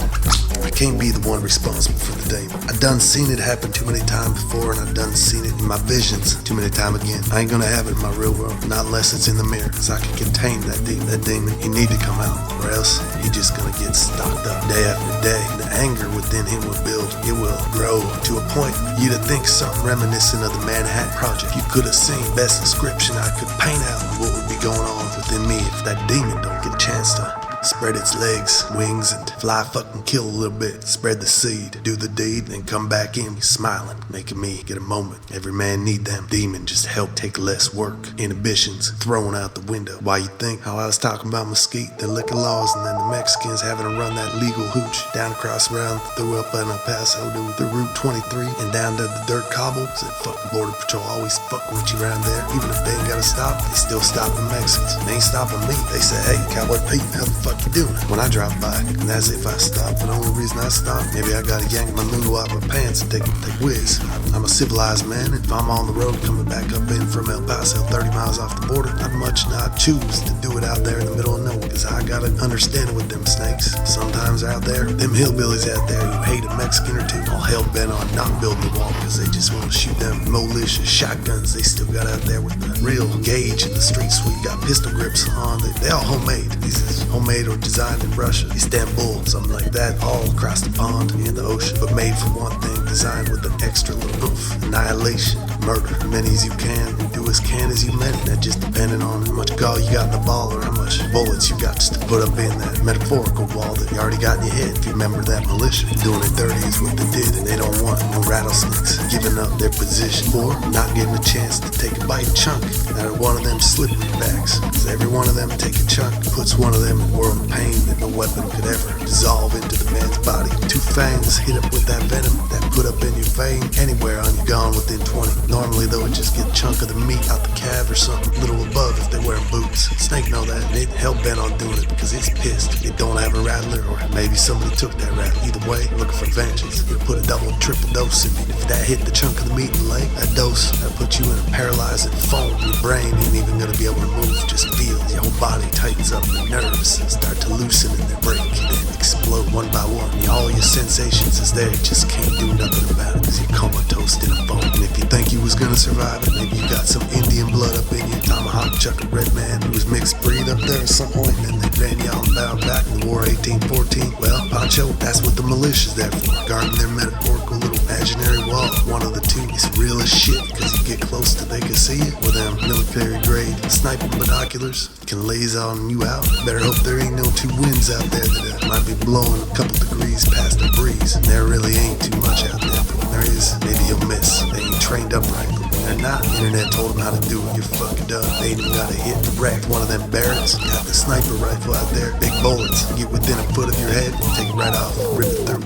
Speaker 1: I can't be the one responsible for the demon. I done seen it happen too many times before, and I done seen it in my visions too many times again. I ain't gonna have it in my real world, not unless it's in the mirror, cause I can contain that demon. That demon, he need to come out, or else he just gonna get stocked up day after day. The anger within him will build, it will grow to a point you'd think something reminiscent of the Manhattan Project. You could have seen best description I could paint out what would be going on within me if that demon don't get a chance to spread its legs, wings, and fly fucking kill a little bit. Spread the seed, do the deed, then come back in smiling, making me get a moment. Every man need them. Demon just help take less work. Inhibitions thrown out the window. Why you think how I was talking about mesquite, the liquor laws, and then the Mexicans having to run that legal hooch down across around through up in El Paso to the Route 23 and down to the dirt cobble. Said fucking Border Patrol always fuck with you around there. Even if they ain't gotta stop, they still stopping Mexicans. They ain't stopping me. They say, hey, Cowboy Peet, how the fuck you doing? When I drop by, and that's if I stop. But the only reason I stop, maybe I gotta yank my noodle out my pants and take whiz. I'm a civilized man, and if I'm on the road coming back up in from El Paso 30 miles off the border, I'd much not choose to do it out there in the middle of nowhere, cause I gotta understand it with them snakes. Sometimes out there, them hillbillies out there who hate a Mexican or two, all hell bent on not building the wall because they just want to shoot them malicious shotguns they still got out there with the real gauge in the streets where you got pistol grips on. They all homemade. These is homemade or designed in Russia, Istanbul, something like that, all across the pond and the ocean, but made for one thing, designed with an extra little oomph. Annihilation, murder, many as you can, do as can as you many. That just depending on how much gall you got in the ball or how much bullets you got just to put up in that metaphorical wall that you already got in your head. If you remember that militia, doing it dirty is what they did, and they don't want no rattlesnakes giving up their position or not getting a chance to take a bite chunk out of one of them slippery backs. Cause every one of them take a chunk, puts one of them in a world of pain that no weapon could ever dissolve into the man's body. Two fangs hit up with that venom that put up in your vein anywhere on you gone within 20. Normally though, it just get a chunk of the meat out the calf or something a little above if they're wearing boots. Snake know that, and it hell bent on doing it because it's pissed. It don't have a rattler, or maybe somebody took that rattler. Either way, looking for vengeance. It'll put a double, triple dose in you. If that hit the chunk of the meat in the leg, that dose, that put you in a paralyzing foam. Your brain ain't even gonna be able to move, just feel. Your whole body tightens up, the nerves start to loosen and they break and explode one by one. All your sensations is there, you just can't do nothing about it because you're comatose in a foam. And if you think you was gonna survive it, maybe you got some Indian blood up in you, tomahawk chuck a red man who was mixed breed up there at some point, and then they ran y'all bound back in the war 1814. Well, Pancho, that's what the militia's there for, guarding their metaphorical little imaginary wall. One of the two is real as shit because you get close to they can see you with them military grade sniping binoculars can laze on you out. Better hope there ain't no two winds out there that might be blowing a couple degrees past the breeze. And there really ain't too much out there, but when there is, maybe you'll miss. They ain't trained up right, but when they're not, the internet told them how to do it. You're fucking done. They ain't even got a hit to wreck one of them barracks. Got the sniper rifle out there, big bullets, get within a foot of your head, take it right off, rip it through.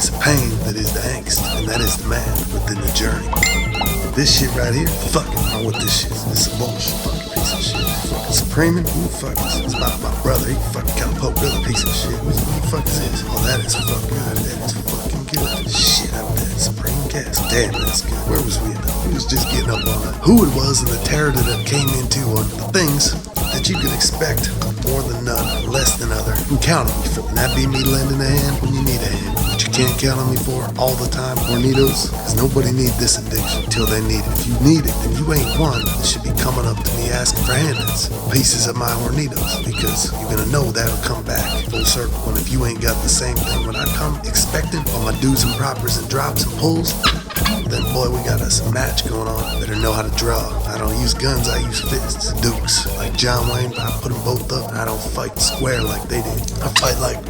Speaker 1: It's a pain that is the angst, and that is the man within the journey. This shit right here, fucking on what this shit is. It's a bullshit fucking piece of shit. Fucking Supreme, who the fuck is this? It's about my brother, he fucking cowpoke really piece of shit. Who the fuck is this? Oh, that is fucking good. That is fucking good. Shit out there, Supreme cast. Damn, that's good. Where was we at? We was just getting up on who it was and the terror that it came into on the things that you can expect more than none, less than other. You can count on me for, and that be me lending a hand when you need a hand. But you can't count on me for all the time, hornitos, because nobody need this addiction until they need it. If you need it, then you ain't one that should be coming up to me asking for handouts, pieces of my hornitos, because you're gonna know that'll come back full circle. And if you ain't got the same thing when I come expecting on my do's and propers and drops and pulls, Then, boy, we got us a match going on. Better know how to draw. I don't use guns, I use fists. Dukes. Like John Wayne, I put them both up. I don't fight square like they did. I fight like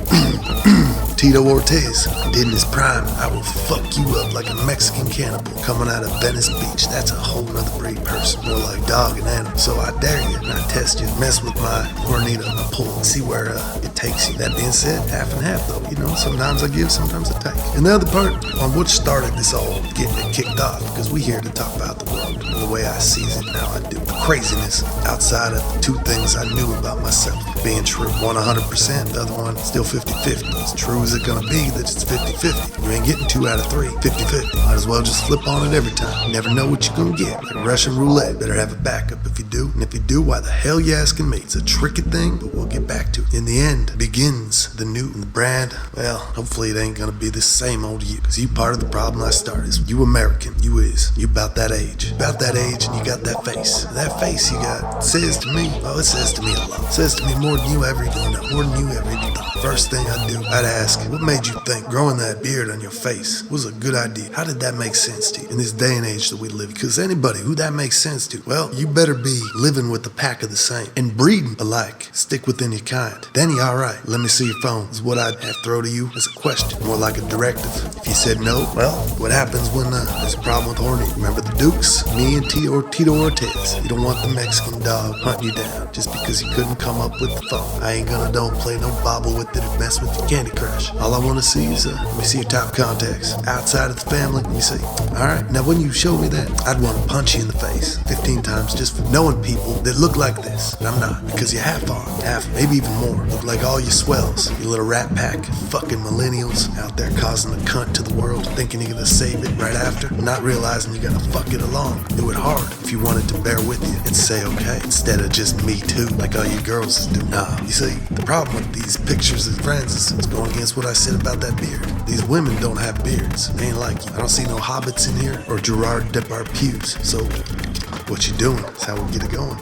Speaker 1: Tito Ortiz did in his prime. I will fuck you up like a Mexican cannibal coming out of Venice Beach. That's a whole nother breed person. More like dog and animal. So I dare you, and I test you. Mess with my hornito, I pull, see where it takes you. That being said, half and half though. You know, sometimes I give, sometimes I take. And the other part on what started this all getting it kicked off, because we here to talk about the world and the way I sees it now. I do. The craziness outside of the two things I knew about myself being true. One 100%, the other one still 50-50. As true as it gonna be that it's 50-50. You ain't getting 2 out of 3, 50-50. Might as well just flip on it every time. You never know what you're gonna get. Like Russian roulette. Better have a backup if you do. And if you do, why the hell you asking me? It's a tricky thing, but we'll get back to it. In the end, begins the new and the brand. Well, hopefully it ain't gonna be the same old you. Cause you part of the problem I started. You American. You is. You about that age. About that age and you got that face. That face you got says to me, well, it says to me a lot. It says to me more than you ever even know. More than you ever even thought. First thing I do, I'd ask, what made you think growing that beard on your face was a good idea? How did that make sense to you in this day and age that we live in? Because anybody who that makes sense to, well, you better be living with the pack of the same and breeding alike. Stick within your kind. Then you alright. Let me see your phone is what I'd have to throw to you as a question, more like a directive. If you said no, well, what happens when there's a problem with horny? Remember the Dukes? Me and Tito Ortiz. You don't want the Mexican dog hunting you down just because you couldn't come up with the phone. I ain't gonna don't play no bobble with it and mess with your Candy Crush. All I wanna see is let me see your top contacts. Outside of the family, let me see. Alright, now when you show me that, I'd wanna punch you in the face 15 times just for knowing people that look like this. But I'm not, because you half are. Half, maybe even more. Look like all you swells. You little rat pack, fucking millennials out there causing a cunt to the world, thinking you're gonna save it right after, not realizing you gotta fuck it along. Do it hard if you wanted to bear with you and say okay, instead of just me too, like all you girls do. Nah, you see, the problem with these pictures of friends is it's going against what I said about that beard. These women don't have beards. They ain't like you. I don't see no hobbits in here or Gerard Depardieu's. So what you doing is how we get it going.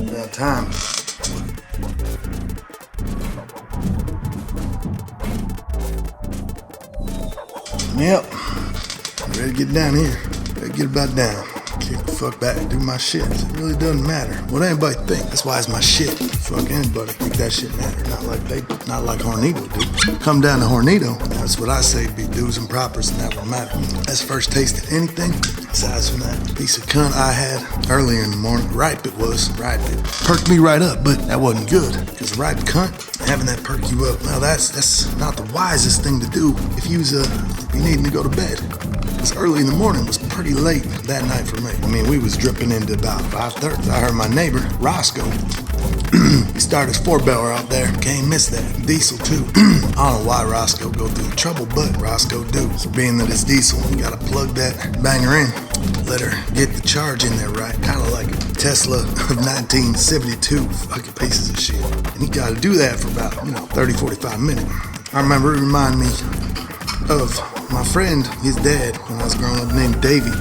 Speaker 1: Now time. Yep. Ready to get down here. Ready to get about down. Kick the fuck back, do my shit. It really doesn't matter what anybody think. That's why it's my shit. Fuck anybody. Think that shit matter. Not like they, not like Hornito, dude. Come down to Hornito. That's what I say be do's and propers, and that will matter. That's first taste of anything. Aside from that piece of cunt I had earlier in the morning. Ripe it was. Ripe it. Perked me right up, but that wasn't good. Because ripe cunt, having that perk you up, now that's not the wisest thing to do if you needing to go to bed. Because early in the morning was pretty late that night for me. I mean, we was dripping into about 5:30. I heard my neighbor, Roscoe. He started his 4-beller out there. Can't miss that. Diesel too. I don't know why Roscoe go through the trouble, but Roscoe do. So being that it's diesel, you gotta plug that banger in. Let her get the charge in there right. Kind of like a Tesla of 1972. Fucking pieces of shit. And you gotta do that for about, 30, 45 minutes. I remember it reminded me of my friend, his dad, when I was growing up, named Davey.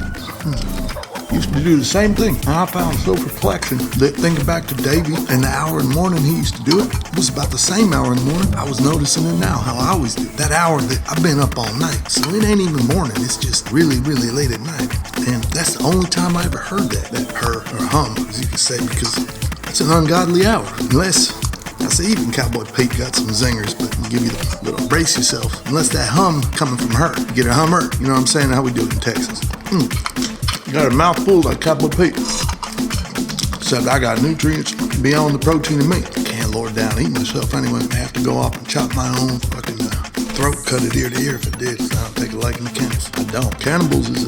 Speaker 1: Used to do the same thing. And I found it so perplexing that thinking back to Davey and the hour in the morning he used to do it, it was about the same hour in the morning. I was noticing it now, how I always do. That hour that I've been up all night. So it ain't even morning. It's just really, really late at night. And that's the only time I ever heard that purr or hum, as you could say, because it's an ungodly hour. Unless, I say even Cowboy Peet got some zingers, but give you the little brace yourself. Unless that hum coming from her. You get a hummer. You know what I'm saying? How we do it in Texas. You got a mouthful like Cowboy Peet. Except I got nutrients beyond the protein in me. Can't lower down eat myself anyway. I have to go off and chop my own fucking throat, cut it ear to ear if it did. So I don't take a liking to cannibals. I don't. Cannibals is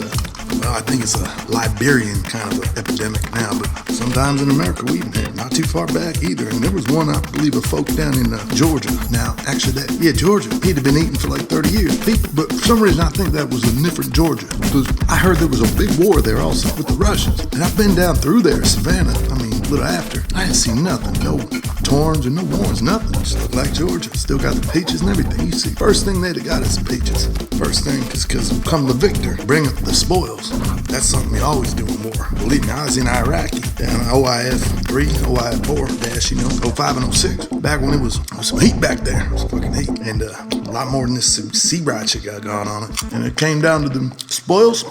Speaker 1: I think it's a Liberian kind of a epidemic now, but sometimes in America we even had not too far back either. And there was one, I believe, a folk down in Georgia. Now, actually Georgia. He'd have been eating for like 30 years. But for some reason I think that was a different Georgia, because I heard there was a big war there also with the Russians. And I've been down through there, Savannah. I mean, a little after, I didn't see nothing. No torns or no warns, nothing. Just looked like Georgia. Still got the peaches and everything. You see, first thing they'd have got is peaches. First thing, because come the victor, bring up the spoils. That's something we always do in war. Believe me, I was in Iraqi, down OIF 3, OIF 4, dash, 05 and 06. Back when it was some heat back there. It was fucking heat. And a lot more than this sea ride shit got going on it. And it came down to the spoils.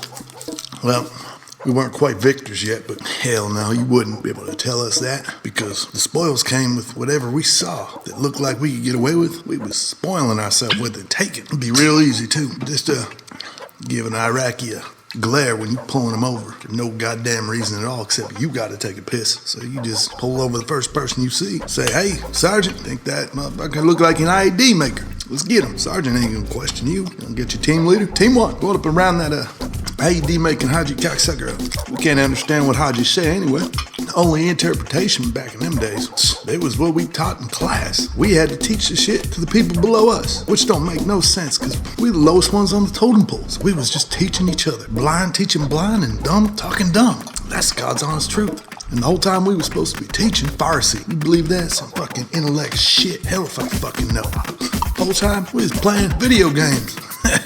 Speaker 1: Well, we weren't quite victors yet, but hell no, you wouldn't be able to tell us that, because the spoils came with whatever we saw that looked like we could get away with. We was spoiling ourselves with it, take it. It'd be real easy too. Just give an Iraqi a glare when you pulling them over for no goddamn reason at all, except you gotta take a piss. So you just pull over the first person you see, say, "Hey, Sergeant, think that motherfucker look like an IED maker. Let's get him." Sergeant ain't gonna question you. Gonna get your team leader. Team 1, go up around that IED making Haji cocksucker up. We can't understand what Haji say anyway. The only interpretation back in them days, it was what we taught in class. We had to teach the shit to the people below us, which don't make no sense, because we the lowest ones on the totem pole. So we was just teaching each other. Blind teaching blind and dumb talking dumb. That's God's honest truth. And the whole time we were supposed to be teaching Farsi. You believe that? Some fucking intellect shit. Hell if I fucking know. The whole time we was playing video games.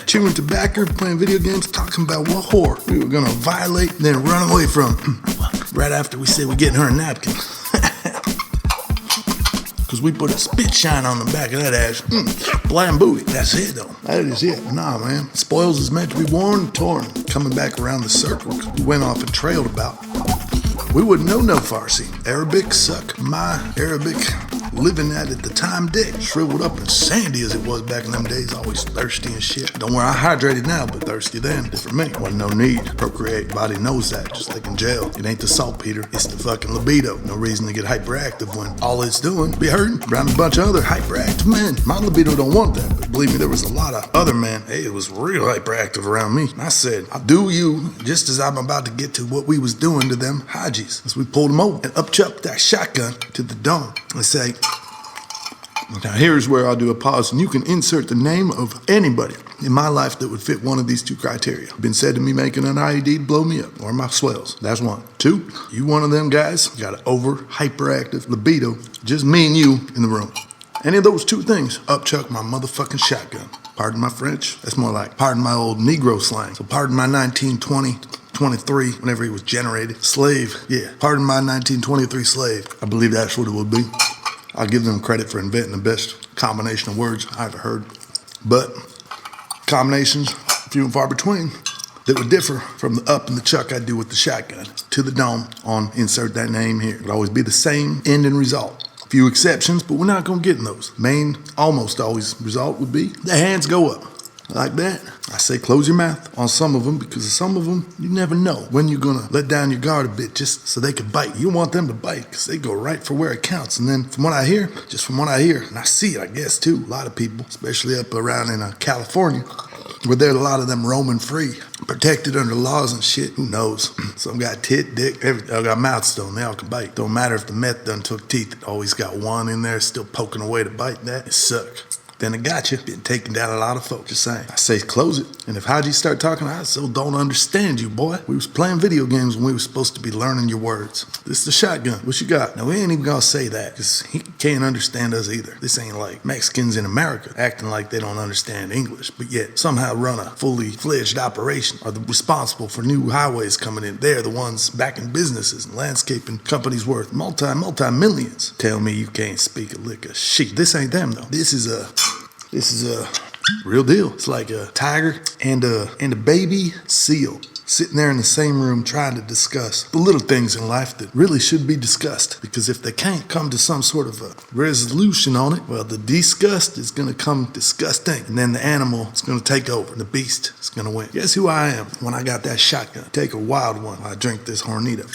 Speaker 1: Chewing tobacco, playing video games, talking about what whore we were gonna violate and then run away from. Right after we said we're getting her a napkin. Cause we put a spit shine on the back of that ass. Blind booty. That's it though. That is it. Nah, man. Spoils is meant to be worn and torn. Coming back around the circle, we went off and trailed about. We wouldn't know no Farsi. Arabic, suck my Arabic. Living at the time dick, shriveled up and sandy as it was back in them days, always thirsty and shit. Don't worry, I hydrated now, but thirsty then. Different me. Wasn't no need to procreate. Body knows that, just like in jail. It ain't the saltpeter, it's the fucking libido. No reason to get hyperactive when all it's doing be hurting around a bunch of other hyperactive men. My libido don't want that, but believe me, there was a lot of other men. Hey, it was real hyperactive around me. I said, I'll do you just as I'm about to get to what we was doing to them Hajis. As we pulled them over and upchucked that shotgun to the dome and say, now here's where I'll do a pause and you can insert the name of anybody in my life that would fit one of these 2 criteria. Been said to me making an IED to blow me up or my swells. That's 1. 2, you one of them guys got an over hyperactive libido, just me and you in the room. Any of those 2 things, upchuck my motherfucking shotgun. Pardon my French. That's more like pardon my old Negro slang. So pardon my 1920, 23, whenever he was generated. Slave, yeah. Pardon my 1923 slave. I believe that's what it would be. I'll give them credit for inventing the best combination of words I ever heard. But combinations, few and far between, that would differ from the up and the chuck I do with the shotgun to the dome on insert that name here. It would always be the same end and result. A few exceptions, but we're not gonna get in those. Main, almost always result would be the hands go up. Like that. I say close your mouth on some of them, because some of them, you never know when you're gonna let down your guard a bit just so they can bite. You want them to bite because they go right for where it counts. And then from what I hear, and I see it, I guess too, a lot of people, especially up around in California, where there's a lot of them roaming free, protected under laws and shit. Who knows? Some got tit, dick, everything. All got mouth stone, they all can bite. Don't matter if the meth done took teeth, it always got one in there still poking away to bite that. It suck. Then it got you. Been taking down a lot of folks. Just saying. I say close it. And if Haji start talking, I so don't understand you, boy. We was playing video games when we were supposed to be learning your words. This is the shotgun. What you got? Now, we ain't even gonna say that, because he can't understand us either. This ain't like Mexicans in America acting like they don't understand English, but yet somehow run a fully fledged operation, are responsible for new highways coming in. They're the ones backing businesses and landscaping companies worth multi-millions. Tell me you can't speak a lick of shit. This ain't them, though. This is a real deal. It's like a tiger and a baby seal sitting there in the same room trying to discuss the little things in life that really should be discussed. Because if they can't come to some sort of a resolution on it, well, the disgust is going to come disgusting. And then the animal is going to take over. The beast is going to win. Guess who I am when I got that shotgun? Take a wild one while I drink this hornito.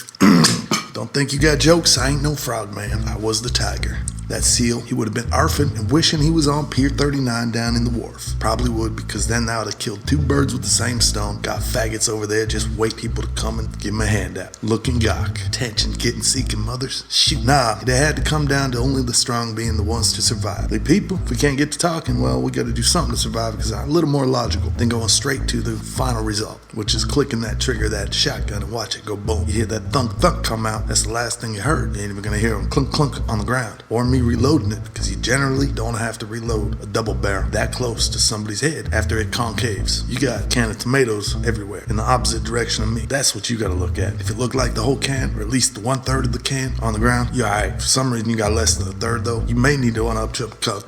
Speaker 1: Don't think you got jokes. I ain't no frog man. I was the tiger. that seal, he would have been arfing and wishing he was on Pier 39 down in the wharf. Probably would, because then that would have killed 2 birds with the same stone. Got faggots over there, just wait people to come and give him a handout. Looking gawk. Attention, getting seeking mothers. Shoot, nah, they had to come down to only the strong being the ones to survive. The people, if we can't get to talking, well, we got to do something to survive, because I'm a little more logical than going straight to the final result, which is clicking that trigger, that shotgun, and watch it go boom. You hear that thunk thunk come out, that's the last thing you heard. You ain't even gonna hear them clunk clunk on the ground, or me reloading it, because you generally don't have to reload a double barrel that close to somebody's head after it concaves. You got a can of tomatoes everywhere in the opposite direction of me. That's what you gotta look at. If it looked like the whole can, or at least the 1/3 of the can on the ground, you're alright. For some reason you got less than a third though, you may need to one up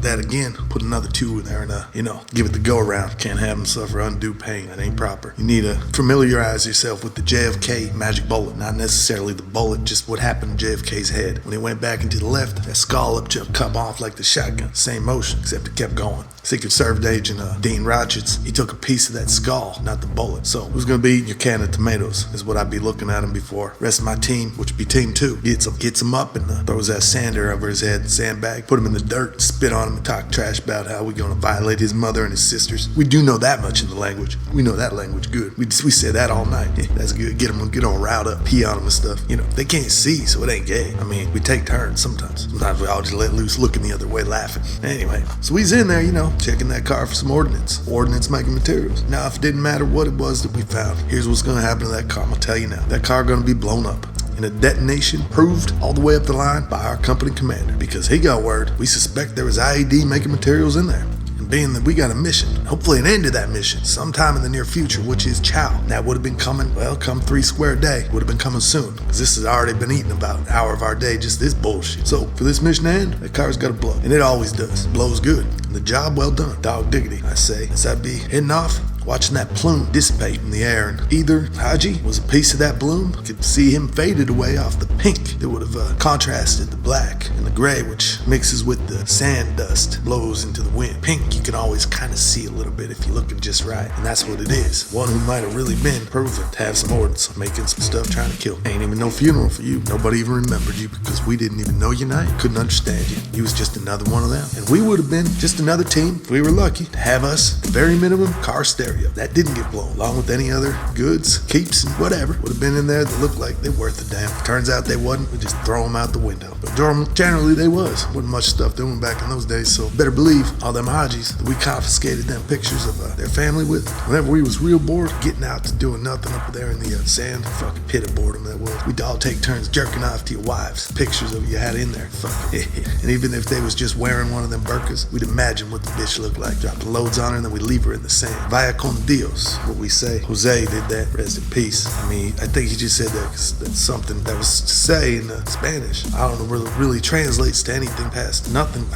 Speaker 1: that again, put another 2 in there and give it the go around. Can't have them suffer undue pain. That ain't proper. You need to familiarize yourself with the JFK magic bullet, not necessarily the bullet, just what happened to JFK's head. When it went back into the left, that skull up just come off like the shotgun. Same motion, except it kept going. Secret Service agent Dean Rochets, he took a piece of that skull, not the bullet. So who's gonna be eating your can of tomatoes is what I'd be looking at him before. Rest of my team, which would be team 2, gets him up and throws that sander over his head, sandbag, put him in the dirt, spit on him and talk trash about how we gonna violate his mother and his sisters. We do know that much in the language. We know that language good. We say that all night. Yeah, that's good. Get them riled up, pee on them and stuff. They can't see, so it ain't gay. I mean, we take turns sometimes. Sometimes we all just let loose, looking the other way, laughing. Anyway, so he's in there, checking that car for some ordnance making materials. Now, if it didn't matter what it was that we found, here's what's gonna happen to that car. I'm gonna tell you now. That car gonna be blown up in a detonation proved all the way up the line by our company commander, because he got word we suspect there was IED making materials in there. Being that we got a mission, hopefully an end to that mission, sometime in the near future, which is chow. That would have been coming, come 3 square day, would have been coming soon, because this has already been eating about an hour of our day, just this bullshit. So, for this mission to end, that car's gotta blow, and it always does. Blows good. And the job well done. Dog diggity, I say. As I'd be heading off, watching that plume dissipate in the air, and either Haji was a piece of that bloom, could see him faded away off the pink that would have contrasted the black and the gray, which mixes with the sand dust, blows into the wind. Pink you can always kind of see a little bit if you're looking just right, and that's what it is. One who might have really been proven to have some ordnance, making some stuff, trying to kill. Ain't even no funeral for you. Nobody even remembered you, because we didn't even know your name, couldn't understand you. You was just another one of them, and we would have been just another team if we were lucky to have us, at the very minimum, car stereo that didn't get blown, along with any other goods, keeps, and whatever would have been in there that looked like they worth a damn. Turns out they wasn't. We just throw them out the window. But generally they was. Wasn't much stuff doing back in those days, so better believe all them Hajis that we confiscated them pictures of their family with. Whenever we was real bored, getting out to doing nothing up there in the sand, fucking pit of boredom that was. We'd all take turns jerking off to your wives, pictures of you had in there. Fucking and even if they was just wearing one of them burkas, we'd imagine what the bitch looked like. Drop the loads on her and then we'd leave her in the sand. Vaya con Dios, what we say. Jose did that, rest in peace. I mean, I think he just said that because that's something that was to say in Spanish. I don't know whether it really translates to anything past nothing.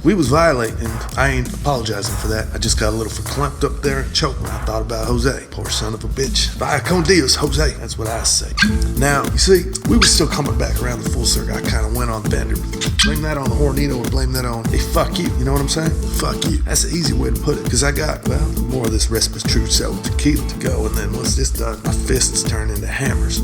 Speaker 1: We was violating, and I ain't apologizing for that. I just got a little verklempt up there and choked when I thought about Jose. Poor son of a bitch. Vaya con Dios, Jose. That's what I say. Now, you see, we were still coming back around the full circle. I kind of went on Bender. Blame that on the Hornito or blame that on, hey, fuck you. You know what I'm saying? Fuck you. That's the easy way to put it. Because I got, more of this recipe true self tequila to go, and then once this done, my fists turn into hammers.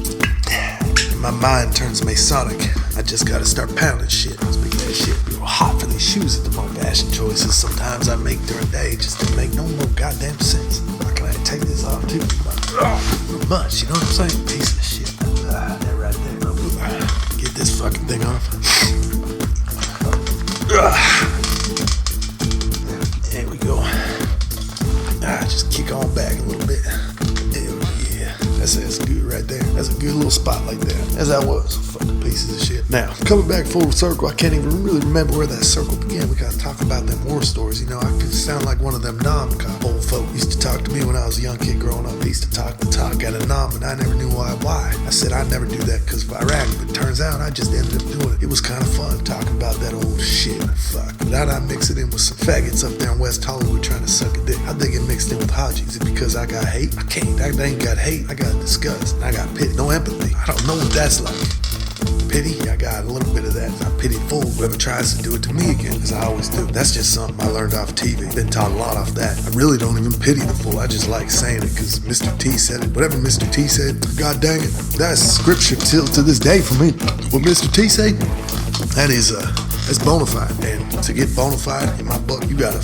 Speaker 1: And my mind turns Masonic. I just gotta start pounding shit. Speaking of that shit, real hot for these shoes at the moment. Fashion choices sometimes I make during the day just to make no more goddamn sense. Why can I take this off too? Not much, you know what I'm saying? Piece of shit. That right there. Get this fucking thing off. There we go. Just kick on back a little bit. Yeah, that's good right there. That's a good little spot like that. As I was, fucking pieces of shit. Now, coming back full circle, I can't even really remember where that circle began. We gotta talk about them war stories. I could sound like one of them nom-cop old folk used to talk to me when I was a young kid growing up. They used to talk the talk at a nom, and I never knew why. I said I'd never do that because of Iraq, but it turns out I just ended up doing it. It was kind of fun talking about that old shit. Fuck. But how'd I mix it in with some faggots up there in West Hollywood trying to suck a dick? How'd they get mixed in with Haji? Is it because I got hate? I can't. I ain't got hate. I got disgust. I got pity. No empathy. I don't know what that's like. Pity, I got a little bit of that. I pity fool whoever tries to do it to me again, because I always do. That's just something I learned off TV. Been taught a lot off that. I really don't even pity the fool. I just like saying it because Mr. T said it. Whatever Mr. T said, god dang it, that's scripture till to this day for me. What Mr. T say? That is That's bona fide. And to get bona fide, in my book, you gotta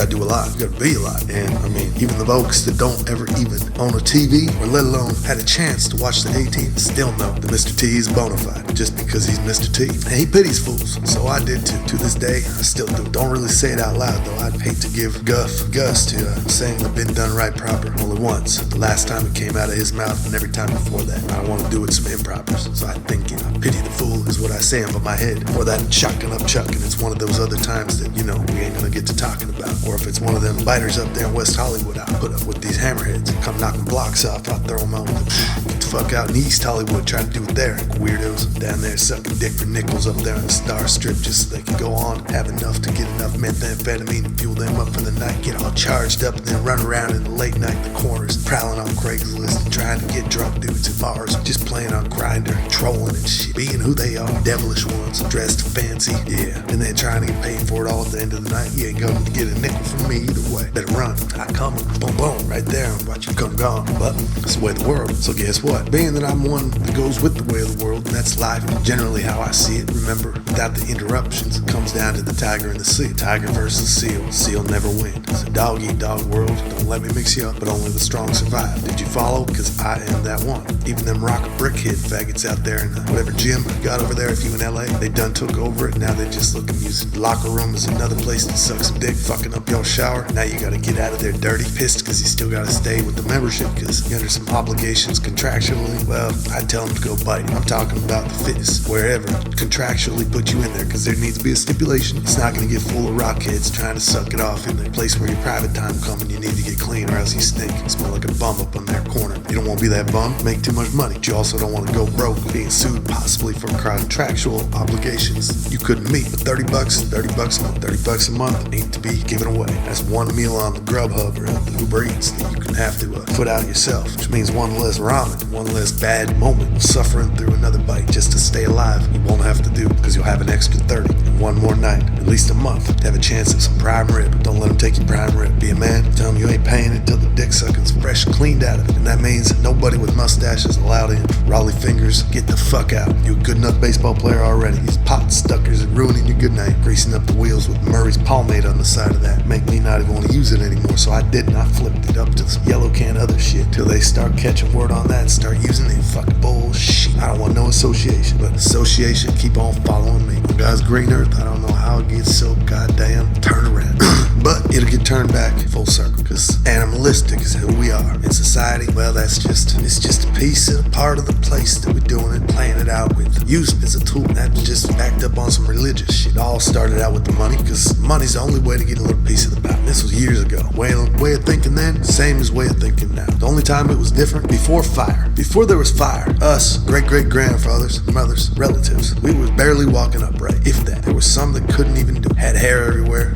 Speaker 1: do a lot. You gotta be a lot. And I mean, even the folks that don't ever even own a TV, or let alone had a chance to watch the A-Team, still know that Mr. T is bona fide just because he's Mr. T. And he pities fools. So I did too. To this day, I still do. Don't really say it out loud though. I'd hate to give Gus to saying the been done right proper only once. The last time it came out of his mouth and every time before that. I want to do it some impropers. So I think, pity the fool is what I say in my head. Or that shotgun up chuck, and it's one of those other times that, we ain't gonna get to talking about. Or if it's one of them biters up there in West Hollywood, I put up with these hammerheads, come knocking blocks off, I'll throw them out with them. Get the fuck out in East Hollywood, try to do it there. Weirdos down there sucking dick for nickels up there on the Star Strip just so they can go on, have enough to get enough methamphetamine and fuel them up for the night, get all charged up, and then run around in the late night in the corners, prowling on Craigslist and trying to get drunk dudes at bars, just playing on Grindr, trolling and shit, being who they are, devilish ones, dressed fancy, yeah, and then trying to get paid for it all at the end of the night. You ain't going to get a nickel from me either way. Better run. I come, boom, boom, right there, and watch you come gone. But it's the way of the world. So guess what? Being that I'm one that goes with the way of the world, and that's life, generally how I see it. Remember, without the interruptions, it comes down to the tiger and the seal. Tiger versus seal. Seal never win. It's a dog-eat-dog world. Don't let me mix you up, but only the strong survive. Did you follow? Because I am that one. Even them rock brickhead faggots out there in the whatever gym got over there, if you in LA, they done took over it. Now they just look and use the locker room as another place to suck some dick, fucking up your shower. Now you gotta get out of there dirty, pissed because you still gotta stay with the membership because you're under some obligations contractually. Well, I tell them to go bite. I'm talking about the fitness, wherever contractually put you in there because there needs to be a stipulation. It's not gonna get full of rockheads trying to suck it off in the place where your private time comes and you need to get clean or else you stink. You smell like a bum up on their corner. You don't want to be that bum, make too much money, but you also don't want to go broke, being sued possibly for contractual obligations you couldn't meet. But $30 a month, $30 a month ain't to be given away. That's one meal on the Grubhub or the Uber Eats that you can have to put out yourself, which means one less ramen, one less bad moment of suffering through another bite just to stay alive. You won't have to do because you'll have an extra 30 and one more night, at least a month, to have a chance at some prime rib. Don't let them take your prime rib. Be a man, tell them you ain't paying until the dick sucking's fresh, cleaned out of it. And that means nobody with mustaches allowed in. Raleigh fingers, get the fuck out. You a good enough baseball player already. These pot stuckers are ruining your good night, greasing up the wheels with Murray's pomade on the side of that. Make me not even want to use it anymore, so I didn't. I flipped it up to some yellow can other shit till they start catching word on that and start using it. Fucking bullshit. I don't want no association, but association keep on following me. On God's green earth, I don't know how it gets so goddamn turned around. But it'll get turned back full circle, because animalistic is who we are. In society, well, it's just a piece and a part of the place that we're doing it, playing it out with, using it as a tool. That's just backed up on some religious shit. It all started out with the money, because money's the only way to get a little piece of the pie. This was years ago. Way of thinking then, same as way of thinking now. The only time it was different, before fire. Before there was fire, us, great-great-grandfathers, mothers, relatives, we was barely walking upright, if that. There was some that couldn't even do it. Had hair everywhere.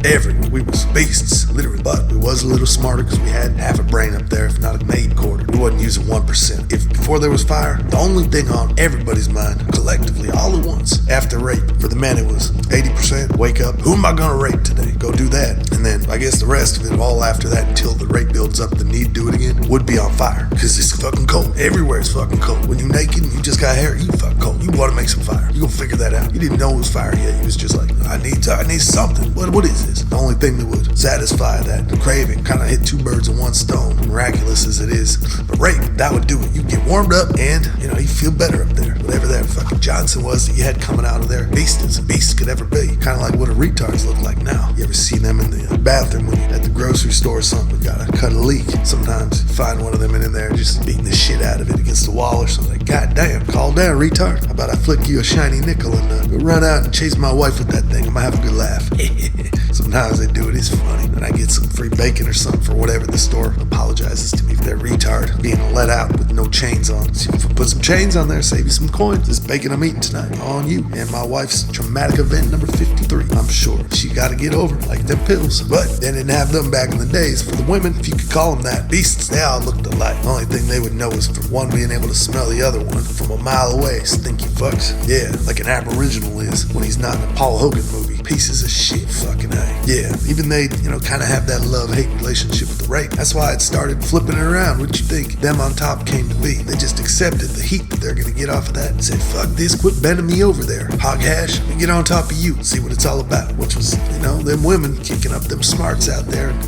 Speaker 1: We was beasts, literally. But we was a little smarter because we had half a brain up there, if not a maid quarter. We wasn't using 1%. If before there was fire, the only thing on everybody's mind, collectively, all at once, after rape, for the men it was 80%, wake up, who am I gonna rape today? Go do that. And then I guess the rest of it, all after that, until the rape builds up the need to do it again, would be on fire. Because it's fucking cold. Everywhere it's fucking cold. When you're naked and you just got hair, you fucking cold. You want to make some fire. You gonna figure that out. You didn't know it was fire yet. You was just like, I need something. What is this? The only thing that would satisfy that craving, kind of hit two birds with one stone, miraculous as it is. But rape, that would do it. You get warmed up and, you feel better up there. Whatever that fucking Johnson was that you had coming out of there, beast as a beast could ever be. Kind of like what a retards look like now. You ever see them in the bathroom when you're at the grocery store or something, gotta cut a leak. Sometimes you find one of them in there just beating the shit out of it against the wall or something. God damn, calm down, retard. How about I flick you a shiny nickel and go run out and chase my wife with that thing? I might have a good laugh. Sometimes they do it, it's funny. And I get some free bacon or something for whatever the store apologizes to me for their retard being let out with no chains on. So if I put some chains on there, save you some coins. This bacon I'm eating tonight on you and my wife's traumatic event number 53. I'm sure she got to get over it, like them pills. But they didn't have them back in the days. For the women, if you could call them that, beasts, they all looked alike. The only thing they would know is for one being able to smell the other one from a mile away. Stinky fucks. Yeah, like an aboriginal is when he's not in a Paul Hogan movie pieces of shit, fucking A. Yeah, even they, kind of have that love-hate relationship with the rape. That's why it started flipping it around. What you think them on top came to be? They just accepted the heat that they're gonna get off of that and said, fuck this, quit bending me over there. Hog hash, we get on top of you, see what it's all about. Which was, them women kicking up them smarts out there and,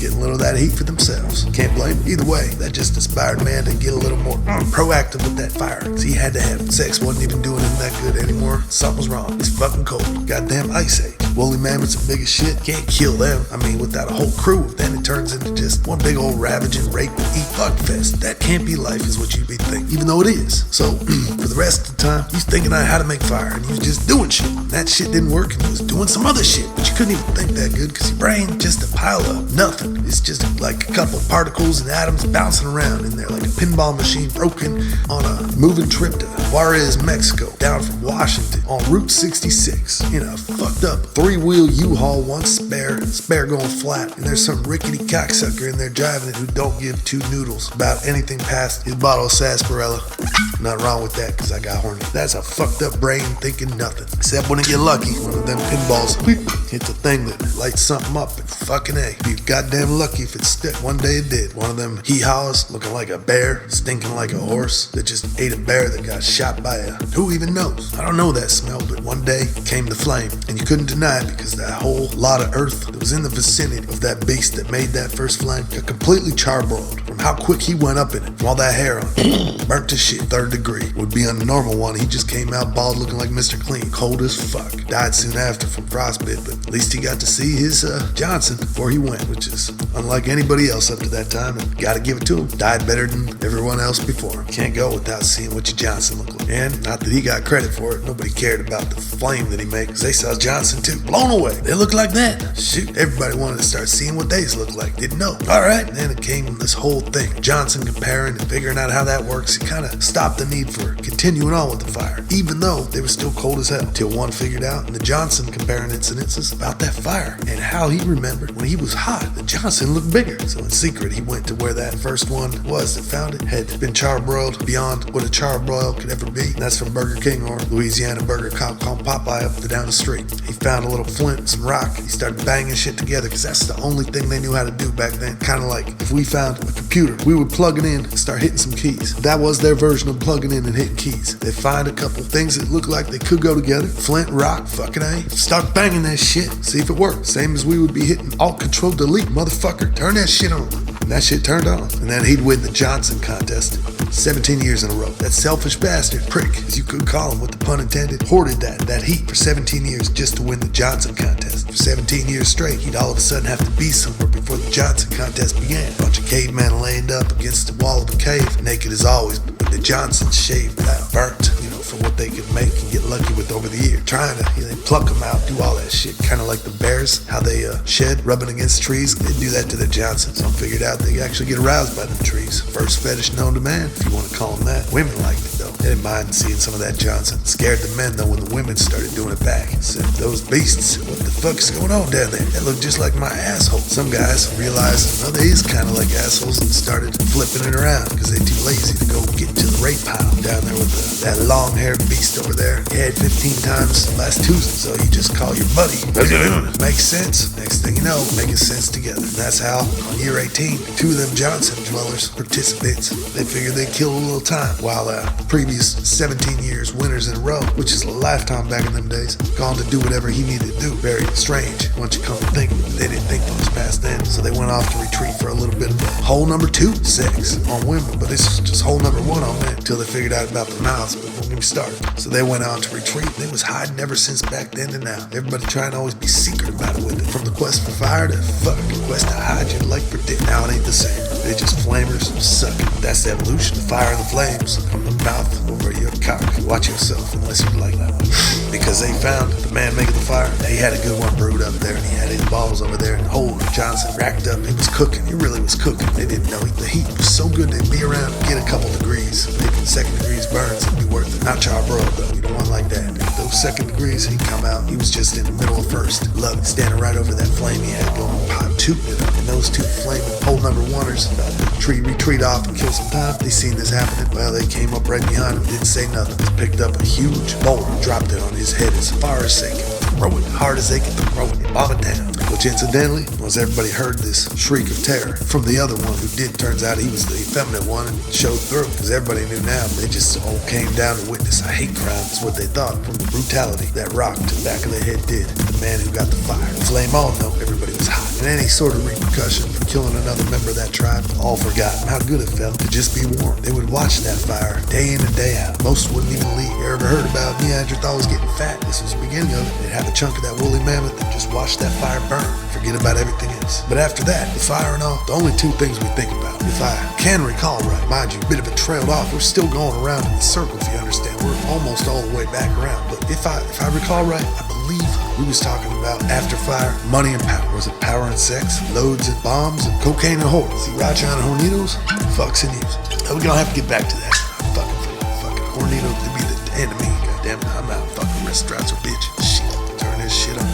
Speaker 1: getting a little of that heat for themselves. Can't blame them. Either way, that just inspired man to get a little more proactive with that fire. Cause he had to have it. Sex wasn't even doing him that good anymore. Something was wrong. It's fucking cold. Goddamn ice age. Woolly mammoths are big as shit. Can't kill them. I mean, without a whole crew, then it turns into just one big old ravaging, rape, and eat fuck fest. That can't be life is what you'd be thinking. Even though it is. So, for the rest of the time, he's thinking on how to make fire. And he was just doing shit. That shit didn't work and he was doing some other shit. But you couldn't even think that good because your brain just a pile of nothing. It's just like a couple particles and atoms bouncing around in there like a pinball machine broken on a moving trip to Juarez, Mexico, down from Washington on Route 66. Fucked up 3-wheel U-Haul, one spare going flat, and there's some rickety cocksucker in there driving it who don't give two noodles about anything past his bottle of sarsaparilla. Nothing wrong with that because I got horny. That's a fucked up brain thinking nothing. Except when it get lucky, one of them pinballs hits a thing that lights something up and fucking A. Be goddamn lucky if it stuck. One day it did. One of them hee-haws looking like a bear, stinking like a horse that just ate a bear that got shot by who even knows? I don't know that smell, but one day came the flame and you couldn't deny it because that whole lot of earth that was in the vicinity of that beast that made that first flame got completely charbroiled from how quick he went up in it, from all that hair on it. Burnt to shit, 3rd degree. Would be on the normal one, he just came out bald looking like Mr. Clean, cold as fuck. Died soon after from frostbite, but at least he got to see his Johnson before he went, which is unlike anybody else up to that time, and gotta give it to him. Died better than everyone else before him. Can't go without seeing what your Johnson looked like. And not that he got credit for it, nobody cared about the flame that he made, because they saw Johnson too. Blown away. They look like that. Shoot, everybody wanted to start seeing what theirs looked like. Didn't know. Alright, then it came this whole thing. Johnson comparing and figuring out how that works. It kind of stopped the need for continuing on with the fire, even though they were still cold as hell, till one figured out, and the Johnson comparing incidences about that fire, and how he remembered when he was hot, the Johnson looked bigger. So in secret, he went to where that first one was that found it, had been charbroiled beyond what a charbroil could ever be, and that's from Burger King or Louisiana Burger called Popeye up down the street. He found a little flint and some rock. He started banging shit together because that's the only thing they knew how to do back then. Kind of like if we found a computer, we would plug it in and start hitting some keys. That was their version of plugging in and hitting keys. They'd find a couple things that looked like they could go together. Flint, rock, fucking A. Start banging that shit. See if it worked. Same as we would be hitting Alt Control Delete, motherfucker. Turn that shit on. And that shit turned on. And then he'd win the Johnson contest 17 years in a row. That selfish bastard, prick, as you could call him with the pun intended, hoarded that heat for 17 years just to win the Johnson contest. For 17 years straight, he'd all of a sudden have to be somewhere before the Johnson contest began. A bunch of cavemen laying up against the wall of a cave, naked as always, but the Johnsons shaved out, burnt, for what they could make and get lucky with over the year. Trying to, they pluck them out, do all that shit. Kind of like the bears, how they shed, rubbing against trees. They do that to the Johnsons. Some figured out they actually get aroused by them trees. First fetish known to man, if you want to call them that. Women liked it though. They didn't mind seeing some of that Johnson. Scared the men though when the women started doing it back. Said, those beasts, what the fuck is going on down there? That look just like my asshole. Some guys realized, they is kind of like assholes and started flipping it around because they too lazy to go get to the rape pile down there with that long-haired beast over there. He had 15 times last Tuesday, so you just call your buddy. Makes sense. Next thing you know, making sense together. And that's how, on year 18, 2 of them Johnson dwellers, participants, they figured they'd kill a little time, while previous 17 years winners in a row, which is a lifetime back in them days, gone to do whatever he needed to do. Very strange. Once you come to think, they didn't think those past then, so they went off to retreat for a little bit of hole number 2, sex on women, but this is just hole number 1 on men, until they figured out about the mouths, but don't get me started. So they went out to retreat. They was hiding ever since back then to now. Everybody trying to always be secret about it with it. From the quest for fire to fucking quest to hide your like for dick. Now it ain't the same. They just flamers sucking. That's the evolution. The fire and the flames from the mouth over your cock. Watch yourself unless you like that. Because they found the man making the fire. He had a good one brewed up there and he had his balls over there and whole Johnson racked up. It was cooking. It really was cooking. They didn't know the heat was so good they'd be around, get a couple degrees, maybe second degrees burns, it'd be worth it. Not charbroiled though. You don't want like that. Those second degrees, he'd come out. He was just in the middle of first. Loved it. Standing right over that flame he had going, pop tooting it up. And those 2 flaming hole number 1ers retreat off and kill some time. They seen this happening. Well, they came up right behind him, didn't say nothing. Just picked up a huge boulder, dropped it on his head as far as they could. throw it as hard as they could throw it, bomb it down. Which incidentally, once everybody heard this shriek of terror from the other one who did, turns out he was the effeminate one and showed through. Because everybody knew now, they just all came down to witness a hate crime. That's what they thought from the brutality that rock to the back of their head did. The man who got the fire. Flame on though, everybody was hot. And any sort of repercussion for killing another member of that tribe, all forgotten. How good it felt to just be warm. They would watch that fire day in and day out. Most wouldn't even leave. You ever heard about Neanderthal was getting fat? This was the beginning of it. They'd have a chunk of that woolly mammoth and just watch that fire burn. Forget about everything else. But after that, the fire and all, the only two things we think about. If I can recall right, mind you, a bit of it trailed off. We're still going around in the circle, if you understand. We're almost all the way back around. But if I recall right, I believe we was talking about after fire, money and power. Was it power and sex, loads and bombs, and cocaine and whores? See, Racha and Hornitos, fucks and use. We're gonna have to get back to that. Fucking Hornitos to be the enemy. Goddamn it, I'm out. Fucking restaurants or bitch. Shit, turn this shit on.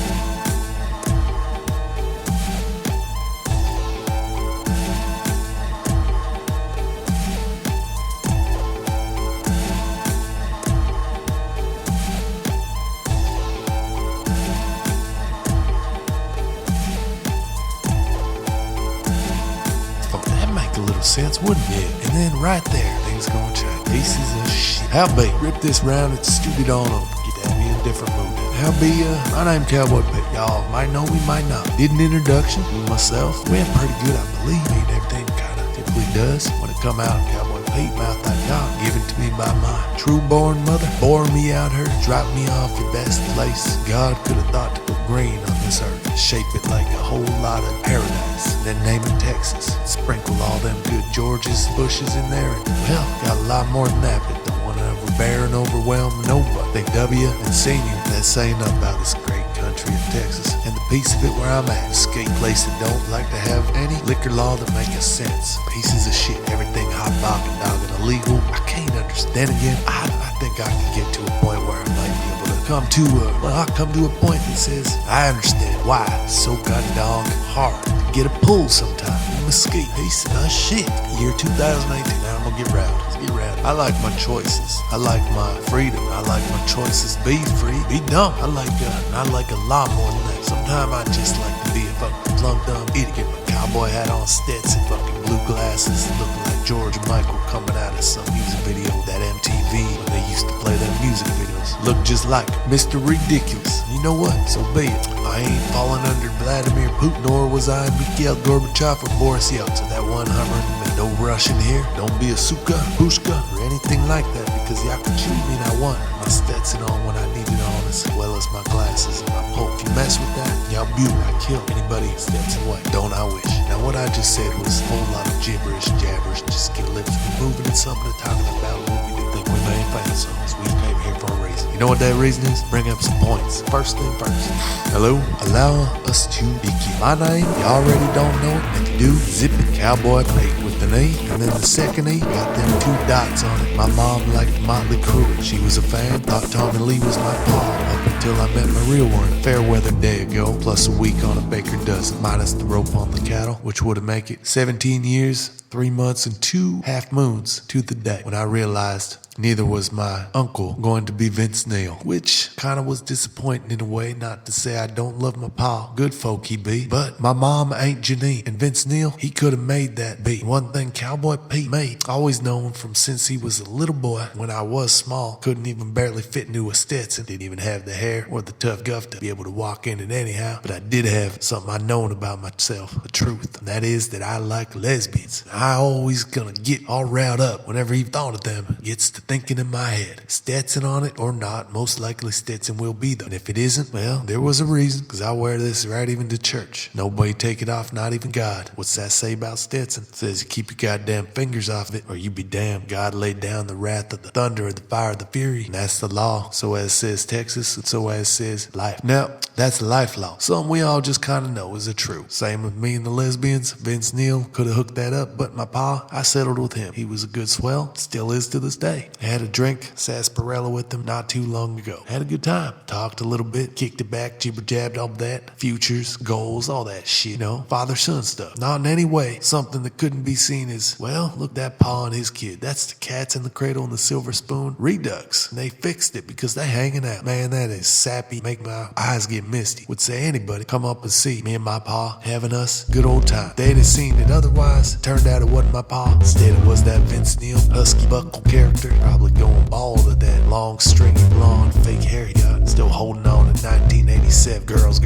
Speaker 1: Sense, wouldn't it? And then right there, things gonna change. Pieces of shit. How be? Rip this round and stoop it on over. Get that in a different mood. How be? My name Cowboy Peet. Y'all might know me, might not. Did an introduction to myself. Went pretty good, I believe. I mean, everything kinda typically does. When it come out, Cowboy Peet, mouth like God, given to me by my true-born mother. Bore me out her, dropped me off your best place. God could have thought to put green on this earth. Shape it like a whole lot of paradise. Then name it Texas. Sprinkle all them good Georges bushes in there. And, well, got a lot more than that, but don't want to overbear and overwhelm nobody. Think W and Senior, that's saying nothing about this great country of Texas. And the piece of it where I'm at. A skate place that don't like to have any liquor law that make a sense. Pieces of shit, everything hot pocket, dog, and illegal. I can't understand again. I think I can get to a point where I might be able to come to a point that says, I understand why it's so goddamn hard to get a pull sometimes. Mesquite, piece of shit. Year 2018, now I'm gonna get rowdy. Let's get rowdy. I like my choices. I like my freedom. I like my choices. Be free, be dumb. I like a lot more than that. Sometimes I just like to be a fucking plumb dumb idiot. Get my cowboy hat on, Stetson, fucking blue glasses, looking like George Michael coming out of some music video. That MTV when they used to play them music videos. Look just like Mr. Ridiculous. You know what? So be it. I ain't falling under Vladimir Putin, nor was I Mikhail Gorbachev or Boris Yeltsin. So that one humming, and no Russian here. Don't be a suka, pushka, or anything like that, because y'all can shoot me and I want my Stetson on when I need it on, as well as my glasses and my pole. If you mess with that, y'all butte. I kill anybody Stetson way. Don't I wish? Now what I just said was a whole lot of gibberish, jabberish. Just get lips moving and something to talk about what we do. Think we made famous songs. We came here for a reason. You know what that reason is? Bring up some points. First thing first. Hello? Allow us to begin. My name, you already don't know it. If you do, zip it, Cowboy Peet with an E. And then the second E, got them 2 dots on it. My mom liked Motley Crue. She was a fan, thought Tommy Lee was my pa. Up until I met my real one, fair weather day ago. Plus a week on a baker dozen, minus the rope on the cattle, which would make it 17 years, 3 months, and 2 half moons to the day when I realized neither was my uncle going to be Vince Neil, which kind of was disappointing in a way. Not to say I don't love my pa, good folk he be, but my mom ain't Janine, and Vince Neil, he could have made that beat. One thing Cowboy Peet made, always known from since he was a little boy. When I was small, couldn't even barely fit into a Stetson, didn't even have the hair or the tough guff to be able to walk in it anyhow. But I did have something I known about myself, the truth, and that is that I like lesbians. I always gonna get all riled up whenever he thought of them. Gets to thinking in my head, Stetson on it or not, most likely Stetson will be though. And if it isn't, well, there was a reason, because I wear this right even to church. Nobody take it off, not even God. What's that say about Stetson? It says you keep your goddamn fingers off of it, or you be damned. God laid down the wrath of the thunder and the fire of the fury, and that's the law. So as says Texas, and so as says life. Now, that's life law. Something we all just kind of know is the truth. Same with me and the lesbians. Vince Neil could have hooked that up, but my pa, I settled with him. He was a good swell, still is to this day. Had a drink, sarsaparilla with him, not
Speaker 2: not too long ago. Had a good time. Talked a little bit, kicked it back, jibber-jabbed all that. Futures, goals, all that shit, you know, father-son stuff. Not in any way something that couldn't be seen as, well, look, that pa and his kid. That's the cats in the cradle and the silver spoon. Redux. And they fixed it because they hanging out. Man, that is sappy. Make my eyes get misty. Would say anybody come up and see me and my pa having us good old time. They'd have seen it otherwise. Turned out it wasn't my pa. Instead it was that Vince Neil husky buckle character. Probably going bald with that long stringy blonde fake hair he got. Still holding on to 1987. Girls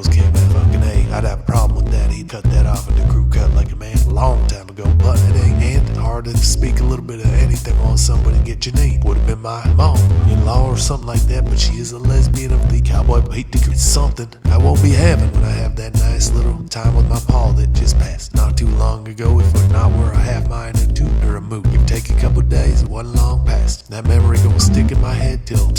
Speaker 2: came out. Fucking A. I'd have a problem with that. He'd cut that off into crew cut like a man a long time ago. But it ain't and hard to speak a little bit of anything on somebody and get your name. Would have been my mom-in-law or something like that, but she is a lesbian of the cowboy Peet degree. It's something I won't be having when I have that nice little time with my pa that just passed not too long ago. If we're not where I have mine in two or a moot, it take a couple days, it wasn't long past. That memory gonna stick in my head till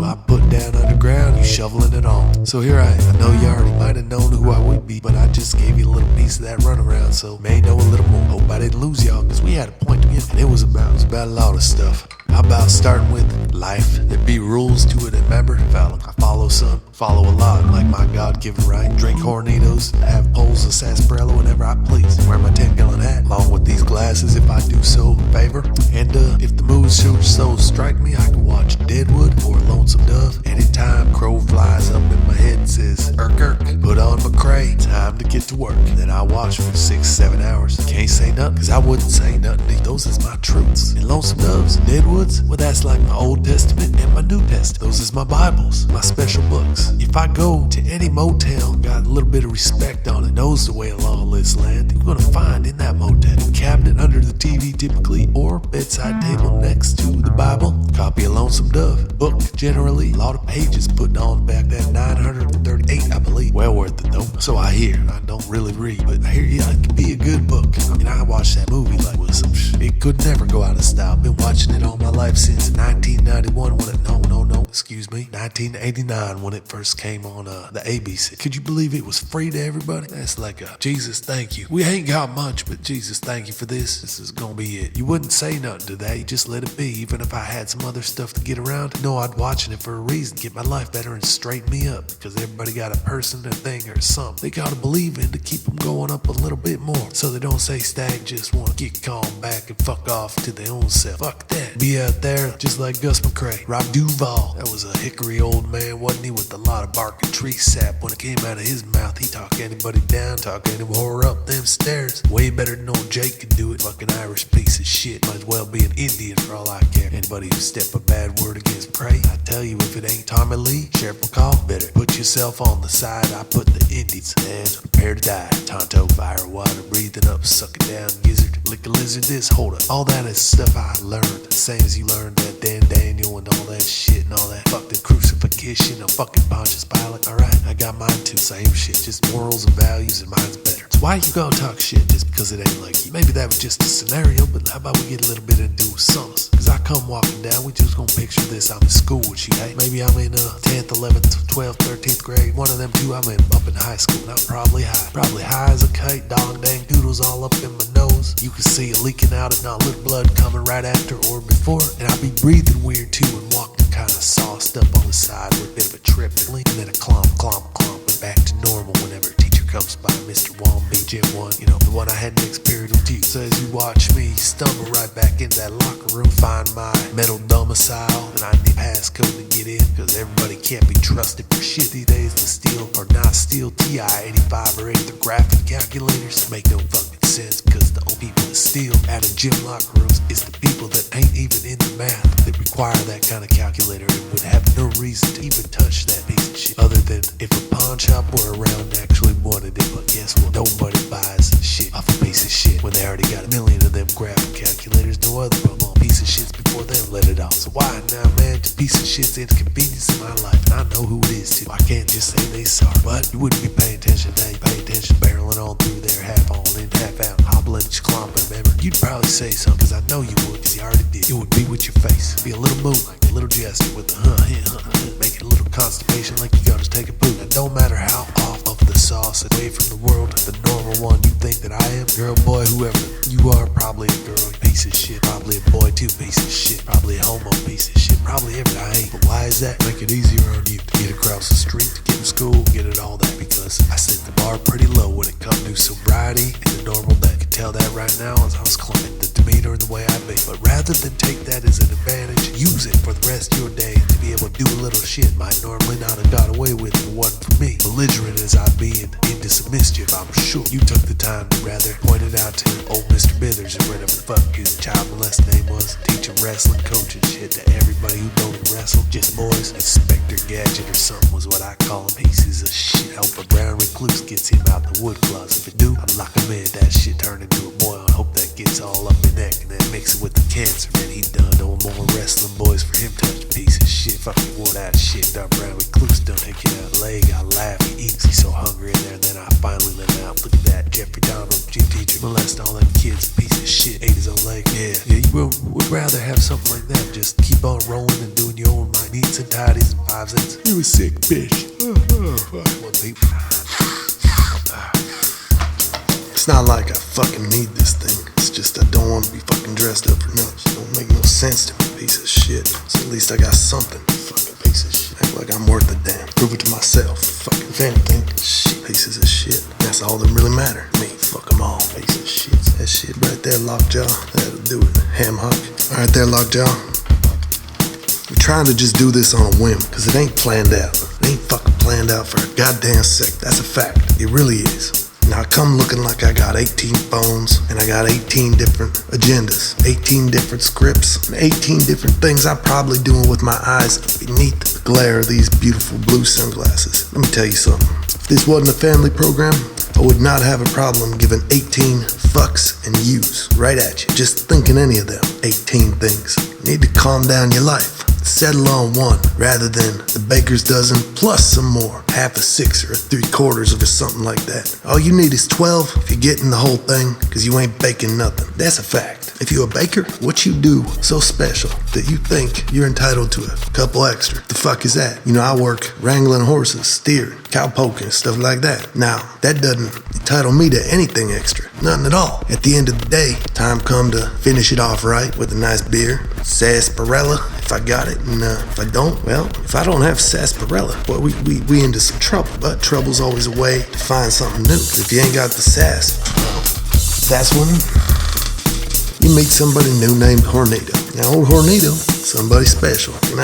Speaker 2: I put down underground, you shoveling it on. So here I am. I know you already might have known who I would be, but I just gave you a little piece of that runaround, so may know a little more. Hope I didn't lose y'all, cause we had a point to get, and it was about a lot of stuff. How about starting with life? There be rules to it, remember? I follow some, follow a lot, like my God-given right. Drink Hornitos, have poles of sarsaparilla whenever I please. Wear my 10-gallon hat, along with these glasses if I do so favor. And if the mood should so strike me, I can watch Deadwood or Lonesome Dove. Anytime crow flies up in my head and says, Irk, put on McCrae, time to get to work. Then I watch for 6-7 hours. Can't say nothing, cause I wouldn't say nothing. Those is my truths. And Lonesome Doves, Deadwood, well, that's like my Old Testament and my New Testament. Those is my Bibles, my special books. If I go to any motel, got a little bit of respect on it, knows the way of lawless land, you're gonna find in that motel cabinet under the TV typically, or bedside table next to the Bible, copy of Lonesome Dove, book generally, a lot of pages putting on back that 938, I believe. Well worth it though. So I hear. I don't really read, but I hear it can be a good book. I mean, I watched that movie like with some it could never go out of style. Been watching it all my life since 1991 when it 1989 when it first came on the ABC. Could you believe it was free to everybody? That's like a Jesus thank you. We ain't got much, but Jesus thank you for this. This is gonna be it. You wouldn't say nothing to that. You just let it be. Even if I had some other stuff to get around, no, I'd watching it for a reason. Get my life better and straighten me up. Because everybody got a person, a thing, or something they gotta believe in to keep them going up a little bit more. So they don't say Stag just wanna get calm back and fuck off to their own self. Fuck that. Be out there just like Gus McCrae. Rob Duvall. That was a hickory old man, wasn't he? With a lot of bark and tree sap. When it came out of his mouth, he talk anybody down, talk any whore up them stairs. Way better than old Jake could do it. Fucking Irish piece of shit. Might as well be an Indian for all I care. Anybody who step a bad word against prey, I tell you, if it ain't Tommy Lee, Sheriff McCall, better put yourself on the side. I put the Indians and prepare to die. Tonto, fire, water, breathing up, suck it down, gizzard, lick a lizard, this, hold up. All that is stuff I learned. Same as you learned that Dan Daniel and all that shit and all that fucking crucifixion of fucking Pontius Pilate. Alright, I got mine too, same shit. Just morals and values, and mine's better. So why you gonna talk shit just because it ain't like you? Maybe that was just a scenario, but how about we get a little bit into something? Cause I come walking down, we just gonna picture this. I'm in school with you, hey? Maybe I'm in 10th, 11th, 12th, 13th grade. One of them two, I'm up in high school. Not probably high. Probably high as a kite, dong dang doodles all up in my nose. You can see it leaking out, if not little blood coming right after or before. And I'll be breathing weird too and walking kind of sauced up on the side with a bit of a tripling. And then a clomp, and back to normal whenever a teacher comes by. Mr. Womby, Gym 1, you know, the one I had next period with you. So as you watch me stumble right back into that locker room, find my metal domicile, and I need passcode to get in, cause everybody can't be trusted for shit these days to steal or not steal TI-85 or 8 graphic calculators. Make no fucking sense, because the only people that steal out of gym locker rooms is the people that ain't even in the math that require that kind of calculator and would have no reason to even touch that piece of shit, other than if a pawn shop were around and actually wanted it. But guess what? Nobody buys shit off a piece of shit when they already got a million of them graphic calculators. No other problem. Piece of shits before they let it off. So why now, man? This piece of shit's inconvenience in my life, and I know who it is too. I can't just say they sorry, but you wouldn't be paying attention now. You pay attention, barreling on through there, half on in, half out, hobbling, clomping, remember? You'd probably say something, cause I know you would, cause you already did. It would be with your face, be a little move, like a little gesture with the make it a little constipation like you gotta take a poop. It don't matter how off of the sauce, away from the world, the normal one you think think that I am? Girl, boy, whoever you are, probably a girl, piece of shit. Probably a boy too, piece of shit. Probably a homo, piece of shit. Probably everything I ain't. But why is that? Make it easier on you to get across the street, to get in school, get it all that. Because I set the bar pretty low when it comes to sobriety and the normal day. I can tell that right now as I was climbing the demeanor and the way I be. But rather than take that as an advantage, use it for the rest of your day to be able to do a little shit might normally not have got away with if it wasn't for me. Belligerent as I be and into some mischief, I'm sure you took the time to rather point it out to old Mr. Bithers or whatever the fuck his child molest name was, teaching wrestling, coaching shit to everybody who don't wrestle, just boys. Inspector Gadget or something was what I call him. Pieces of shit. Hope a brown recluse gets him out the wood closet. If it do, I'd lock him in. That shit turn into a boil. I hope that gets all up in neck and then mix it with the cancer. Man, he done no more wrestling boys for him touch. Piece of shit, fucking wore that shit. That brown recluse done take it out leg. I laugh, he eats, he's so hungry in there. And then I finally let him out. Look at that, Jeffrey Dahmer, gym teacher, molest all them kids. Piece of shit, ate his own leg. Yeah, you would rather have something like that. Just keep on rolling and doing your own neats and tidies and 5 cents. You a sick bitch. One people.
Speaker 1: It's not like I fucking need this thing. It's just I don't want to be fucking dressed up for nothing. It don't make no sense to me, piece of shit. So at least I got something, fucking piece of shit. Act like I'm worth a damn. Prove it to myself. Fucking if anything, shit, pieces of shit. That's all that really matter. Me, fuck them all, piece of shit. That shit right there, lockjaw. That'll do it. Ham hock. All right there, lockjaw. We're trying to just do this on a whim, cause it ain't planned out. It ain't fucking planned out for a goddamn sec. That's a fact. It really is. Now I come looking like I got 18 phones and I got 18 different agendas, 18 different scripts, and 18 different things I'm probably doing with my eyes beneath the glare of these beautiful blue sunglasses. Let me tell you something. If this wasn't a family program, I would not have a problem giving 18 fucks and yous right at you. Just thinking any of them 18 things. You need to calm down your life. Settle on one rather than the baker's dozen plus some more. Half a six or a 3/4 of it, something like that. All you need is 12 if you're getting the whole thing, cause you ain't baking nothing. That's a fact. If you're a baker, what you do so special that you think you're entitled to a couple extra? The fuck is that? You know, I work wrangling horses, steering, cow poking, stuff like that. Now, that doesn't entitle me to anything extra. Nothing at all. At the end of the day, time come to finish it off right with a nice beer. Sarsaparilla, if I got it, and if I don't, well, if I don't have sarsaparilla, well, we into some trouble. But trouble's always a way to find something new. If you ain't got the sass, well, that's when you meet somebody new named Hornito. Now, old Hornito, somebody special. And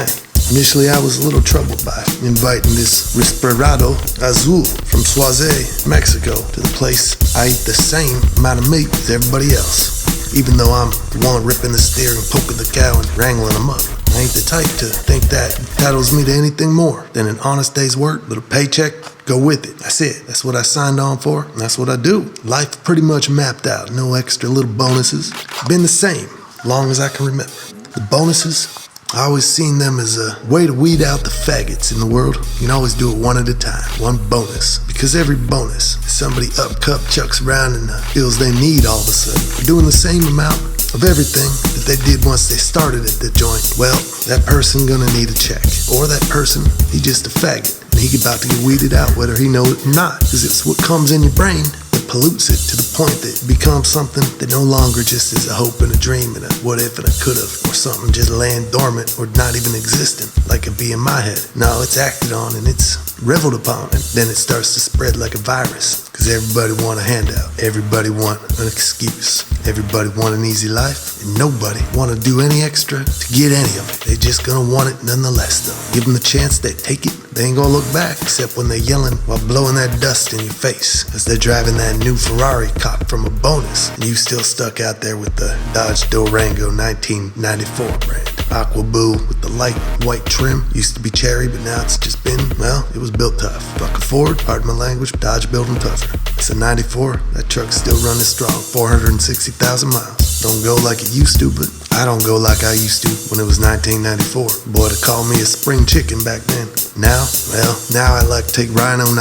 Speaker 1: initially, I was a little troubled by inviting this Respirado Azul from Suazé, Mexico, to the place. I eat the same amount of meat as everybody else, even though I'm the one ripping the steer and poking the cow and wrangling them up. I ain't the type to think that entitles me to anything more than an honest day's work, little paycheck, go with it. That's it. That's what I signed on for, and that's what I do. Life pretty much mapped out. No extra little bonuses. Been the same, long as I can remember. The bonuses, I always seen them as a way to weed out the faggots in the world. You can always do it one at a time, one bonus. Because every bonus is somebody up cup chucks around and feels they need all of a sudden. For doing the same amount of everything that they did once they started at the joint. Well, that person gonna need a check. Or that person, he just a faggot. And he about to get weeded out whether he know it or not. Because it's what comes in your brain that pollutes it to the point that it becomes something that no longer just is a hope and a dream and a what if and a could have, or something just laying dormant or not even existing like it be in my head. No, it's acted on and it's reveled upon, and then it starts to spread like a virus. Cause everybody want a handout, everybody want an excuse, everybody want an easy life, and nobody want to do any extra to get any of it. They just gonna want it nonetheless though. Give them the chance, they take it. They ain't gonna look back except when they're yelling while blowing that dust in your face as they're driving that new Ferrari cop from a bonus, and you still stuck out there with the Dodge Durango 1994 brand. Aqua Blue with the light white trim. Used to be cherry, but now it's just been, well, it was built tough. Fuck a Ford, pardon my language, Dodge built them tougher. It's a 94, that truck's still running strong, 460,000 miles. Don't go like it used to, but I don't go like I used to when it was 1994. Boy, to call me a spring chicken back then. Now, well, now I like to take Rhino 9000.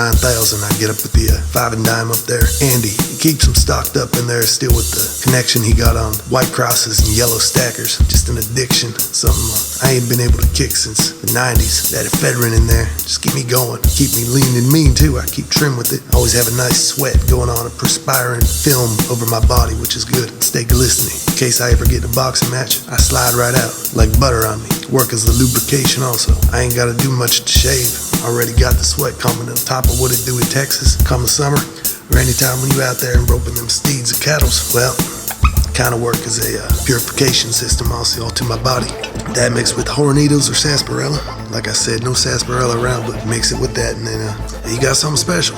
Speaker 1: I get up with the 5 and dime up there. Andy, he keeps them stocked up in there still with the connection he got on white crosses and yellow stackers. Just an addiction, something I ain't been able to kick since the 90s. That ephedrine in there just keep me going, keep me lean and mean too. I keep trim with it. Always have a nice sweat going on, a perspiring film over my body, which is good. Stay glistening. In case I ever get in a boxing match, I slide right out like butter on me. Work as the lubrication also. I ain't gotta do much to shave. Already got the sweat coming on top of what it do in Texas come the summer, or anytime when you out there and roping them steeds or cattles. Well, kind of work as a purification system also to my body. That mixed with Hornitos or sarsaparilla. Like I said, no sarsaparilla around, but mix it with that and then you got something special.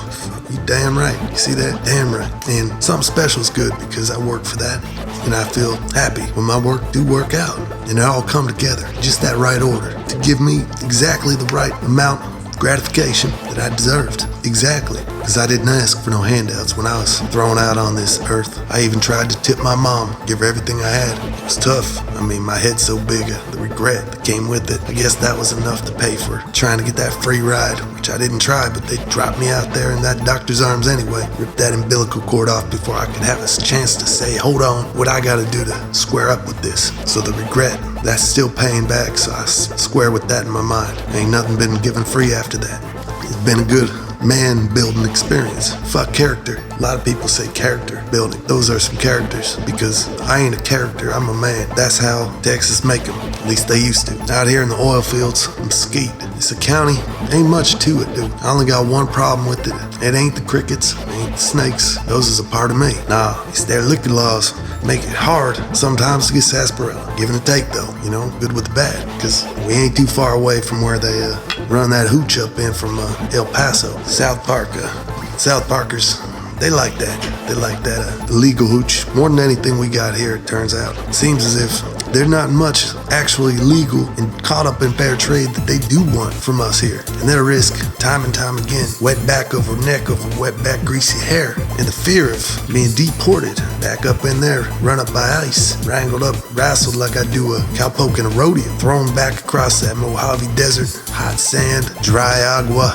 Speaker 1: You damn right. You see that? Damn right. And something special is good because I work for that. And I feel happy when my work do work out. And it all come together. Just that right order to give me exactly the right amount of gratification that I deserved. Exactly. Because I didn't ask for no handouts when I was thrown out on this earth. I even tried to tip my mom, give her everything I had. It was tough. I mean, my head's so big, the regret that came with it. I guess that was enough to pay for trying to get that free ride, which I didn't try, but they dropped me out there in that doctor's arms anyway. Ripped that umbilical cord off before I could have a chance to say, hold on, what I gotta do to square up with this. So the regret, that's still paying back, so I square with that in my mind. Ain't nothing been given free after that. It's been a good man building experience. Fuck character. A lot of people say character building. Those are some characters because I ain't a character, I'm a man. That's how Texas make them. At least they used to. Out here in the oil fields, I'm skeet. It's a county. Ain't much to it, dude. I only got one problem with it. It ain't the crickets, it ain't the snakes. Those is a part of me. Nah, it's their liquor laws. Make it hard sometimes to get sarsaparilla. Give and take though, you know, good with the bad. Cause we ain't too far away from where they run that hooch up in from El Paso. South Parkers, they like that. They like that illegal hooch more than anything we got here, it turns out. It seems as if there's not much actually legal and caught up in fair trade that they do want from us here. And they'll risk time and time again, wet back over neck over wet back greasy hair, and the fear of being deported back up in there, run up by ice, wrangled up, wrestled like I do a cowpoke in a rodeo, thrown back across that Mojave Desert, hot sand, dry agua,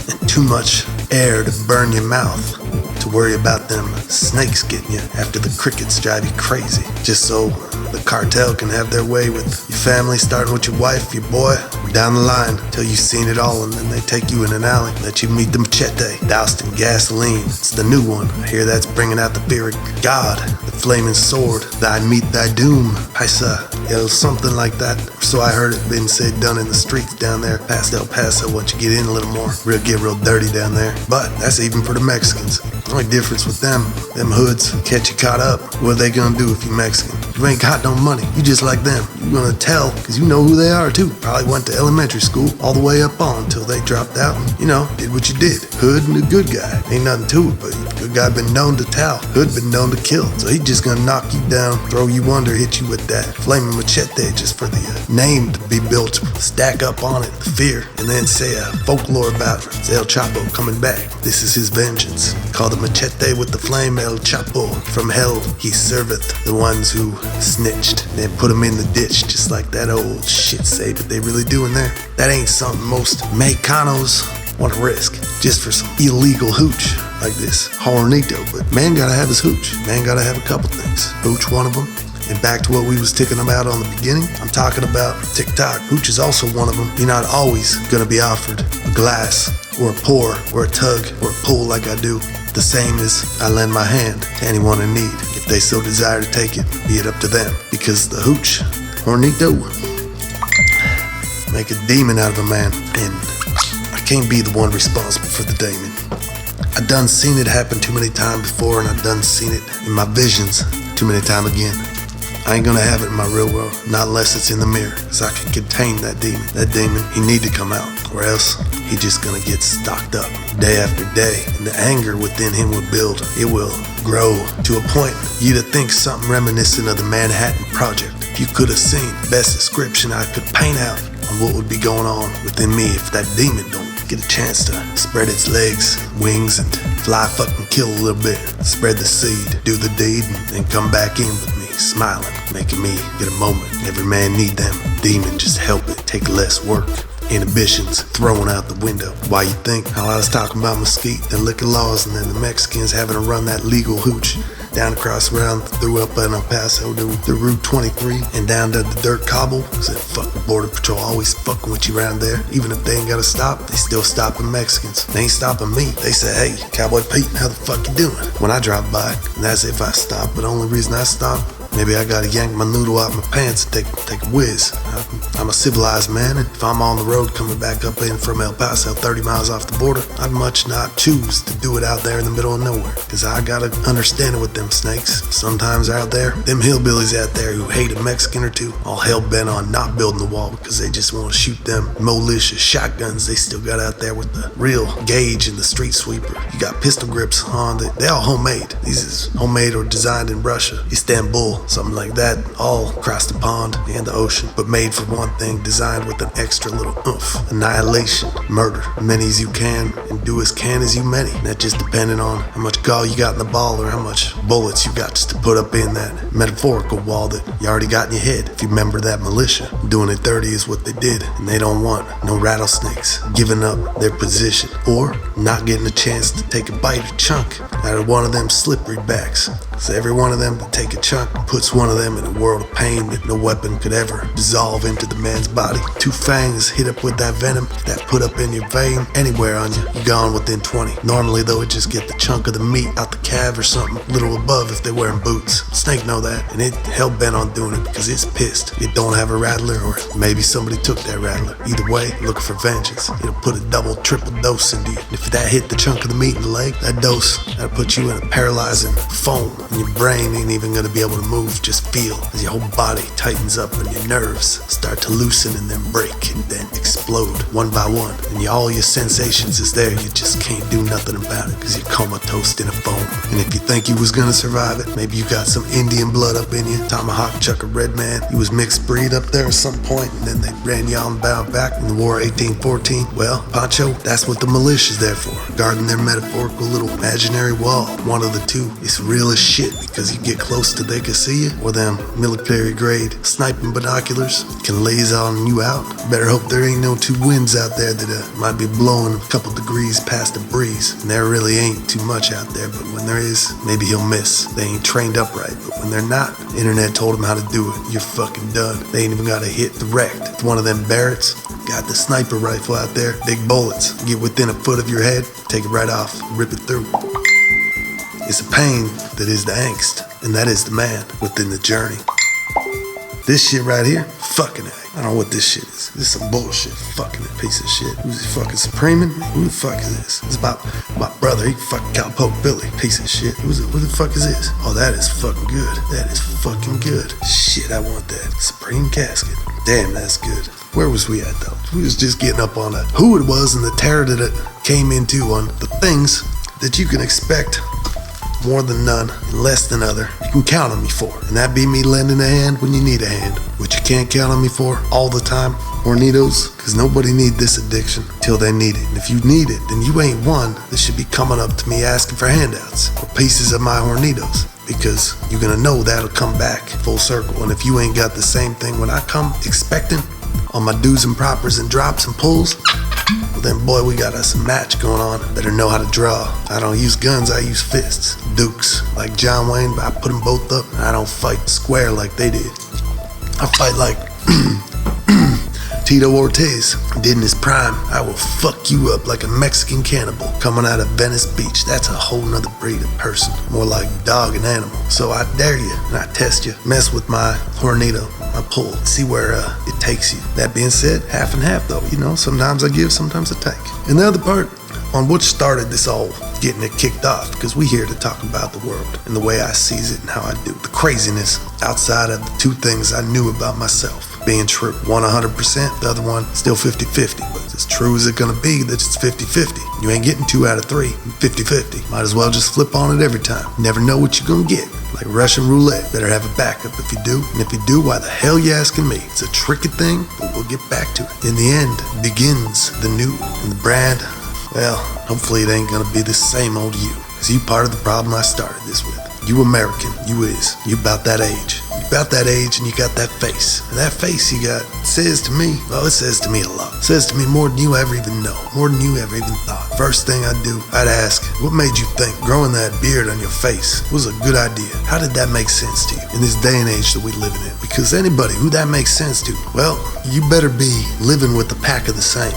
Speaker 1: and too much air to burn your mouth, to worry about them snakes getting you after the crickets drive you crazy, just so the cartel can have their way with your family, starting with your wife, your boy, down the line till you've seen it all, and then they take you in an alley, let you meet the machete, doused in gasoline. It's the new one. I hear that's bringing out the fear of God, the flaming sword, thy meet thy doom, paisa, something like that. So I heard it been said, done in the streets down there past El Paso. Once you get in a little more, get real dirty down there. But that's even for the Mexicans. The only difference with them hoods catch you caught up. What are they gonna do if you Mexican? You ain't got no money. You just like them. You're gonna tell, cause you know who they are too. Probably went to elementary school all the way up on until they dropped out and, you know, did what you did. Hood and a good guy. Ain't nothing to it, but good guy been known to tell. Hood been known to kill. So he just gonna knock you down, throw you under, hit you with that flaming machete just for the name to be built, stack up on it, the fear, and then say a folklore about El Chapo coming back. This is his vengeance. Call the machete with the flame El Chapo. From hell he serveth the ones who snitched, then put him in the ditch, just like that old shit say, but they really doing there. That ain't something most Mexicanos want to risk just for some illegal hooch like this Hornito. But man gotta have his hooch. Man gotta have a couple things. Hooch one of them. And back to what we was ticking about on the beginning, I'm talking about TikTok. Hooch is also one of them. You're not always gonna be offered a glass or a pour or a tug or a pull like I do. The same as I lend my hand to anyone in need. If they so desire to take it, be it up to them. Because the hooch, Hornito, make a demon out of a man. And I can't be the one responsible for the demon. I done seen it happen too many times before, and I done seen it in my visions too many times again. I ain't gonna have it in my real world, not unless it's in the mirror, cause I can contain that demon. That demon, he need to come out, or else he just gonna get stocked up day after day, and the anger within him will build. It will grow to a point you'd think something reminiscent of the Manhattan Project. If you could have seen the best description I could paint out on what would be going on within me if that demon don't get a chance to spread its legs, wings, and fly fucking kill a little bit. Spread the seed, do the deed, and come back in with me. smiling, making me get a moment. Every man need them. Demon, just help it. Take less work. Inhibitions thrown out the window. Why you think? While I was talking about mesquite, the liquor laws, and then the Mexicans having to run that legal hooch down across around through up in El Paso to the Route 23 and down to the dirt cobble. Said fuck the border patrol, always fucking with you around there. Even if they ain't gotta stop, they still stopping Mexicans. They ain't stopping me. They say, hey, Cowboy Pete, how the fuck you doing? When I drop by, and that's if I stop. But the only reason I stop, maybe I gotta yank my noodle out my pants and take a whiz. I'm a civilized man, and if I'm on the road coming back up in from El Paso 30 miles off the border, I'd much not choose to do it out there in the middle of nowhere. Cause I gotta understand it with them snakes. Sometimes out there, them hillbillies out there who hate a Mexican or two, all hell bent on not building the wall because they just want to shoot them malicious shotguns they still got out there with the real gauge and the street sweeper. You got pistol grips on, they all homemade. These is homemade or designed in Russia, Istanbul, something like that, all across the pond and the ocean, but made for one thing, designed with an extra little oomph. Annihilation, murder, many as you can, and do as can as you many. And that just depending on how much gall you got in the ball or how much bullets you got just to put up in that metaphorical wall that you already got in your head. If you remember that militia, doing it 30 is what they did, and they don't want no rattlesnakes giving up their position or not getting a chance to take a bite or chunk out of one of them slippery backs. So every one of them that take a chunk puts one of them in a world of pain that no weapon could ever dissolve into the man's body. Two fangs hit up with that venom that put up in your vein anywhere on you, you're gone within 20. Normally though, it just get the chunk of the meat out the calf or something a little above if they're wearing boots. Snake know that, and it hell bent on doing it because it's pissed. It don't have a rattler, or maybe somebody took that rattler. Either way, looking for vengeance. It'll put a double, triple dose into you. And if that hit the chunk of the meat in the leg, that dose, that'll put you in a paralyzing foam. And your brain ain't even gonna be able to move, just feel as your whole body tightens up and your nerves start to loosen and then break and then explode one by one. And all your sensations is there, you just can't do nothing about it because you're comatose in a foam. And if you think you was gonna survive it, maybe you got some Indian blood up in you, tomahawk chuck a red man, you was mixed breed up there at some point, and then they ran you on bound back in the War of 1814. Well, Pancho, that's what the militia's there for, guarding their metaphorical little imaginary wall. One of the two is real as shit because you get close to they can see you, or them military grade sniping binoculars can laser on you out. Better hope there ain't no two winds out there that might be blowing a couple degrees past the breeze. And there really ain't too much out there, but when there is, maybe he'll miss. They ain't trained up right, but when they're not, the internet told them how to do it. You're fucking done. They ain't even gotta hit direct. If one of them Barretts got the sniper rifle out there, big bullets, get within a foot of your head, take it right off, rip it through. It's a pain that is the angst, and that is the man within the journey. This shit right here, fucking it. I don't know what this shit is. This is some bullshit. Fucking it, piece of shit. Who's he fucking Supreming? Who the fuck is this? It's about my brother. He fucking cowpoke Billy. Piece of shit. Who the fuck is this? Oh, that is fucking good. That is fucking good. Shit, I want that. Supreme casket. Damn, that's good. Where was we at though? We was just getting up on who it was and the terror that it came into on the things that you can expect more than none and less than other you can count on me for. And that be me lending a hand when you need a hand. What you can't count on me for all the time, hornitos, because nobody need this addiction till they need it. And if you need it, then you ain't one that should be coming up to me asking for handouts or pieces of my hornitos, because you're gonna know that'll come back full circle. And if you ain't got the same thing when I come expecting on my do's and propers and drops and pulls, well then boy, we got us a match going on. Better know how to draw. I don't use guns, I use fists. Dukes, like John Wayne, but I put them both up. I don't fight square like they did. I fight like Tito Ortiz did in his prime. I will fuck you up like a Mexican cannibal coming out of Venice Beach. That's a whole nother breed of person, more like dog and animal. So I dare you and I test you. Mess with my hornito, my pull, see where it takes you. That being said, half and half though, you know, sometimes I give, sometimes I take. And the other part on what started this all getting it kicked off, because we here to talk about the world and the way I sees it and how I do. The craziness outside of the two things I knew about myself being true. One 100%, the other one still 50-50. But as true as it gonna be that it's 50-50. You ain't getting 2 out of 3, 50-50. Might as well just flip on it every time. You never know what you're gonna get. Like Russian roulette, better have a backup if you do. And if you do, why the hell you asking me? It's a tricky thing, but we'll get back to it. In the end, begins the new and the brand. Well, hopefully it ain't gonna be the same old you. Cause you part of the problem I started this with. You American, you about that age. about that age and you got that face. And that face you got says to me, well, it says to me a lot. It says to me more than you ever even know, more than you ever even thought. First thing I'd do, I'd ask, what made you think growing that beard on your face was a good idea? How did that make sense to you in this day and age that we live in? Because anybody who that makes sense to, well, you better be living with a pack of the same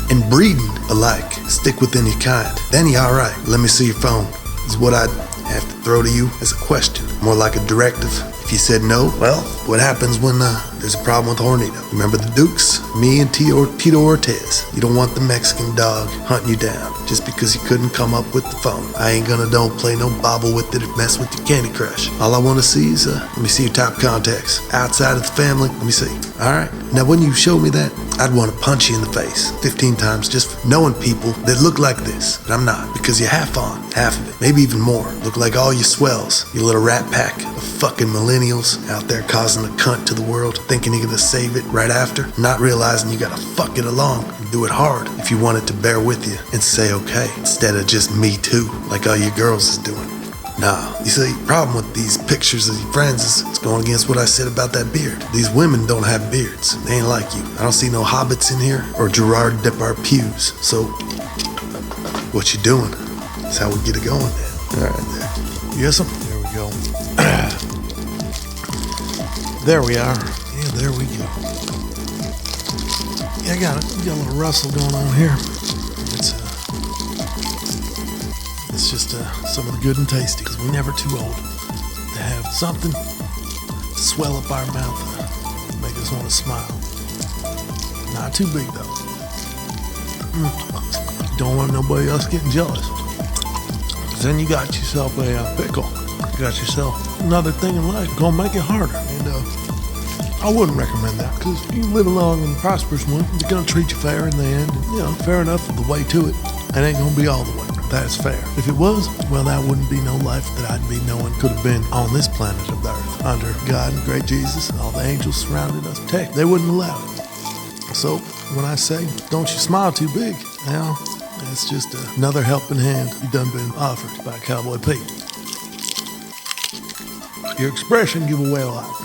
Speaker 1: and breeding alike. Stick within your kind. Then you're all right. Let me see your phone is what I'd have to throw to you as a question, more like a directive. If you said no, well, what happens when there's a problem with Hornito? Remember the Dukes? Me and Tito Ortiz. You don't want the Mexican dog hunting you down just because you couldn't come up with the phone. I ain't gonna don't play no bobble with it or mess with your Candy Crush. All I want to see is, let me see your top contacts. Outside of the family, let me see. All right. Now, when you show me that, I'd want to punch you in the face 15 times just for knowing people that look like this. But I'm not, because you're half on, half of it, maybe even more. Look like all you swells, you little rat pack of fucking millennials out there causing a cunt to the world, thinking you're gonna save it right after, not realizing you gotta fuck it along and do it hard if you want it to bear with you and say okay, instead of just me too, like all you girls is doing. Nah, you see, the problem with these pictures of your friends is it's going against what I said about that beard. These women don't have beards. They ain't like you. I don't see no hobbits in here or Gerard Depardieu's. So, what you doing? That's how we get it going then. All right, there. Yes, sir. There we go. There we are. Yeah, there we go. Yeah, we got a little rustle going on here. It's just some of the good and tasty, because we're never too old to have something to swell up our mouth and make us want to smile. Not too big though. Don't want nobody else getting jealous. Because then you got yourself a pickle. You got yourself another thing in life. Gonna make it harder. And I wouldn't recommend that, because you live a long and prosperous one. They're gonna treat you fair in the end. And, fair enough the way to it. It ain't gonna be all the way. That's fair. If it was, well, that wouldn't be no life that I'd be knowing could have been on this planet of the earth, under God and great Jesus and all the angels surrounding us. Heck, they wouldn't allow it. So when I say, don't you smile too big, now that's just another helping hand you done been offered by Cowboy Peet. Your expression give away a lot.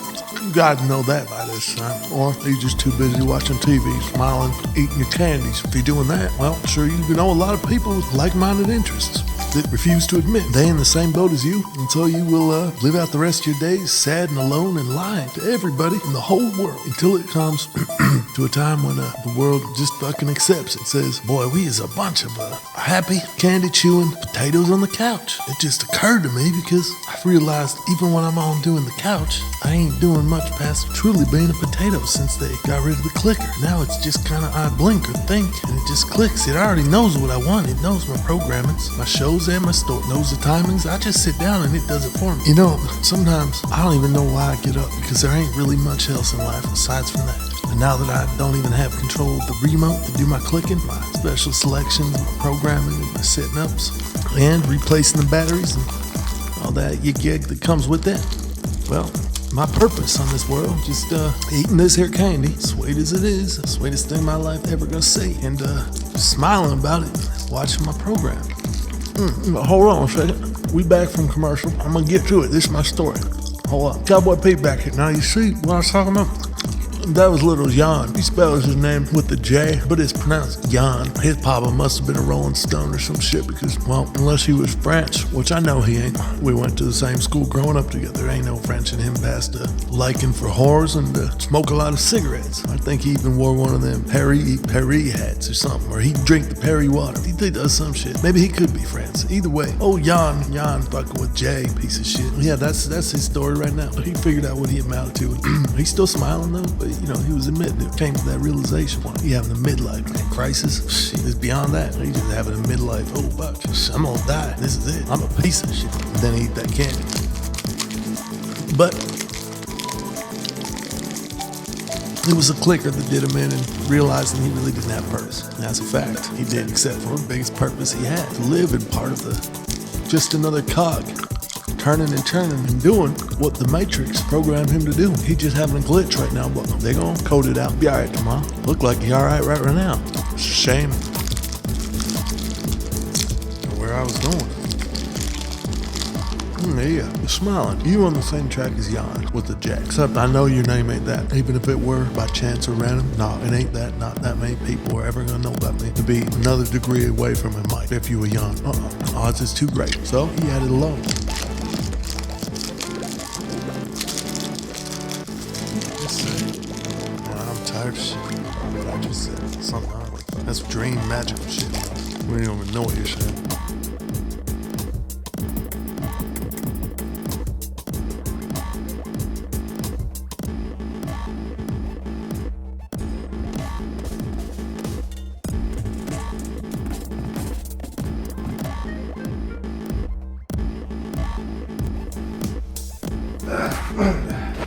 Speaker 1: You gotta know that by this time. Or are you just too busy watching TV, smiling, eating your candies? If you're doing that, well, sure, you know a lot of people with like-minded interests that refuse to admit they in the same boat as you, and so you will live out the rest of your days sad and alone and lying to everybody in the whole world until it comes to a time when the world just fucking accepts it. Says, boy, we is a bunch of happy, candy-chewing potatoes on the couch. It just occurred to me because I've realized even when I'm on doing the couch, I ain't doing much past truly being a potato since they got rid of the clicker. Now it's just kind of I blink or think, and it just clicks. It already knows what I want. It knows my programmings, my shows, and my store. It knows the timings. I just sit down and it does it for me. Sometimes I don't even know why I get up, because there ain't really much else in life aside from that. And now that I don't even have control of the remote to do my clicking, my special selections, my programming, and my setting ups, and replacing the batteries and all that gig that comes with that. Well, my purpose on this world, just eating this here candy, sweet as it is, the sweetest thing my life ever gonna see, and smiling about it, watching my program. Hold on a second. We back from commercial. I'm gonna get to it. This is my story. Hold on. Cowboy Peet back here. Now you see what I was talking about? That was little Jan. He spells his name with the J, but it's pronounced Jan. His papa must have been a Rolling Stone or some shit, because, well, unless he was French, which I know he ain't. We went to the same school growing up together. There ain't no French in him past liking for whores and smoke a lot of cigarettes. I think he even wore one of them Perry hats or something, or he'd drink the Perry water. He does some shit. Maybe he could be French. Either way. Oh, Jan fucking with J, piece of shit. Yeah, that's his story right now. He figured out what he amounted to. He's still smiling though, but he was admitting it. Came to that realization. He having a midlife crisis. Shit, it's beyond that. He's just having a midlife. Oh fuck, I'm gonna die. This is it. I'm a piece of shit. And then he eat that candy. But it was a clicker that did him in, and realizing he really didn't have purpose. And that's a fact. He did, except for the biggest purpose he had, to live in part of just another cog. Turning and doing what the Matrix programmed him to do. He just having a glitch right now, but they're gonna code it out. Be alright tomorrow. Look like he alright right now. Shame. Where I was going. Yeah, you're smiling. You on the same track as Jan with the Jack. Except I know your name ain't that. Even if it were by chance or random, no, it ain't that. Not that many people are ever gonna know about me. To be another degree away from it might if you were Jan. Odds is too great. So he had it alone. I'm tired of shit. What I just said. Something I don't know. That's dream magical shit. We don't even know what you're saying.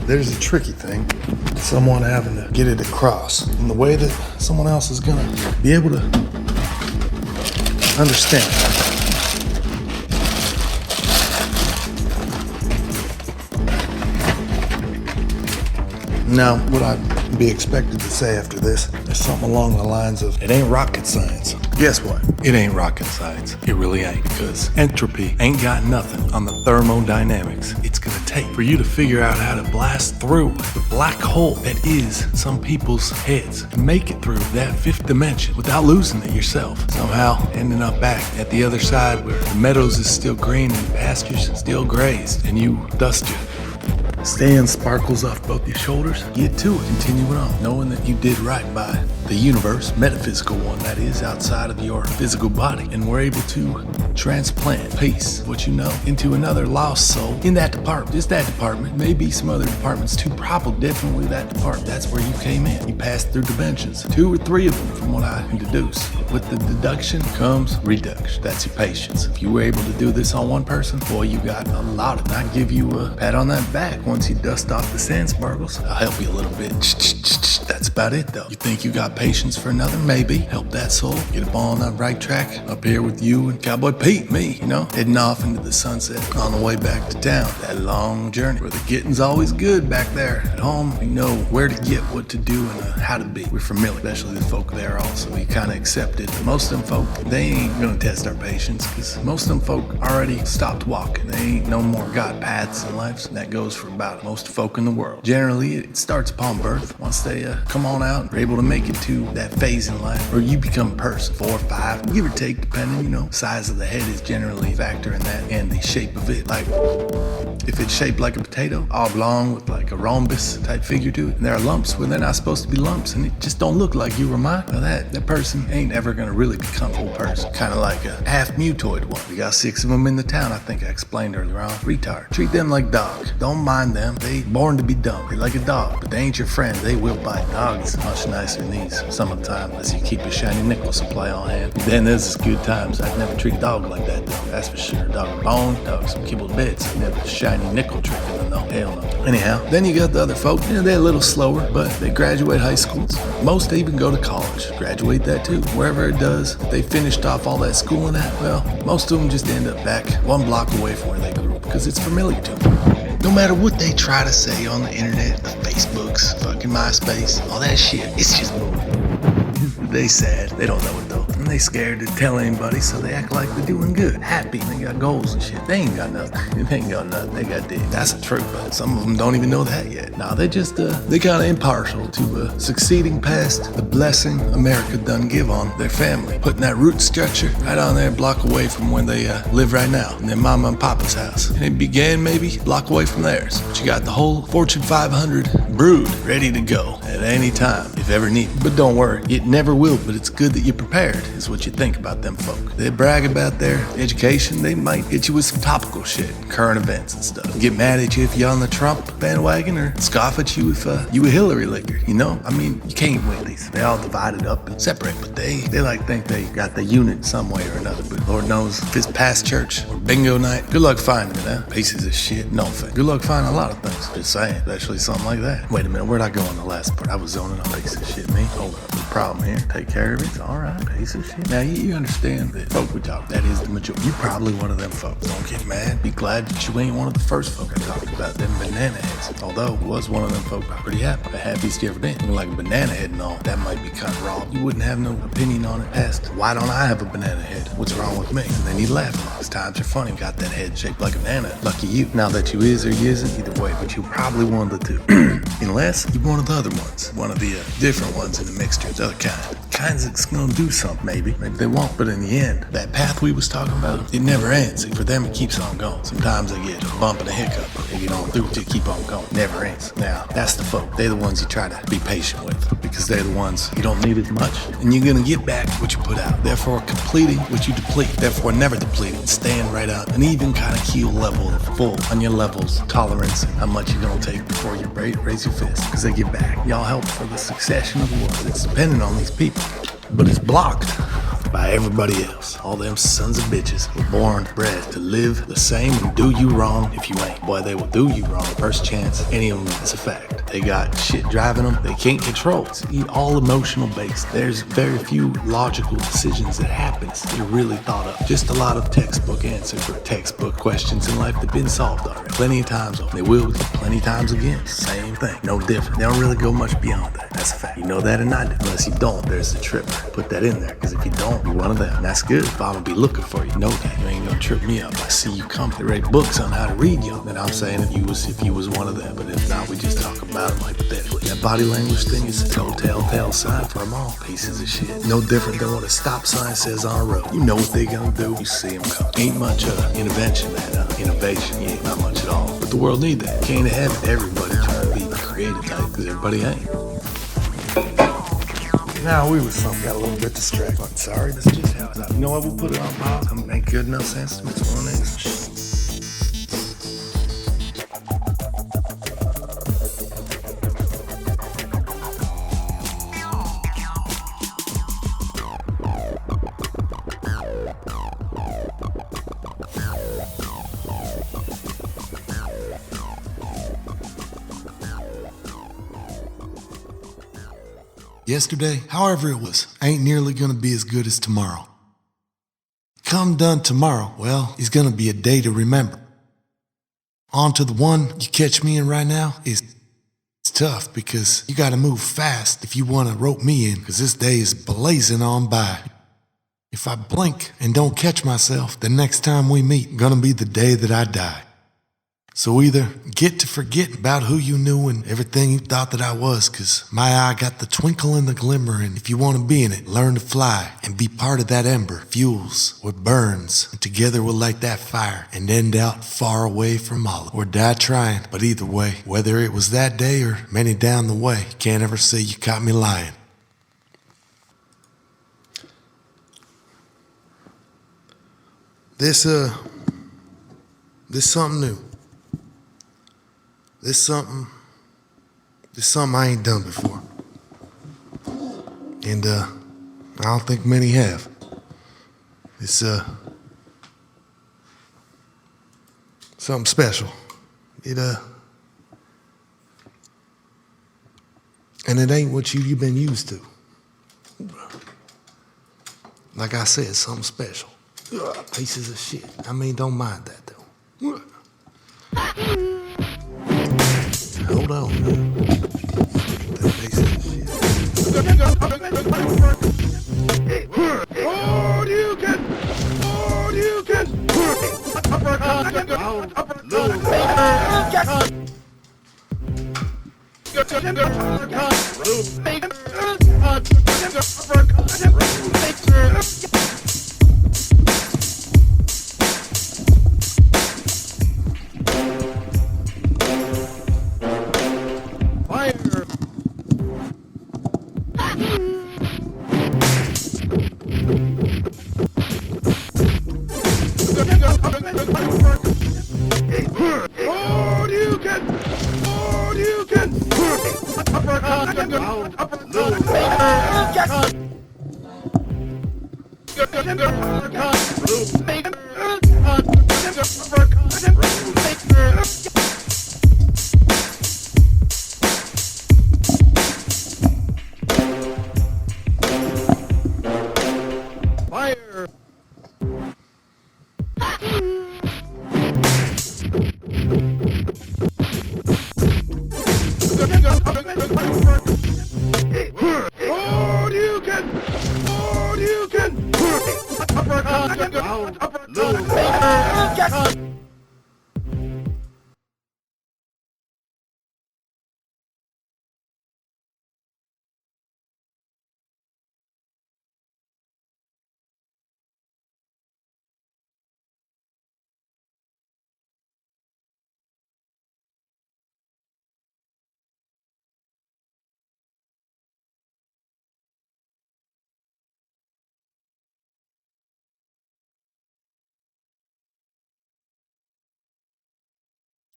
Speaker 1: There's a tricky thing. Someone having to get it across in the way that someone else is gonna be able to understand. Now, would I be expected to say after this? There's something along the lines of, it ain't rocket science. Guess what?
Speaker 2: It ain't rocket science. It really ain't, because entropy ain't got nothing on the thermodynamics it's gonna take for you to figure out how to blast through the black hole that is some people's heads and make it through that fifth dimension without losing it yourself. Somehow ending up back at the other side where the meadows is still green and pastures still grazed and you dust your sand sparkles off both your shoulders. Get to it, continuing on, knowing that you did right by the universe, metaphysical one that is outside of your physical body, and we're able to transplant peace, what you know, into another lost soul in that department. Just that department, maybe some other departments too, probably definitely that department. That's where you came in. You passed through dimensions, 2 or 3 of them from what I introduced. With the deduction comes reduction. That's your patience. If you were able to do this on one person, boy, you got a lot of it. I give you a pat on that back once you dust off the sand sparkles. I'll help you a little bit. That's about it though. You think you got patience for another? Maybe. Help that soul get up on that right track. Up here with you and Cowboy Peet, me, you know, heading off into the sunset on the way back to town. That long journey where the getting's always good back there. At home, we know where to get, what to do, and how to be. We're familiar, especially the folk there also. We kind of accept it. Most of them folk, they ain't gonna test our patience because most of them folk already stopped walking. They ain't no more got paths in life, and that goes for about most folk in the world. Generally, it starts upon birth. Once they come on out, are able to make it to that phase in life where you become a person, 4 or 5, give or take, depending, you know, size of the head is generally a factor in that, and the shape of it. Like, if it's shaped like a potato, oblong with like a rhombus type figure to it, and there are lumps where they're not supposed to be lumps, and it just don't look like you or mine, well, that person ain't ever gonna really become a whole person. Kind of like a half mutoid one. We got 6 of them in the town, I think I explained earlier on. Retard. Treat them like dogs. Don't mind them. They born to be dumb. They're like a dog, but they ain't your friend. They will bite. Dogs much nicer than these some of the time, unless you keep a shiny nickel supply on hand. Then there's good times. I'd never treat a dog like that though. That's for sure. Dog bone, dog some kibbled bits. Never a shiny nickel tricking them though. Hell no. Anyhow, then you got the other folk. You know, they're a little slower, but they graduate high schools. Most even go to college. Graduate that too. Wherever it does, if they finished off all that schooling at, well, most of them just end up back 1 block away from where they grew up because it's familiar to them. No matter what they try to say on the internet, the Facebooks, fucking MySpace, all that shit, it's just bull. They sad. They don't know it though. And they scared to tell anybody, so they act like they're doing good, happy. They got goals and shit. They ain't got nothing. They ain't got nothing. They got dick. That's the truth, but some of them don't even know that yet. Nah, they just, they kind of impartial to succeeding past the blessing America done give on their family. Putting that root structure right on there, a block away from where they live right now, in their mama and papa's house. And it began maybe a block away from theirs. But you got the whole Fortune 500 brood ready to go at any time, if ever needed. But don't worry, it never will, but it's good that you're prepared, is what you think about them folk. They brag about their education, they might hit you with some topical shit, current events and stuff. Get mad at you if you're on the Trump bandwagon, or scoff at you if you a Hillary licker, you know? I mean, you can't win these. They all divided up and separate, but they like think they got the unit some way or another, but Lord knows if it's past church or bingo night, good luck finding it, huh? Pieces of shit, no offense. Good luck finding a lot of things, just saying, especially something like that. Wait a minute, where'd I go on the last part? I was zoning on pieces.
Speaker 3: of shit, me. Hold up. The problem here. Take care of it. All right. Piece of shit. Now, you understand that folk we talk, that is the majority. You probably one of them folks. Don't get mad. Be glad that you ain't one of the first folk I talked about, them banana heads. Although, was one of them folk, I'm pretty happy. The happiest you ever been. Looking like a banana head and all, that might be kind of raw. You wouldn't have no opinion on it past, why don't I have a banana head? What's wrong with me? And then he'd laugh. These times are funny. Got that head shaped like a banana. Lucky you. Now that you is or you isn't, either way, but you probably one of the two. Unless you're one of the other ones. One of the different ones in the mixture. The other kind. Kinds that's gonna do something, maybe. Maybe they won't. But in the end, that path we was talking about, it never ends. For them, it keeps on going. Sometimes they get a bump and a hiccup. They get on through to keep on going. Never ends. Now, that's the folk. They're the ones you try to be patient with. Because they're the ones you don't need as much. And you're gonna get back what you put out. Therefore, completing what you deplete. Therefore, never depleting. Staying right out. An even kind of keel level, full on your levels, tolerance, and how much you're gonna take before you raise your fist. Because they get back. Y'all help for the succession of the world. It's dependent on these people. But it's blocked by everybody else. All them sons of bitches were born, bred to live the same and do you wrong if you ain't. Boy, they will do you wrong first chance. Any of them, it's a fact. They got shit driving them they can't control. It's all emotional based. There's very few logical decisions that happen. They're really thought up. Just a lot of textbook answers or textbook questions in life that have been solved already. Plenty of times. They will plenty of times again. Same thing. No different. They don't really go much beyond that. That's a fact. You know that and I do. Unless you don't, there's the trip. Put that in there. Because if you don't, you're one of them. And that's good. If I'm gonna be looking for you, know that. You ain't gonna trip me up. I see you come. They write books on how to read you. And I'm saying if you was one of them. But if not, we just talk about them hypothetically. That body language thing is a telltale sign for them all. Pieces of shit. No different than what a stop sign says on a road. You know what they gonna do. You see them come. Ain't much intervention, man. Innovation. Yeah, not much at all. But the world need that. Can't have everybody trying to be creative type because everybody ain't. Now we was something got a little bit distracted. I'm sorry, that's just how it's. You know what? We'll put it on pause. It make good enough sense to me. It's one of these.
Speaker 1: Yesterday, however it was, ain't nearly gonna be as good as tomorrow. Come done tomorrow, well, it's gonna be a day to remember. On to the one you catch me in right now is it's tough because you gotta move fast if you wanna rope me in, cause this day is blazing on by. If I blink and don't catch myself, the next time we meet gonna be the day that I die. So either get to forget about who you knew and everything you thought that I was, cause my eye got the twinkle and the glimmer, and if you want to be in it, learn to fly and be part of that ember, fuels what burns, and together we'll light that fire and end out far away from all, or die trying. But either way, whether it was that day or many down the way, can't ever say you caught me lying. This something new. This something I ain't done before. And I don't think many have. It's something special. And it ain't what you've been used to. Like I said, something special. Pieces of shit. I mean, don't mind that though. Hold on. That piece of shit. Uppercut.